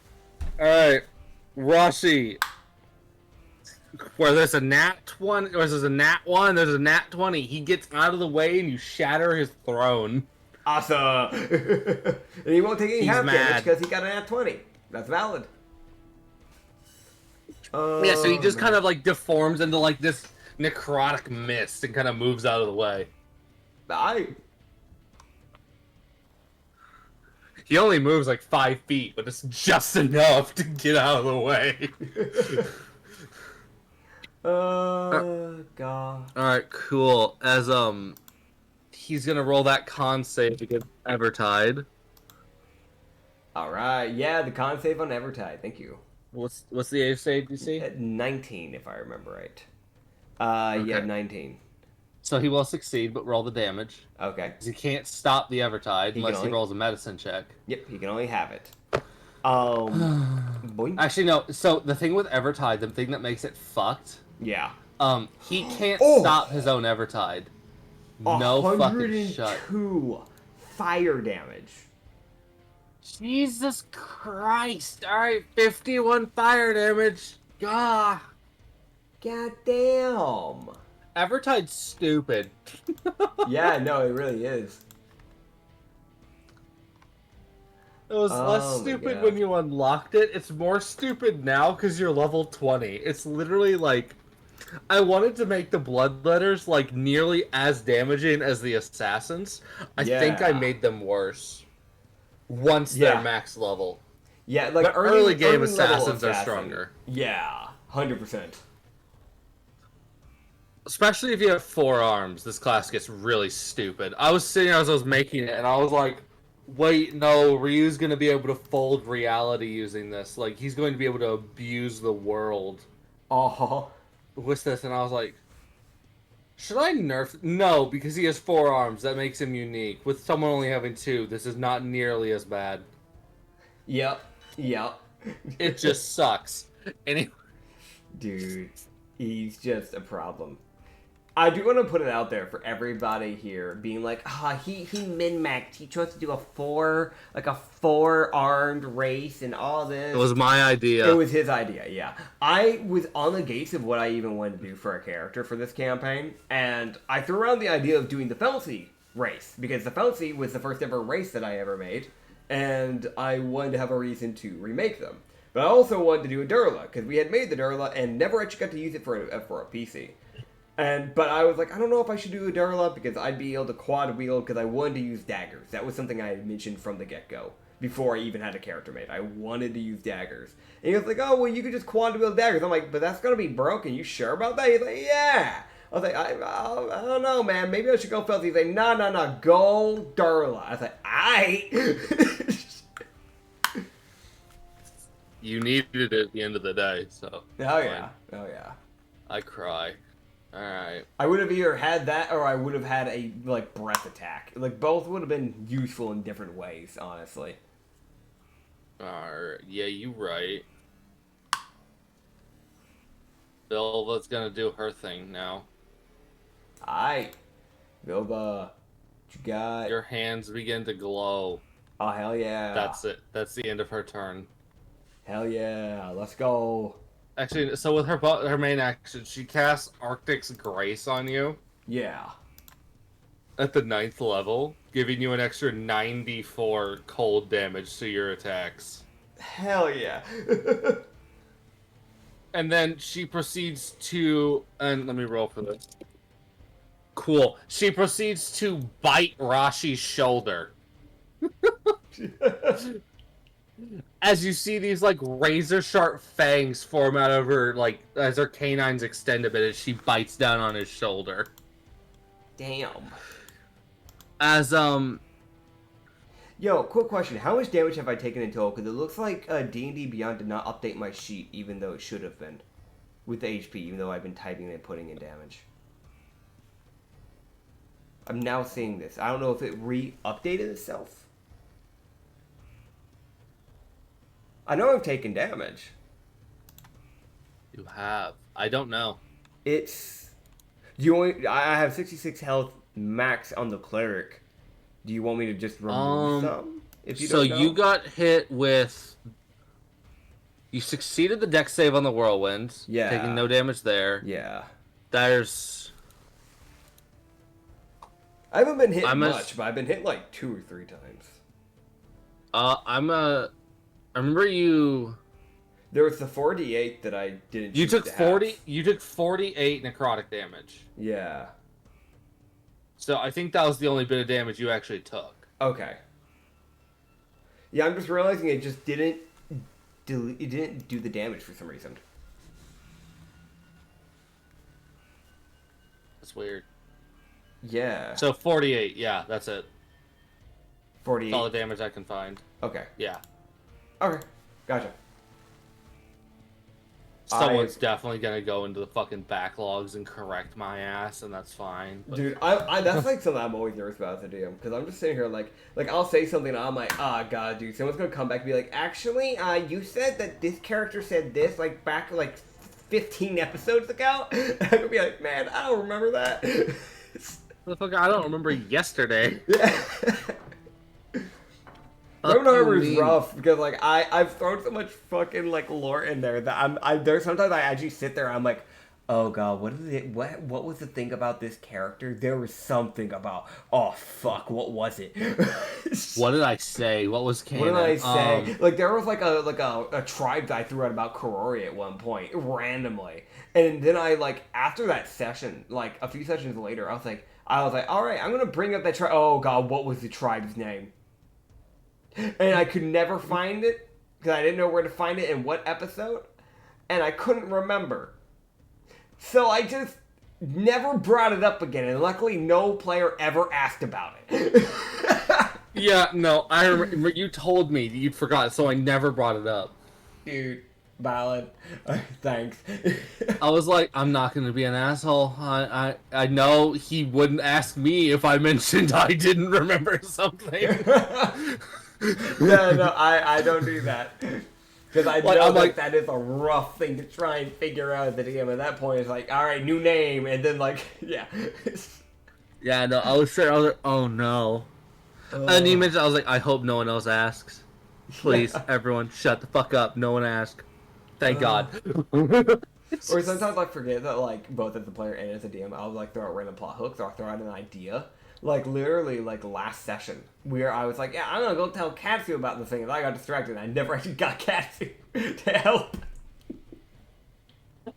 Alright, Rashi. Where there's a nat 20, or there's a nat 1, there's a nat 20. He gets out of the way and you shatter his throne. Awesome! And he won't take any half damage because he got a nat 20. That's valid. Yeah, so he just kind of deforms into this necrotic mist and kind of moves out of the way. He only moves 5 feet, but it's just enough to get out of the way. God. Alright, cool. As, he's gonna roll that con save against Evertide. Alright, yeah, the con save on Evertide, thank you. What's the A save DC? At 19, if I remember right. Okay. Yeah, 19. So he will succeed, but roll the damage. Okay. He can't stop the Evertide unless he rolls a medicine check. Yep, he can only have it. Actually, no. So the thing with Evertide, the thing that makes it fucked. Yeah. He can't stop his own Evertide. No fucking shut. 102 fire damage. Jesus Christ! Alright, 51 fire damage. God damn. Evertide's stupid. Yeah, no, it really is. It was Oh less my stupid God. when you unlocked it. It's more stupid now because you're level 20. It's literally like... I wanted to make the bloodletters like nearly as damaging as the assassins. I think I Yeah. made them worse. Once they're Yeah. max level. Yeah, like But early game level assassins are assassin. stronger. Yeah, 100%. Especially if you have 4 arms, this class gets really stupid. I was sitting as I was making it, and I was like, wait, no, Ryu's going to be able to fold reality using this. Like, he's going to be able to abuse the world Uh-huh. with this, and I was like, should I nerf? No, because he has 4 arms. That makes him unique. With someone only having 2, this is not nearly as bad. Yep. Yep. It just sucks. Anyway. Dude, he's just a problem. I do want to put it out there for everybody here being like, he min-maxed. He chose to do a 4-armed race and all this. It was my idea. It was his idea, yeah. I was on the gates of what I even wanted to do for a character for this campaign, and I threw around the idea of doing the Fancy race, because the Fancy was the first ever race that I ever made, and I wanted to have a reason to remake them. But I also wanted to do a dirla, because we had made the dirla and never actually got to use it for a PC. But I was like, I don't know if I should do a dirla, because I'd be able to quad wield, because I wanted to use daggers. That was something I had mentioned from the get-go, before I even had a character made. I wanted to use daggers. And he was like, oh, well, you could just quad wield daggers. I'm like, but that's going to be broken. You sure about that? He's like, yeah. I was like, I don't know, man. Maybe I should go Felty. He's like, no, go dirla. I was like, aight. You needed it at the end of the day, so... Oh, yeah. Oh, yeah. I cry. Alright. I would have either had that or I would have had a, like, breath attack. Like, both would have been useful in different ways, honestly. Alright. Yeah, you right. Vilva's gonna do her thing now. Aight. Vilva, what you got? Your hands begin to glow. Oh, hell yeah. That's it. That's the end of her turn. Hell yeah. Let's go. Actually, so with her main action, she casts Arctic's Grace on you Yeah. at the 9th level, giving you an extra 94 cold damage to your attacks. Hell yeah. And then she proceeds to... And let me roll for this. Cool. She proceeds to bite Rashi's shoulder. As you see these, like, razor-sharp fangs form out of her, like, as her canines extend a bit as she bites down on his shoulder. Damn. As, Yo, quick question. How much damage have I taken in total? Because it looks like D&D Beyond did not update my sheet, even though it should have been. With the HP, even though I've been typing and putting in damage. I'm now seeing this. I don't know if it re-updated itself. I know I've taken damage. You have. I don't know. It's... I have 66 health max on the cleric. Do you want me to just remove some? If you don't know? You got hit with... You succeeded the dex save on the whirlwind. Yeah. Taking no damage there. Yeah. There's... I haven't been hit much, but I've been hit like 2 or 3 times. I remember you... There was the 4d8 that I didn't You choose took to 40... have. You took 48 necrotic damage. Yeah. So I think that was the only bit of damage you actually took. Okay. Yeah, I'm just realizing it just didn't do the damage for some reason. That's weird. Yeah. So 48, yeah, that's it. 48. That's all the damage I can find. Okay. Yeah. Okay. Gotcha. Someone's definitely gonna go into the fucking backlogs and correct my ass, and that's fine. But... Dude, I that's like something I'm always nervous about as a DM, because I'm just sitting here like I'll say something and I'm like, god, dude, someone's gonna come back and be like, actually, you said that this character said this like back like 15 episodes ago. I'm gonna be like, man, I don't remember that. Motherfucker, I don't remember yesterday. Yeah. Remember is rough because like I've thrown so much fucking like lore in there that there's sometimes I actually sit there and I'm like, Oh god, what is it? What was the thing about this character? There was something about. Oh fuck, what was it? What did I say? What was What did canon? I say? Like there was like a tribe that I threw out about Karori at one point randomly, and then I like after that session, like a few sessions later, I was like, all right, I'm gonna bring up that tribe. Oh god, what was the tribe's name? And I could never find it because I didn't know where to find it in what episode, and I couldn't remember. So I just never brought it up again, and luckily no player ever asked about it. Yeah, no, I remember you told me you'd forgot, so I never brought it up. Dude, valid. Thanks. I was like, I'm not gonna be an asshole. I know he wouldn't ask me if I mentioned I didn't remember something. No, I don't do that. Because I know that is a rough thing to try and figure out at the DM. At that point, it's like, all right, new name, and then like, yeah. Yeah, no, I was like, oh no. And you mentioned, I was like, I hope no one else asks. Please, everyone, shut the fuck up. No one ask. Thank God. Or sometimes I forget that, like, both as a player and as a DM, I'll like throw out random plot hooks or I'll throw out an idea. Like literally, like last session, where I was like, "Yeah, I'm gonna go tell Katsu about the thing," and I got distracted. And I never actually got Katsu to help.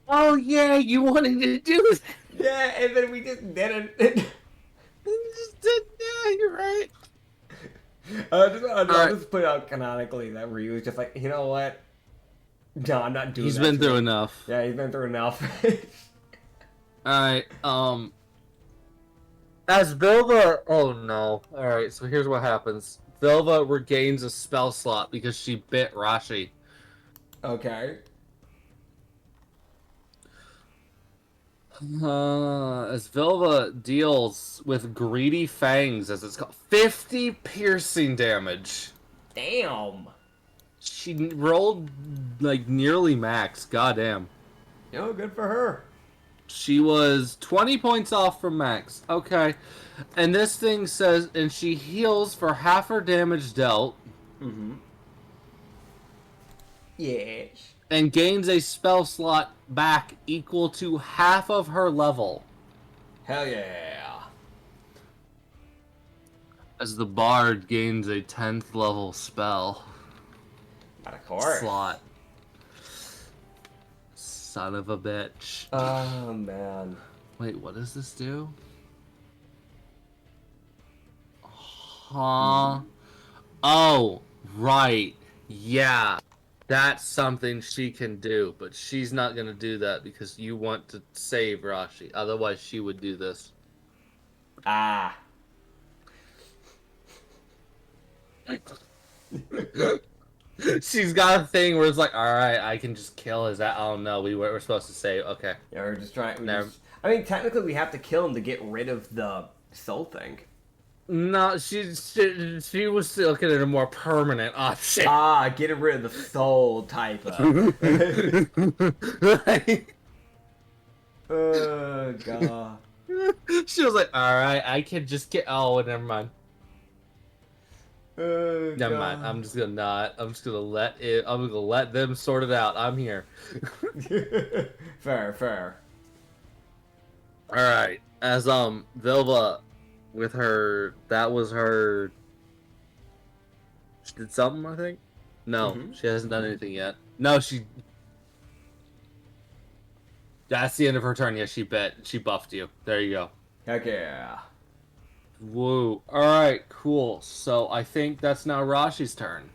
Oh yeah, you wanted to do this. Yeah, and then we just didn't. Yeah, you're right. I'll just put out canonically that Ryu was just like, you know what? No, I'm not doing. He's been through enough. Yeah, he's been through enough. Alright, as Vilva... Oh no. Alright, so here's what happens. Vilva regains a spell slot because she bit Rashi. Okay. As Vilva deals with Greedy Fangs, as it's called, 50 piercing damage. Damn. She rolled, like, nearly max. Goddamn. Yo, good for her. She was 20 points off from max. Okay. And this thing says, and she heals for half her damage dealt. Mm-hmm. Yes. And gains a spell slot back equal to half of her level. Hell yeah. As the bard gains a 10th level spell. Of course. Slot. Son of a bitch. Oh, man. Wait, what does this do? Huh? Oh, right. Yeah. That's something she can do, but she's not going to do that because you want to save Rashi. Otherwise, she would do this. Ah. She's got a thing where it's like, alright, I can just kill his ass. Oh no, we're supposed to say, okay. Yeah, we're just trying. I mean, technically, we have to kill him to get rid of the soul thing. No, she was looking at a more permanent option. Ah, getting rid of the soul type of. Oh, God. She was like, alright, I can just get. Oh, never mind. Never mind. I'm just gonna not. I'm just gonna let it. I'm gonna let them sort it out. I'm here. Fair. All right. As Vilva, with her, that was her. She did something, I think. No, she hasn't done anything yet. No, she. That's the end of her turn. Yeah, she buffed you. There you go. Heck yeah. Woo. Alright, cool. So I think that's now Rashi's turn.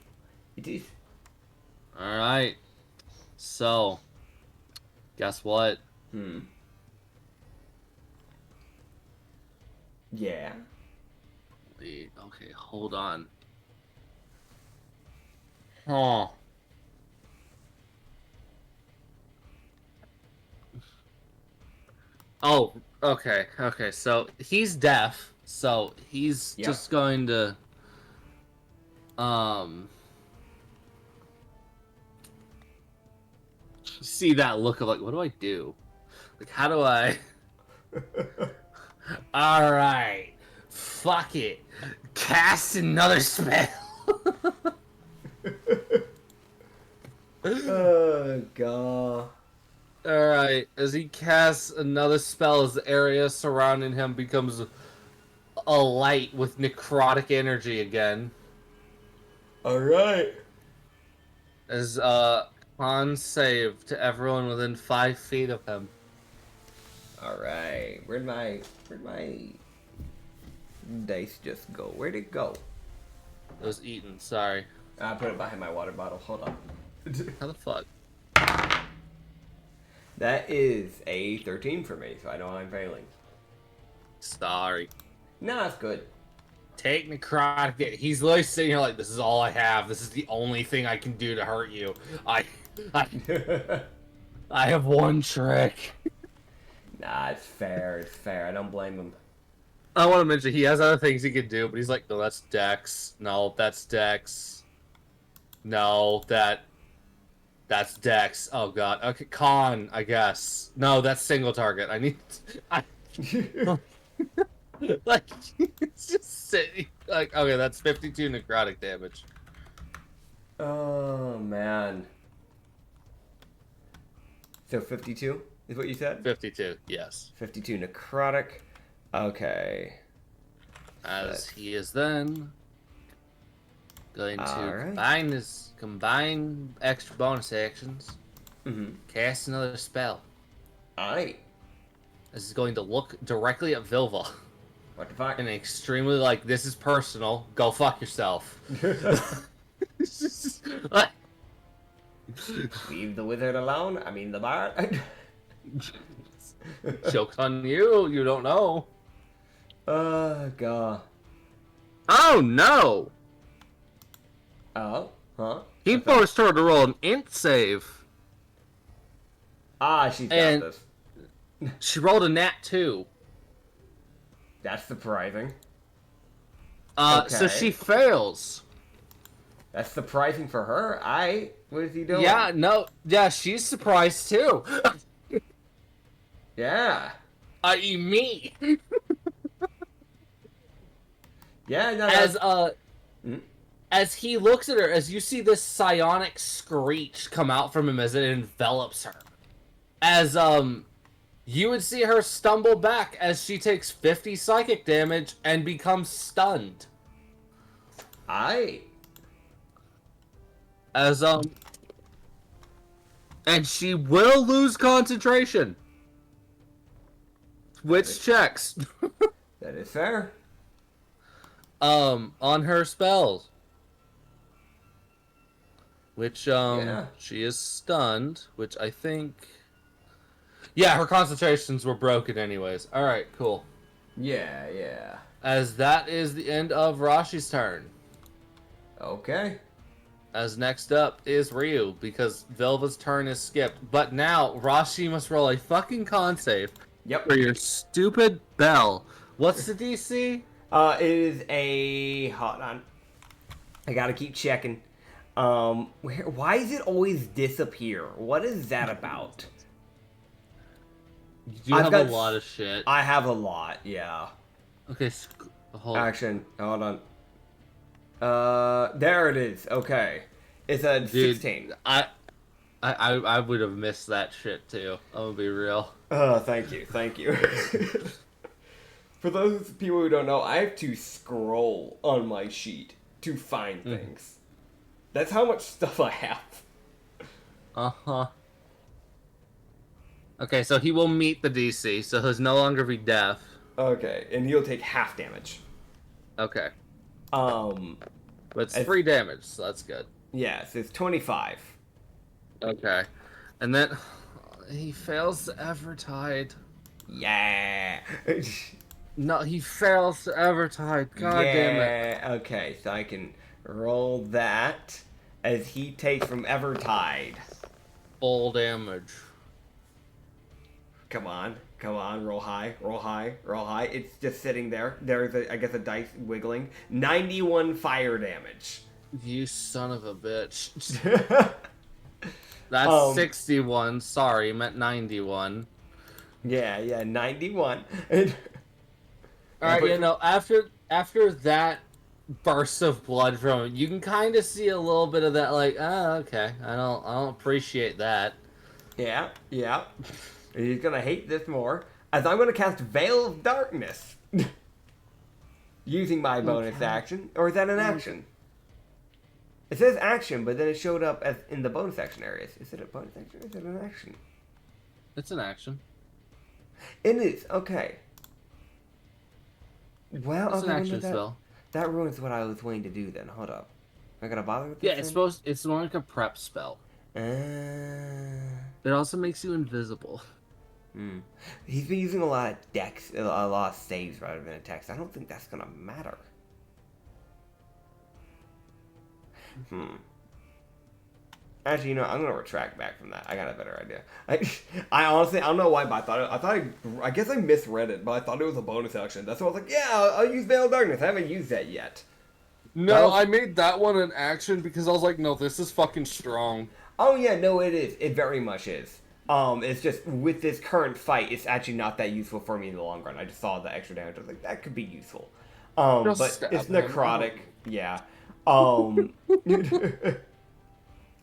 It is. Alright. So, guess what? Yeah. Wait, okay, hold on. Huh. Oh, okay, so he's deaf. So he's just going to see that look of like, what do I do? Like, how do I? All right, fuck it, cast another spell. Oh god. Alright, as he casts another spell, as the area surrounding him becomes a light with necrotic energy again. Alright. As con save to everyone within 5 feet of him. Alright. Where'd my dice just go? Where'd it go? It was eaten, sorry. I put it behind my water bottle. Hold on. How the fuck? That is a 13 for me, so I know I'm failing. Sorry. No, that's good. Take necrotic. He's literally sitting here like, this is all I have. This is the only thing I can do to hurt you. I have one trick. Nah, it's fair. It's fair. I don't blame him. I want to mention he has other things he could do, but he's like, no, that's Dex. No, that's Dex. No, that's Dex. Oh god. Okay, con, I guess. No, that's single target. I need. Like, it's just sitting. Like, okay, that's 52 necrotic damage. Oh man. So 52 is what you said? 52, yes. 52 necrotic. Okay. As he is then going to Alright. combine extra bonus actions, cast another spell. Alright. This is going to look directly at Vilva. What the fuck? And extremely like, this is personal. Go fuck yourself. It's just, like, Leave the wizard alone. I mean the bard. joke's on you. You don't know. God. Oh no! Oh, huh? He forced her to roll an int save. Ah, she's got And this. she rolled a nat 2. That's surprising. So she fails. That's surprising for her. What is he doing? Yeah, no, yeah, she's surprised too. Yeah. I.e. me. Yeah, no, As he looks at her, as you see this psionic screech come out from him as it envelops her. As, you would see her stumble back as she takes 50 psychic damage and becomes stunned. As, and she will lose concentration. Which checks. That is fair. On her spells. Which, Yeah. she is stunned, which I think... Yeah, her concentrations were broken anyways. Alright, cool. Yeah. As that is the end of Rashi's turn. Okay. As next up is Ryu, because Vilva's turn is skipped. But now, Rashi must roll a fucking con save. Yep. For your stupid bell. What's the DC? It is a... Hold on. I gotta keep checking. Why does it always disappear? What is that about? You have a lot of shit. I have a lot, yeah. Okay, hold on. Action. Hold on. There it is. Okay. It's a 16. I would have missed that shit too. I'm gonna be real. Thank you. For those people who don't know, I have to scroll on my sheet to find things. That's how much stuff I have. Uh-huh. Okay, so he will meet the DC, so he'll no longer be deaf. Okay, and he'll take half damage. Okay. But it's 3 damage, so that's good. Yes, it's 25. Okay. And then he fails to Evertide. Yeah. No, he fails to Evertide. God damn it. Okay, so I can roll that as he takes from Evertide. Full damage. Come on, roll high. It's just sitting there. There's, I guess, a dice wiggling. 91 fire damage. You son of a bitch. That's 61. Sorry, I meant 91. Yeah, 91. Alright, after that burst of blood from him, you can kind of see a little bit of that, like, oh, okay, I don't appreciate that. Yeah, yeah. He's gonna hate this more. As I'm gonna cast Veil of Darkness. Using my bonus action. Or is that an action? It says action, but then it showed up as in the bonus action areas. Is it a bonus action or is it an action? It's an action. It is, okay. Well, It's an okay, action spell. That ruins what I was waiting to do then. Hold up. Am I gonna bother with this? Yeah, it's more like a prep spell. It also makes you invisible. He's been using a lot of decks, a lot of saves rather than attacks. I don't think that's gonna matter. Actually, you know, I'm gonna retract back from that. I got a better idea. I honestly, I don't know why, but I guess I misread it, but I thought it was a bonus action. That's why I was like, yeah, I'll use Veil of Darkness. I haven't used that yet. No, I made that one an action because I was like, no, this is fucking strong. Oh yeah, no, it is. It very much is. It's just with this current fight, it's actually not that useful for me in the long run. I just saw the extra damage. I was like, that could be useful. But it's necrotic. Yeah. I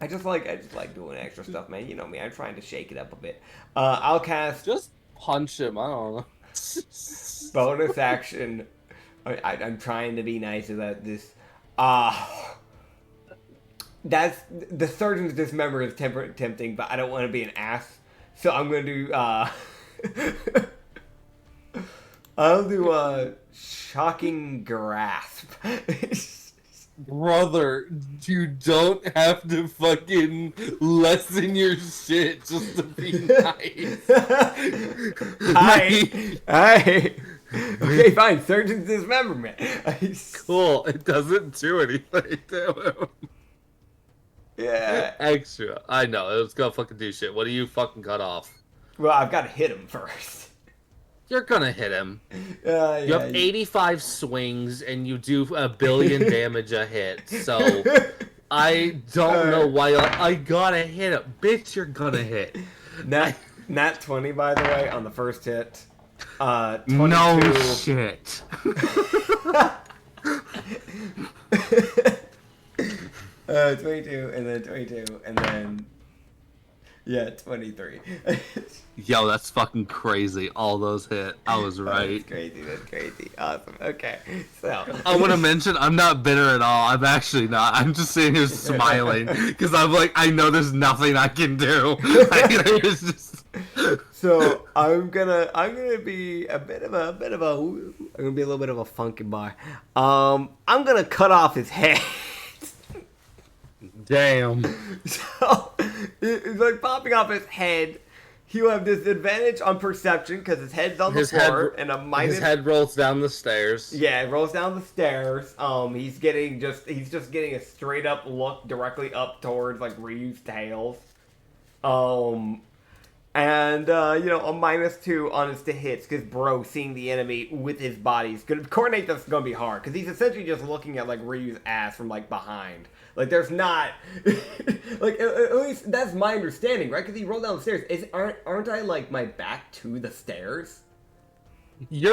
just like doing extra stuff, man. You know me. I'm trying to shake it up a bit. I'll cast. Just punch him. I don't know. Bonus action. I'm trying to be nice about this. That's the Surgeon's Dismember is tempting, but I don't want to be an ass, so I'm gonna do. I'll do Shocking Grasp. Brother, you don't have to fucking lessen your shit just to be nice. Hi. Okay, fine. Surgeon's Dismemberment. Cool. It doesn't do anything to him. Yeah. Extra. I know. It's gonna fucking do shit. What do you fucking cut off? Well, I've got to hit him first. You're gonna hit him. Yeah, you have 85 swings and you do 1 billion damage a hit. So I don't know why I gotta hit him. Bitch, you're gonna hit. Nat 20, by the way, on the first hit. 22. No shit. 22, and then 22, and then... Yeah, 23. Yo, that's fucking crazy. All those hit. I was right. That's crazy. That's crazy. Awesome. Okay. So I want to mention I'm not bitter at all. I'm actually not. I'm just sitting here smiling because I'm like, I know there's nothing I can do. It's just... So I'm gonna be a little bit of a funky boy. I'm gonna cut off his head. Damn. So it's like popping off his head. He'll have disadvantage on perception because his head's on the floor, and a minus. His head rolls down the stairs. Yeah, it rolls down the stairs. He's just getting a straight up look directly up towards like Ryu's tails. And you know, a -2 on his to hits because bro, seeing the enemy with his body is gonna coordinate. That's gonna be hard because he's essentially just looking at like Ryu's ass from like behind. Like there's not like at least that's my understanding, right? Because he rolled down the stairs. Aren't I like my back to the stairs? He's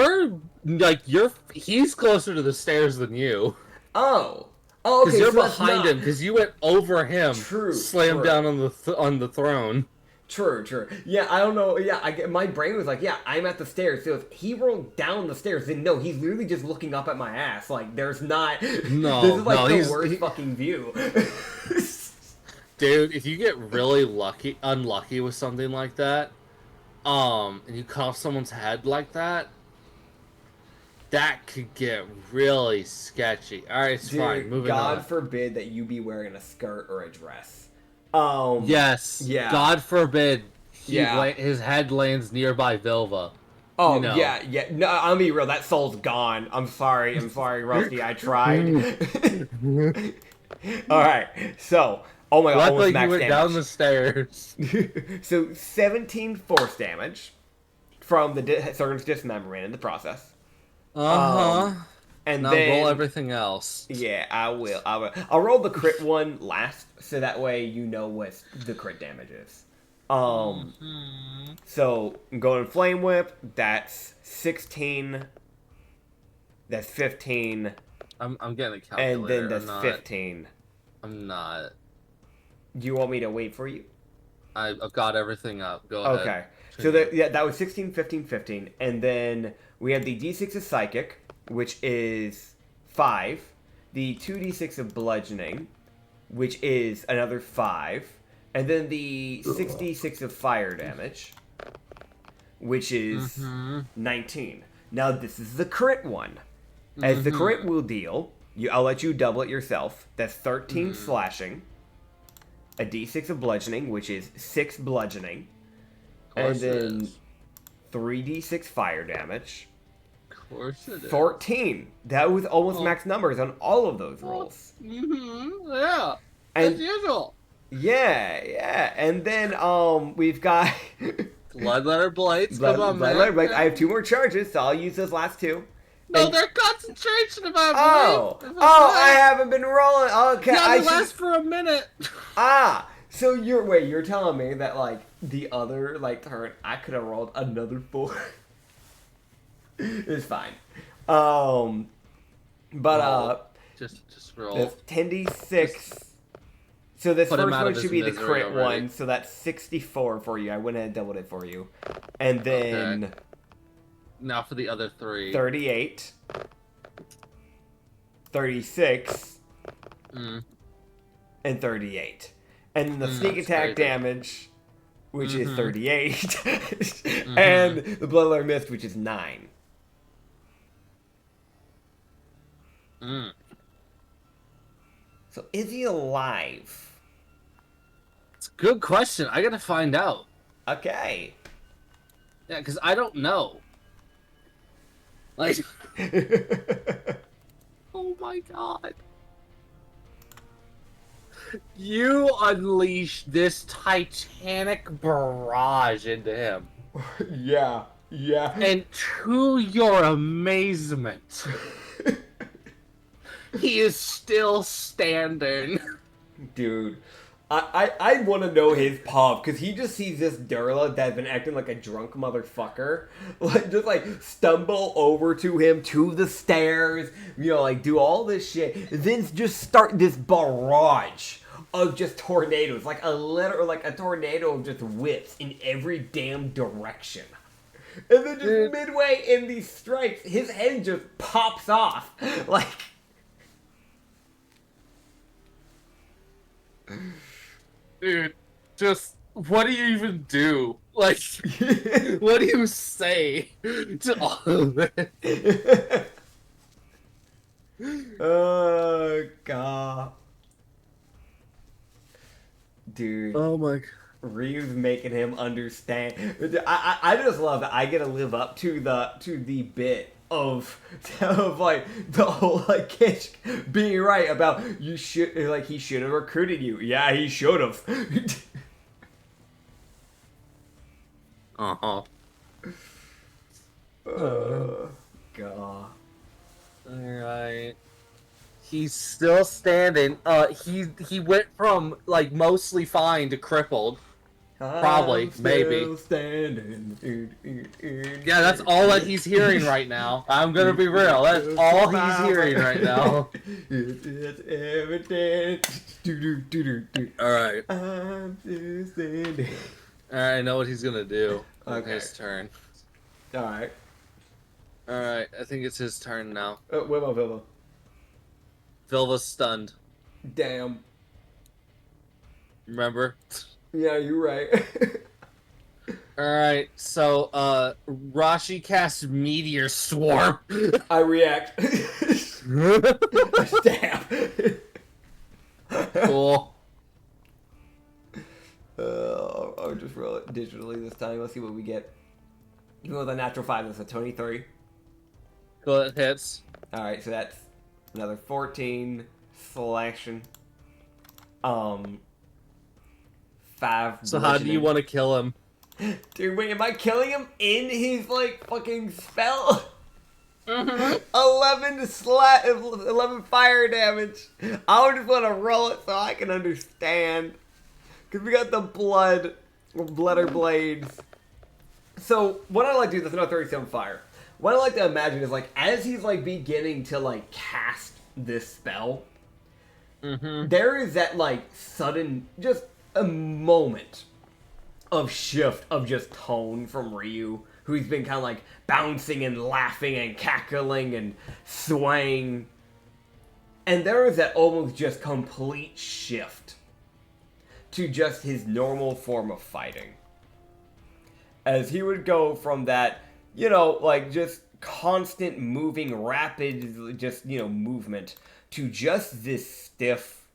closer to the stairs than you. Oh, okay. Because you're behind him. Because you went over him. True. Slammed down on the throne. True. Yeah, I don't know. Yeah, my brain was like, yeah, I'm at the stairs. So if he rolled down the stairs, then no, he's literally just looking up at my ass. Like, there's not. No, this is like the worst fucking view. Dude, if you get really unlucky with something like that, and you cut off someone's head like that, that could get really sketchy. All right, it's fine. Moving on. God forbid that you be wearing a skirt or a dress. Yes. Yeah. God forbid his head lands nearby Vilva. Oh, you know. Yeah. No, I'll be real. That soul's gone. I'm sorry, Rusty. I tried. All right. So, oh my god, almost max you went damage. Down the stairs. So, 17 force damage from the Surgeon's Dismemberment in the process. And now then roll everything else. Yeah, I will. I'll roll the crit one last, so that way you know what the crit damage is. So going Flame Whip. That's 16. That's 15. I'm getting a calculator. And then that's 15. I'm not. Do you want me to wait for you? I've got everything up. Go Okay. ahead. So that was 16, 15, 15. And then we had the D6 of Psychic, which is 5. The 2d6 of Bludgeoning, which is another 5. And then the 6d6 of Fire damage, which is 19. Now, this is the crit one. As the crit will deal, I'll let you double it yourself. That's 13 slashing. A d6 of Bludgeoning, which is 6 bludgeoning. And then 3d6 fire damage. Of course it is. 14. That was almost max numbers on all of those rolls. Yeah. And, as usual. Yeah. And then we've got Bloodletter Blades. Come on, man. Bloodletter Blades. I have 2 more charges, so I'll use those last 2. No, they're concentration, if I believe. I haven't been rolling. Okay, yeah, they last for a minute. So you're telling me that like the other turn I could have rolled another 4. It's fine. Just roll. 10d6. So this Put first him out one of should be the his crit misery already. one, so that's 64 for you. I went ahead and doubled it for you. And then Okay. Now for the other 3. 38, 36, and 38. And then the sneak attack damage, which is 38, and the Bloodletter Mist, which is 9. So is he alive? It's a good question. I gotta find out. Okay. Yeah, because I don't know. Like, oh my god. You unleashed this titanic barrage into him. Yeah. And to your amazement, he is still standing. Dude, I want to know his pub, because he just sees this dirla that's been acting like a drunk motherfucker, just stumble over to him to the stairs, do all this shit, then just start this barrage of just tornadoes, like a tornado of just whips in every damn direction. And then just midway in these strikes, his head just pops off, Dude, just, what do you even do? Like, what do you say to all of it? Oh, God. Dude. Oh my... Ryu's making him understand. I just love that I get to live up to the bit of the whole Kish being right about he should have recruited you. Yeah, he should have. Oh god. Alright. He's still standing. He went from mostly fine to crippled. Probably, maybe. Standing. Yeah, that's all that he's hearing right now. I'm gonna be real. That's all he's hearing right now. It's evident. Alright. I'm still standing. Alright, I know what he's gonna do. Okay. His turn. Alright. Alright, I think it's his turn now. What about Vilva? Vilva's stunned. Damn. Remember? Yeah, you're right. Alright, so, Rashi casts Meteor Swarm. I react. Stab. Cool. I'll just roll it digitally this time. Let's see what we get. Even with a natural 5, that's a 23. Cool, it hits. Alright, so that's another 14 slashing. 5 So how do you want to kill him? Dude, wait, am I killing him in his, fucking spell? 11 fire damage. I just want to roll it so I can understand. Because we got the bloodletter blades. So, what I like to do, that's another 37 fire. What I like to imagine is, as he's, beginning to, cast this spell, there is that, sudden, just a moment of shift of just tone from Ryu, who's been kind of like bouncing and laughing and cackling and swaying. And there is that almost just complete shift to just his normal form of fighting. As he would go from that, like just constant moving, rapid, just, movement to just this stiff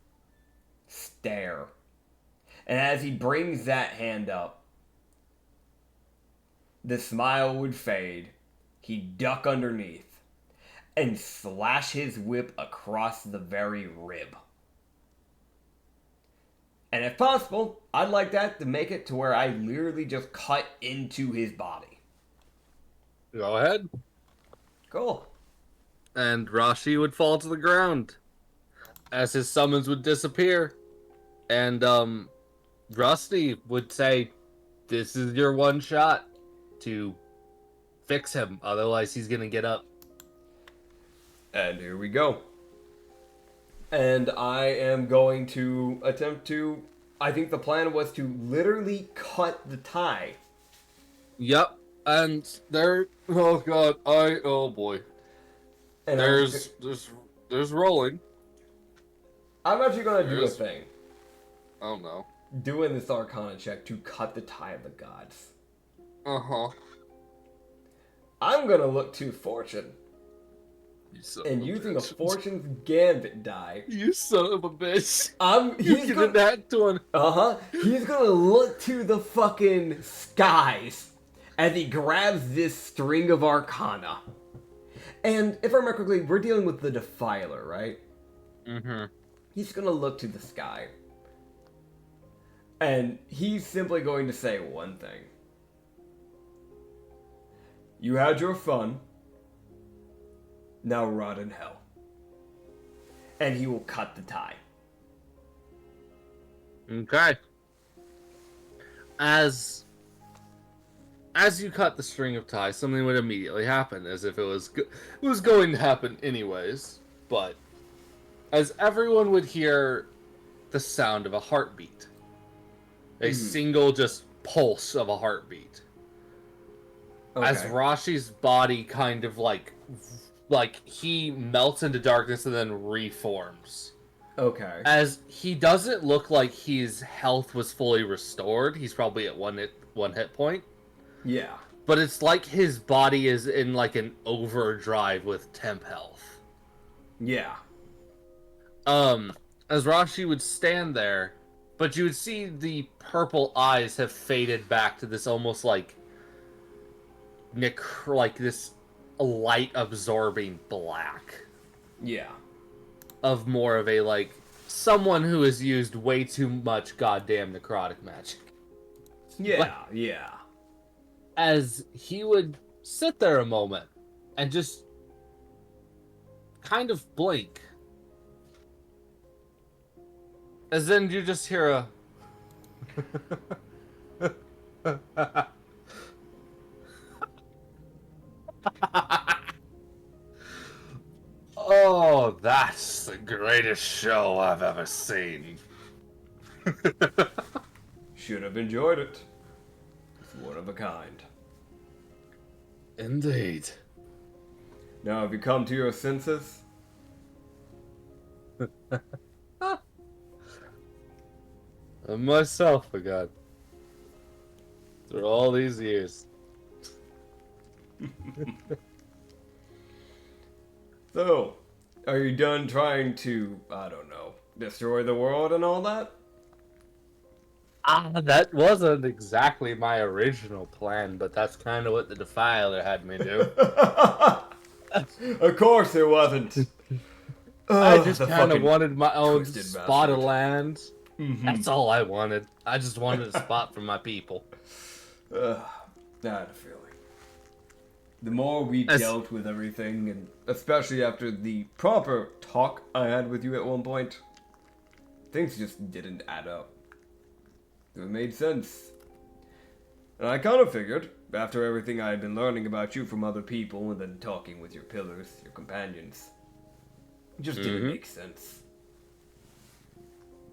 stare. And as he brings that hand up, the smile would fade. He'd duck underneath and slash his whip across the very rib. And if possible, I'd like that to make it to where I literally just cut into his body. Go ahead. Cool. And Rashi would fall to the ground as his summons would disappear. And Rusty would say, "This is your one shot to fix him. Otherwise, he's going to get up." And here we go. And I am going to attempt to... I think the plan was to literally cut the tie. Yep. And there... Oh, God. Oh, boy. And There's rolling. I'm actually going to do a thing. Oh, no. Doing this Arcana check to cut the tie of the gods. Uh-huh. I'm going to look to Fortune. And using a Fortune's Gambit die. You son of a bitch. He's gonna that one. He's gonna look to the fucking skies as he grabs this string of Arcana. And if I remember correctly, we're dealing with the Defiler, right? Mm-hmm. He's gonna look to the sky. And he's simply going to say one thing. You had your fun. Now rot in hell. And he will cut the tie. Okay. As you cut the string of ties, something would immediately happen, as if it was going to happen anyways. But as everyone would hear the sound of a heartbeat, a single just pulse of a heartbeat, as Rashi's body kind of like he melts into darkness and then reforms. Okay. As he doesn't look like his health was fully restored. He's probably at one hit point. Yeah. But it's like his body is in like an overdrive with temp health. Yeah. As Rashi would stand there, but you would see the purple eyes have faded back to this almost like this light absorbing black. Yeah. Of more of a like someone who has used way too much goddamn necrotic magic. Yeah, yeah. As he would sit there a moment and just kind of blink. As then you just hear a "Oh, that's the greatest show I've ever seen." Should have enjoyed it. It's one of a kind. Indeed. Now have you come to your senses? And myself, for God. Through all these years. So, are you done trying to, I don't know, destroy the world and all that? That wasn't exactly my original plan, but that's kind of what the Defiler had me do. Of course it wasn't. I just kind of wanted my own twisted spot of bastard. land. Mm-hmm. That's all I wanted. I just wanted a spot for my people. I had a feeling. The more we dealt with everything, and especially after the proper talk I had with you at one point, things just didn't add up. It made sense. And I kind of figured, after everything I had been learning about you from other people and then talking with your pillars, your companions, it just didn't make sense.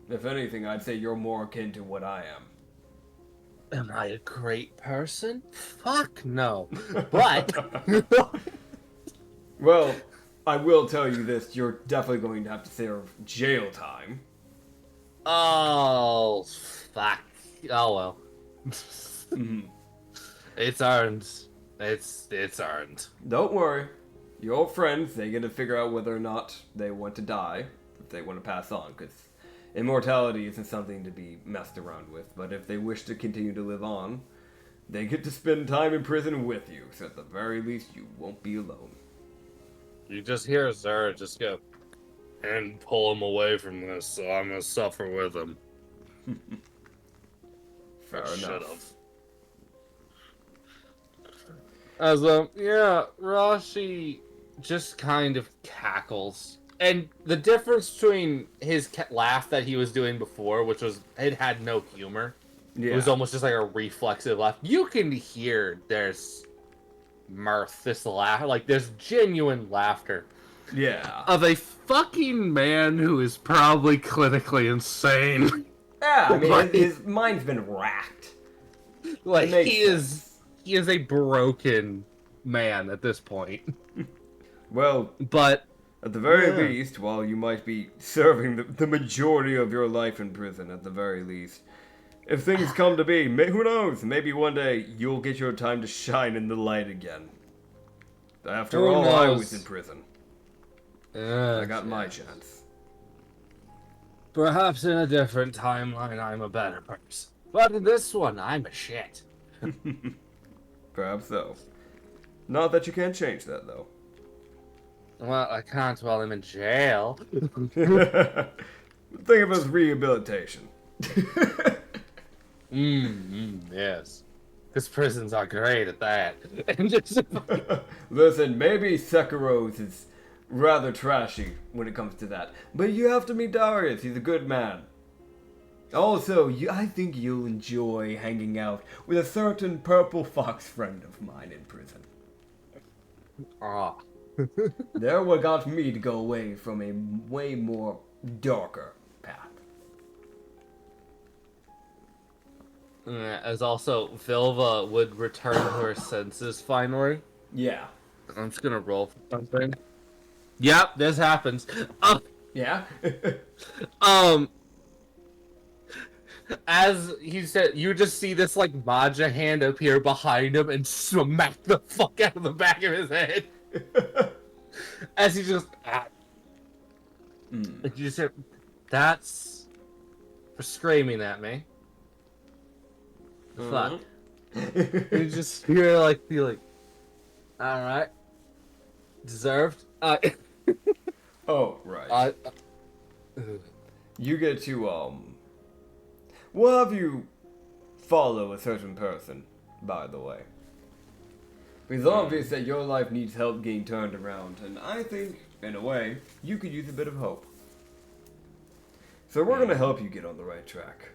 If anything, I'd say you're more akin to what I am. Am I a great person? Fuck no. But Well, I will tell you this: you're definitely going to have to serve jail time. oh fuck. Oh well. Mhm. It's earned. It's earned. Don't worry, your friends, they get to figure out whether or not they want to die, if they want to pass on, because immortality isn't something to be messed around with. But if they wish to continue to live on, they get to spend time in prison with you, so at the very least you won't be alone. You just hear Zara just go and pull him away from this, so I'm gonna suffer with him. Fair enough. Should've. As yeah, Rashi just kind of cackles, and the difference between his laugh that he was doing before, which was it had no humor, Yeah. it was almost just like a reflexive laugh. You can hear there's mirth, this laugh, like there's genuine laughter Yeah. of a fucking man who is probably clinically insane. Yeah, I mean, Like- his mind's been racked. Like makes he is a broken man at this point. Well, But at the very Yeah. least, while you might be serving the majority of your life in prison, at the very least, if things come to be, who knows, maybe one day you'll get your time to shine in the light again. After Who all, I knows? was in prison. I got my yes. chance. Perhaps in a different timeline, I'm a better person. But in this one, I'm a shit. Perhaps so. Not that you can't change that, though. Well, I can't while I'm in jail. Think of it as rehabilitation. Yes. Because prisons are great at that. And just Listen, maybe Sekiro's is rather trashy when it comes to that, but you have to meet Darius. He's a good man. Also, I think you'll enjoy hanging out with a certain purple fox friend of mine in prison. ah. They're what got me to go away from a way more darker path. As also, Vilva would return to her senses finally. Yeah. I'm just gonna roll for something. Yep, this happens. Yeah? As he said, you just see this like Maja hand appear behind him and smack the fuck out of the back of his head. As he just, and you just hear, that's for screaming at me. Fuck. You just hear like, be like, all right, deserved. Oh, right. You get to, we'll have you follow a certain person, by the way. It's obvious that your life needs help getting turned around, and I think, in a way, you could use a bit of hope. So we're gonna help you get on the right track.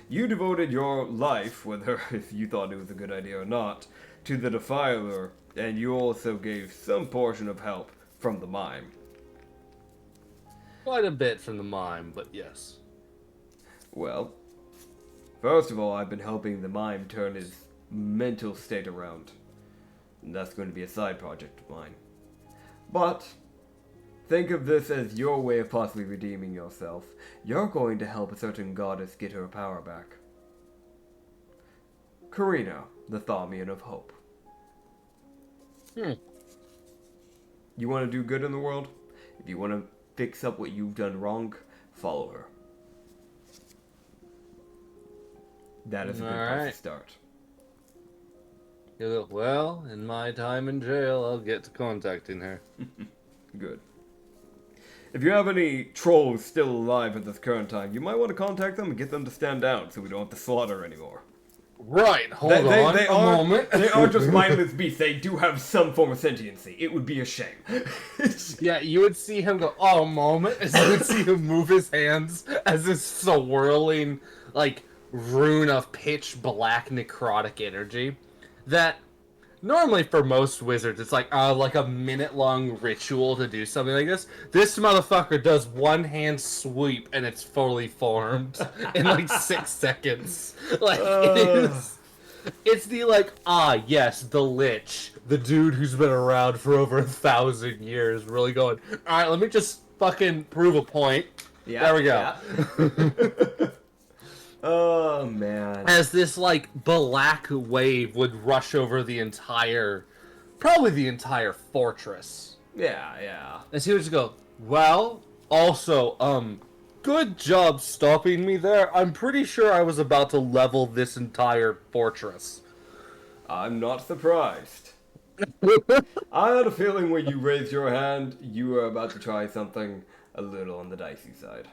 You devoted your life, whether if you thought it was a good idea or not, to the Defiler, and you also gave some portion of help from the mime. Quite a bit from the mime, but yes. Well, first of all, I've been helping the mime turn his mental state around. And that's going to be a side project of mine. But, think of this as your way of possibly redeeming yourself. You're going to help a certain goddess get her power back. Karina, the Thaumian of Hope. You want to do good in the world? If you want to fix up what you've done wrong, follow her. That is a good place to start. You go, well, in my time in jail, I'll get to contacting her. Good. If you have any trolls still alive at this current time, you might want to contact them and get them to stand down so we don't have to slaughter anymore. Right, hold on a moment. They are just mindless beasts. They do have some form of sentiency. It would be a shame. Yeah, you would see him go, oh, a moment, as you would see him move his hands as this swirling, like, rune of pitch black necrotic energy that normally for most wizards, it's like a minute-long ritual to do something like this. This motherfucker does one hand sweep and it's fully formed in like 6 seconds. Like it is. It's the like, yes, the Lich, the dude who's been around for over 1,000 years, really going, alright, let me just fucking prove a point. Yeah, there we go. Yeah. Oh, man. As this, like, black wave would rush over probably the entire fortress. Yeah. And so he would just go, well, also, good job stopping me there. I'm pretty sure I was about to level this entire fortress. I'm not surprised. I had a feeling when you raised your hand, you were about to try something a little on the dicey side.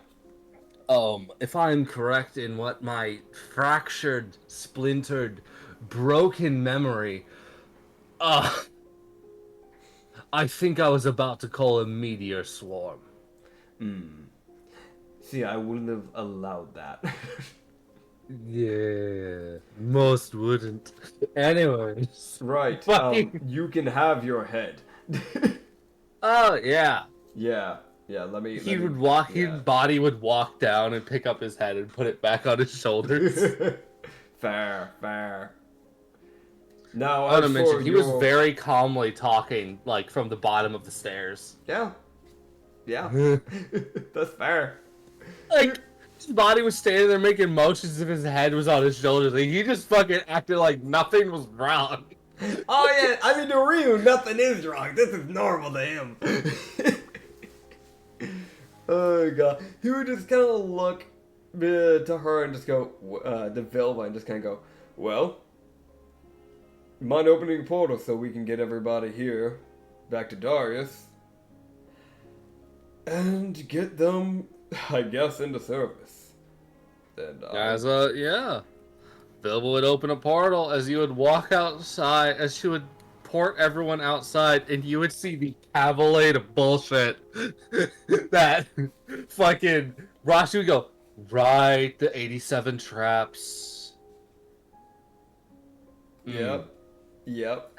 If I'm correct in what my fractured, splintered, broken memory, I think I was about to call a meteor swarm. See, I wouldn't have allowed that. Yeah, most wouldn't. Anyways. Right, you can have your head. Oh, yeah. Yeah, let me... His body would walk down and pick up his head and put it back on his shoulders. Fair. Now, I want to mention, he was very calmly talking, like, from the bottom of the stairs. Yeah. That's fair. Like, his body was standing there making motions as if his head was on his shoulders. Like, he just fucking acted like nothing was wrong. Oh, yeah, I mean, to Ryu, nothing is wrong. This is normal to him. Oh, God. He would just kind of look to her and just go, to Vilva, and just kind of go, well, mind opening a portal so we can get everybody here back to Darius and get them, I guess, into service. And, yeah. Vilva would open a portal as you would walk outside, as she would port everyone outside, and you would see the cavalcade of bullshit that fucking Rashi would go, right, the 87 traps. Yep.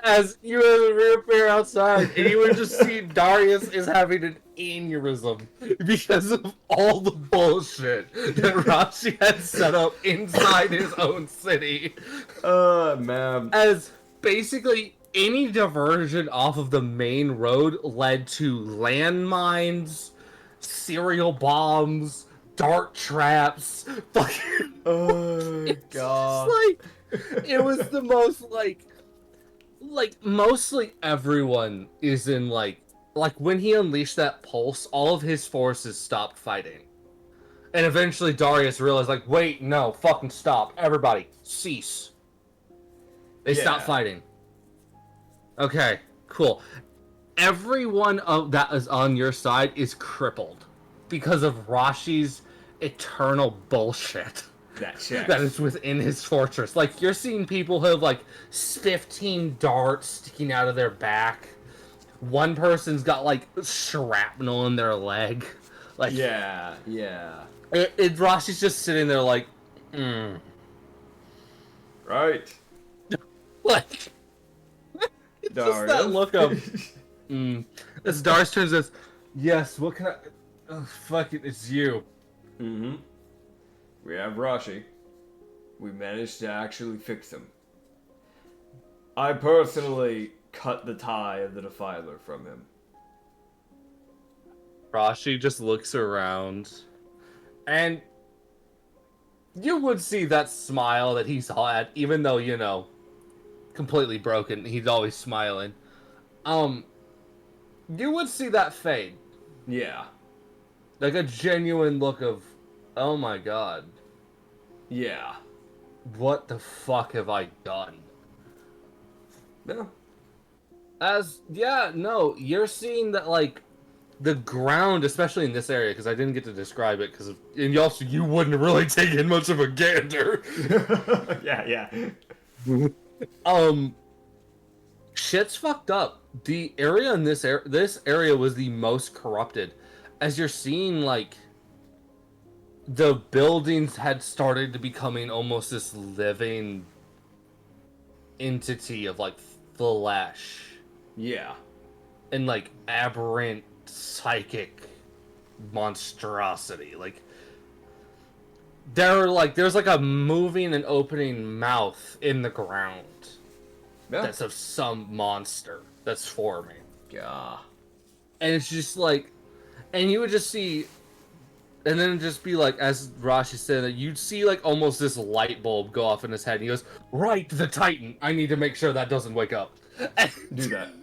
As you would reappear outside, and you would just see Darius is having an aneurysm because of all the bullshit that Rashi had set up inside his own city. Man. As basically any diversion off of the main road led to landmines, serial bombs, dart traps, fucking... Oh, God. It was the most, mostly everyone is in, like, when he unleashed that pulse, all of his forces stopped fighting. And eventually Darius realized, like, wait, no, fucking stop. Everybody, cease. They stopped fighting. Okay, cool. Everyone that is on your side is crippled because of Rashi's eternal bullshit. That is within his fortress. Like, you're seeing people who have, like, 15 darts sticking out of their back. One person's got, like, shrapnel in their leg. Like, yeah. Rashi's just sitting there like, Right. Like, it's just that look of, As Darius turns this, yes, what can I... Oh, fuck it, it's you. Mm-hmm. We have Rashi. We managed to actually fix him. I personally cut the tie of the Defiler from him. Rashi just looks around, and you would see that smile that he's had, even though, you know, completely broken, he's always smiling. You would see that fade. Yeah. Like a genuine look of, oh my god. Yeah. What the fuck have I done? No. You're seeing that, like, the ground, especially in this area, because I didn't get to describe it, and also you wouldn't have really taken much of a gander. Yeah. Shit's fucked up. The area in this area was the most corrupted. As you're seeing, like, the buildings had started to becoming almost this living entity of, like, flesh Yeah. and like aberrant psychic monstrosity. Like there's like a moving and opening mouth in the ground Yeah. that's of some monster that's forming. Yeah. And it's just like, and you would just see, and then it'd just be like, as Rashi said, that you'd see like almost this light bulb go off in his head. And he goes, "Right, the Titan. I need to make sure that doesn't wake up." Do that.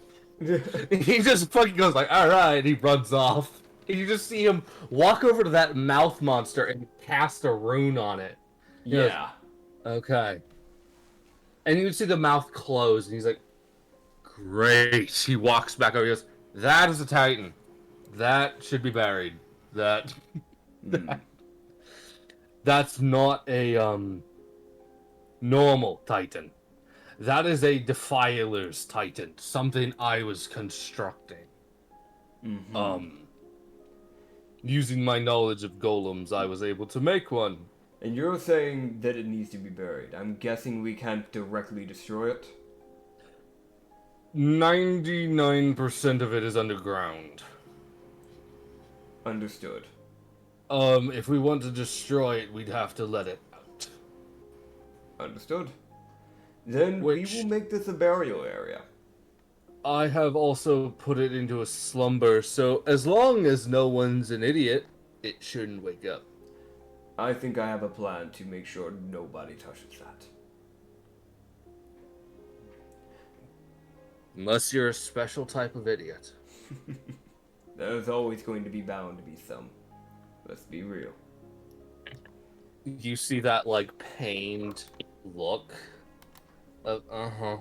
He just fucking goes like, "All right," and he runs off. And you just see him walk over to that mouth monster and cast a rune on it. Yeah. Okay. And you would see the mouth close, and he's like, "Great." He walks back over. He goes, "That is a Titan. That should be buried. That." That's not a normal Titan. That is a Defiler's Titan. Something I was constructing. Using my knowledge of golems, I was able to make one. And you're saying that it needs to be buried. I'm guessing we can't directly destroy it? 99% of it is underground. Understood. If we want to destroy it, we'd have to let it out. Understood. Then we will make this a burial area. I have also put it into a slumber, so as long as no one's an idiot, it shouldn't wake up. I think I have a plan to make sure nobody touches that. Unless you're a special type of idiot. There's always going to be bound to be some. Let's be real. You see that, like, pained look? Uh-huh.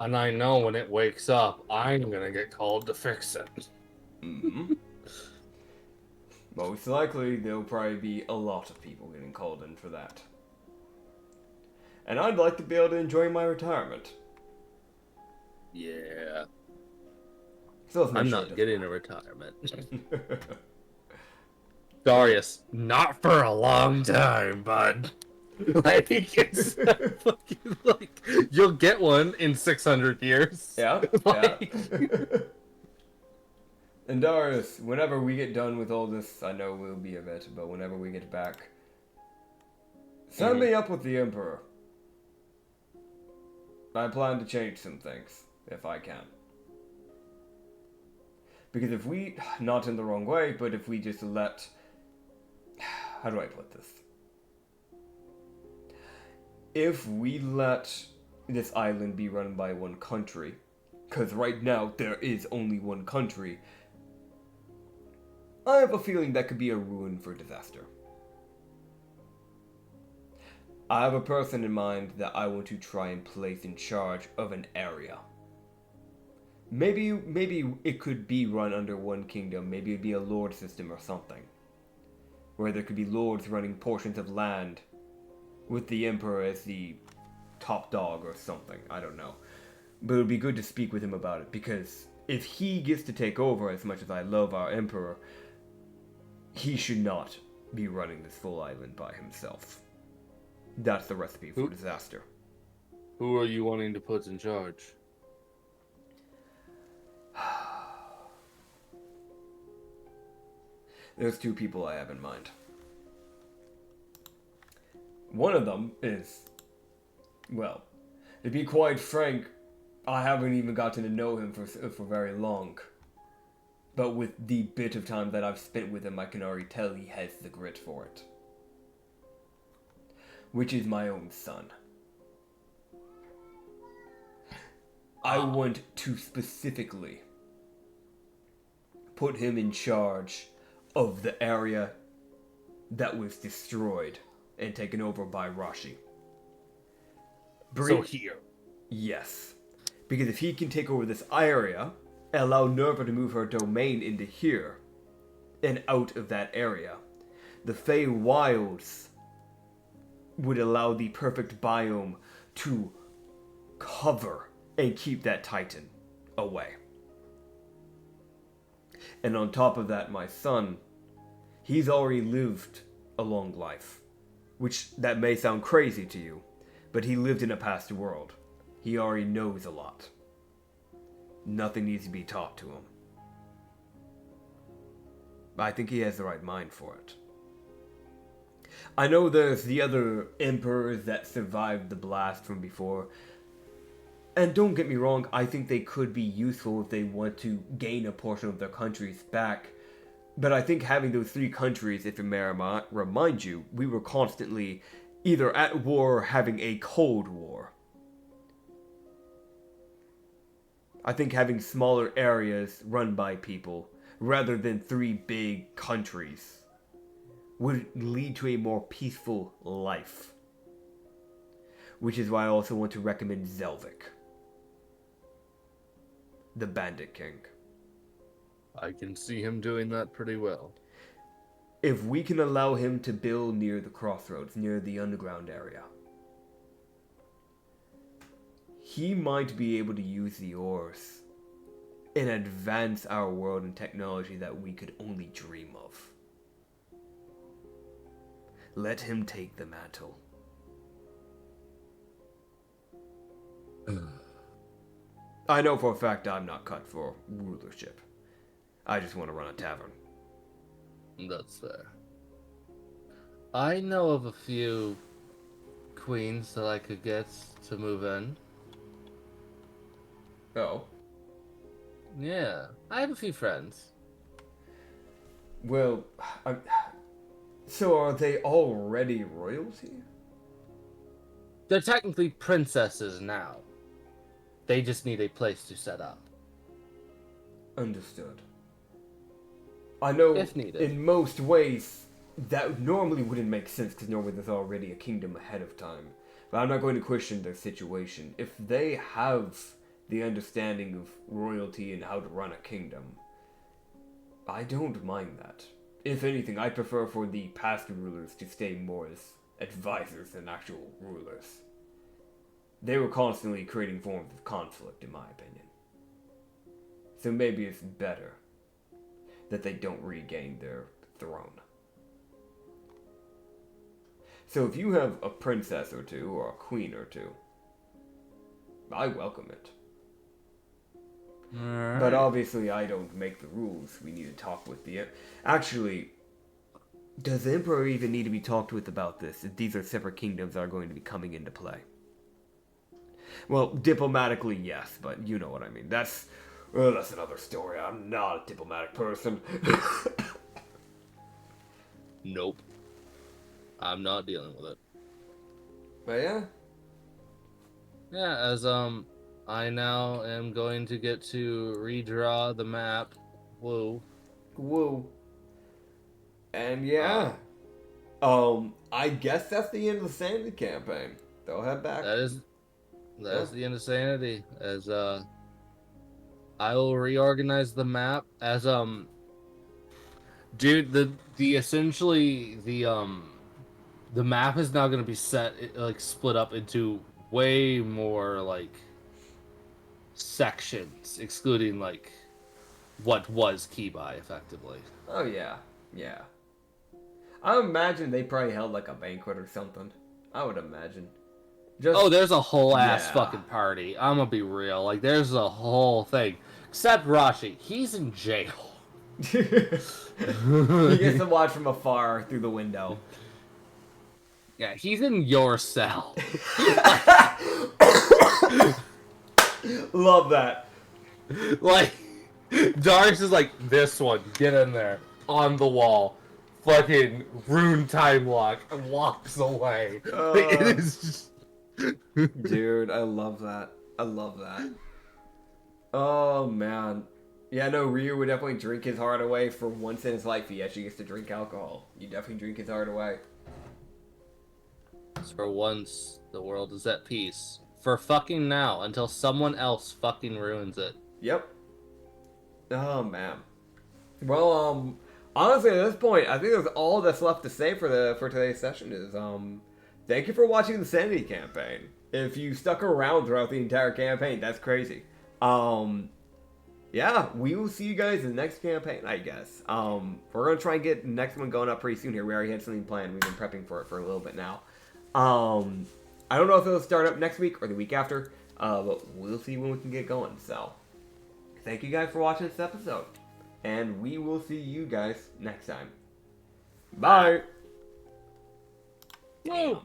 And I know when it wakes up, I'm gonna get called to fix it. Mm-hmm. Most likely, there'll probably be a lot of people getting called in for that. And I'd like to be able to enjoy my retirement. Yeah. So I'm not getting a retirement. Darius, not for a long time, bud. Like, it's fucking, like, you'll get one in 600 years. Yeah, Like... yeah. And Darius, whenever we get done with all this, I know we'll be a bit, but whenever we get back, sign me up with the Emperor. I plan to change some things, if I can. Because if we, not in the wrong way, but if we just let, how do I put this? If we let this island be run by one country, because right now there is only one country, I have a feeling that could be a ruin for disaster. I have a person in mind that I want to try and place in charge of an area. Maybe it could be run under one kingdom, maybe it'd be a lord system or something. Where there could be lords running portions of land with the Emperor as the top dog or something, I don't know. But it would be good to speak with him about it, because if he gets to take over, as much as I love our Emperor, he should not be running this full island by himself. That's the recipe for disaster. Who are you wanting to put in charge? There's two people I have in mind. One of them is, well, to be quite frank, I haven't even gotten to know him for very long. But with the bit of time that I've spent with him, I can already tell he has the grit for it. Which is my own son. I want to specifically put him in charge of the area that was destroyed and taken over by Rashi. So here. Yes. Because if he can take over this area, and allow Nerva to move her domain into here, and out of that area, the Fey Wilds would allow the perfect biome to cover and keep that Titan away. And on top of that, my son, he's already lived a long life. Which, that may sound crazy to you, but he lived in a past world. He already knows a lot. Nothing needs to be taught to him. I think he has the right mind for it. I know there's the other emperors that survived the blast from before. And don't get me wrong, I think they could be useful if they want to gain a portion of their countries back. But I think having those 3 countries, if it may remind you, we were constantly either at war or having a cold war. I think having smaller areas run by people, rather than 3 big countries, would lead to a more peaceful life. Which is why I also want to recommend Zelvik, the Bandit King. I can see him doing that pretty well. If we can allow him to build near the crossroads, near the underground area, he might be able to use the ores and advance our world in technology that we could only dream of. Let him take the mantle. I know for a fact I'm not cut for rulership. I just want to run a tavern. That's fair. I know of a few queens that I could get to move in. Oh. Yeah, I have a few friends. Well, so are they already royalty? They're technically princesses now. They just need a place to set up. Understood. I know If needed. in most ways that normally wouldn't make sense because normally there's already a kingdom ahead of time. But I'm not going to question their situation. If they have the understanding of royalty and how to run a kingdom, I don't mind that. If anything, I prefer for the past rulers to stay more as advisors than actual rulers. They were constantly creating forms of conflict, in my opinion. So maybe it's better that they don't regain their throne. So if you have a princess or 2, or a queen or 2, I welcome it. Alright. But obviously I don't make the rules. We need to talk with the... Actually, does the Emperor even need to be talked with about this? If these are separate kingdoms that are going to be coming into play. Well, diplomatically, yes, but you know what I mean. That's another story. I'm not a diplomatic person. Nope. I'm not dealing with it. But yeah. Yeah, as I now am going to get to redraw the map. Whoa. Woo. And yeah. I guess that's the end of the Sanity Campaign. They'll head back. That is the end of Sanity. As I will reorganize the map as dude, the essentially the map is now going to be set like split up into way more like sections, excluding like what was Kibai effectively. Oh yeah. Yeah. I imagine they probably held like a banquet or something. I would imagine. Oh, there's a whole ass Yeah. fucking party. I'm gonna be real. Like, there's a whole thing. Except Rashi. He's in jail. He gets to watch from afar through the window. Yeah, he's in your cell. Love that. Like, Darius is like, this one, get in there. On the wall. Fucking rune time lock. And walks away. It is just... Dude, I love that. I love that. Oh, man. Yeah, no, Ryu would definitely drink his heart away for once in his life. He actually gets to drink alcohol. You definitely drink his heart away. For once, the world is at peace. For fucking now, until someone else fucking ruins it. Yep. Oh, man. Well, honestly, at this point, I think that's all that's left to say for today's session is, thank you for watching the Sanity Campaign. If you stuck around throughout the entire campaign, that's crazy. Yeah, we will see you guys in the next campaign, I guess. We're going to try and get the next one going up pretty soon here. We already had something planned. We've been prepping for it for a little bit now. I don't know if it'll start up next week or the week after. But we'll see when we can get going. So, thank you guys for watching this episode. And we will see you guys next time. Bye! Woo!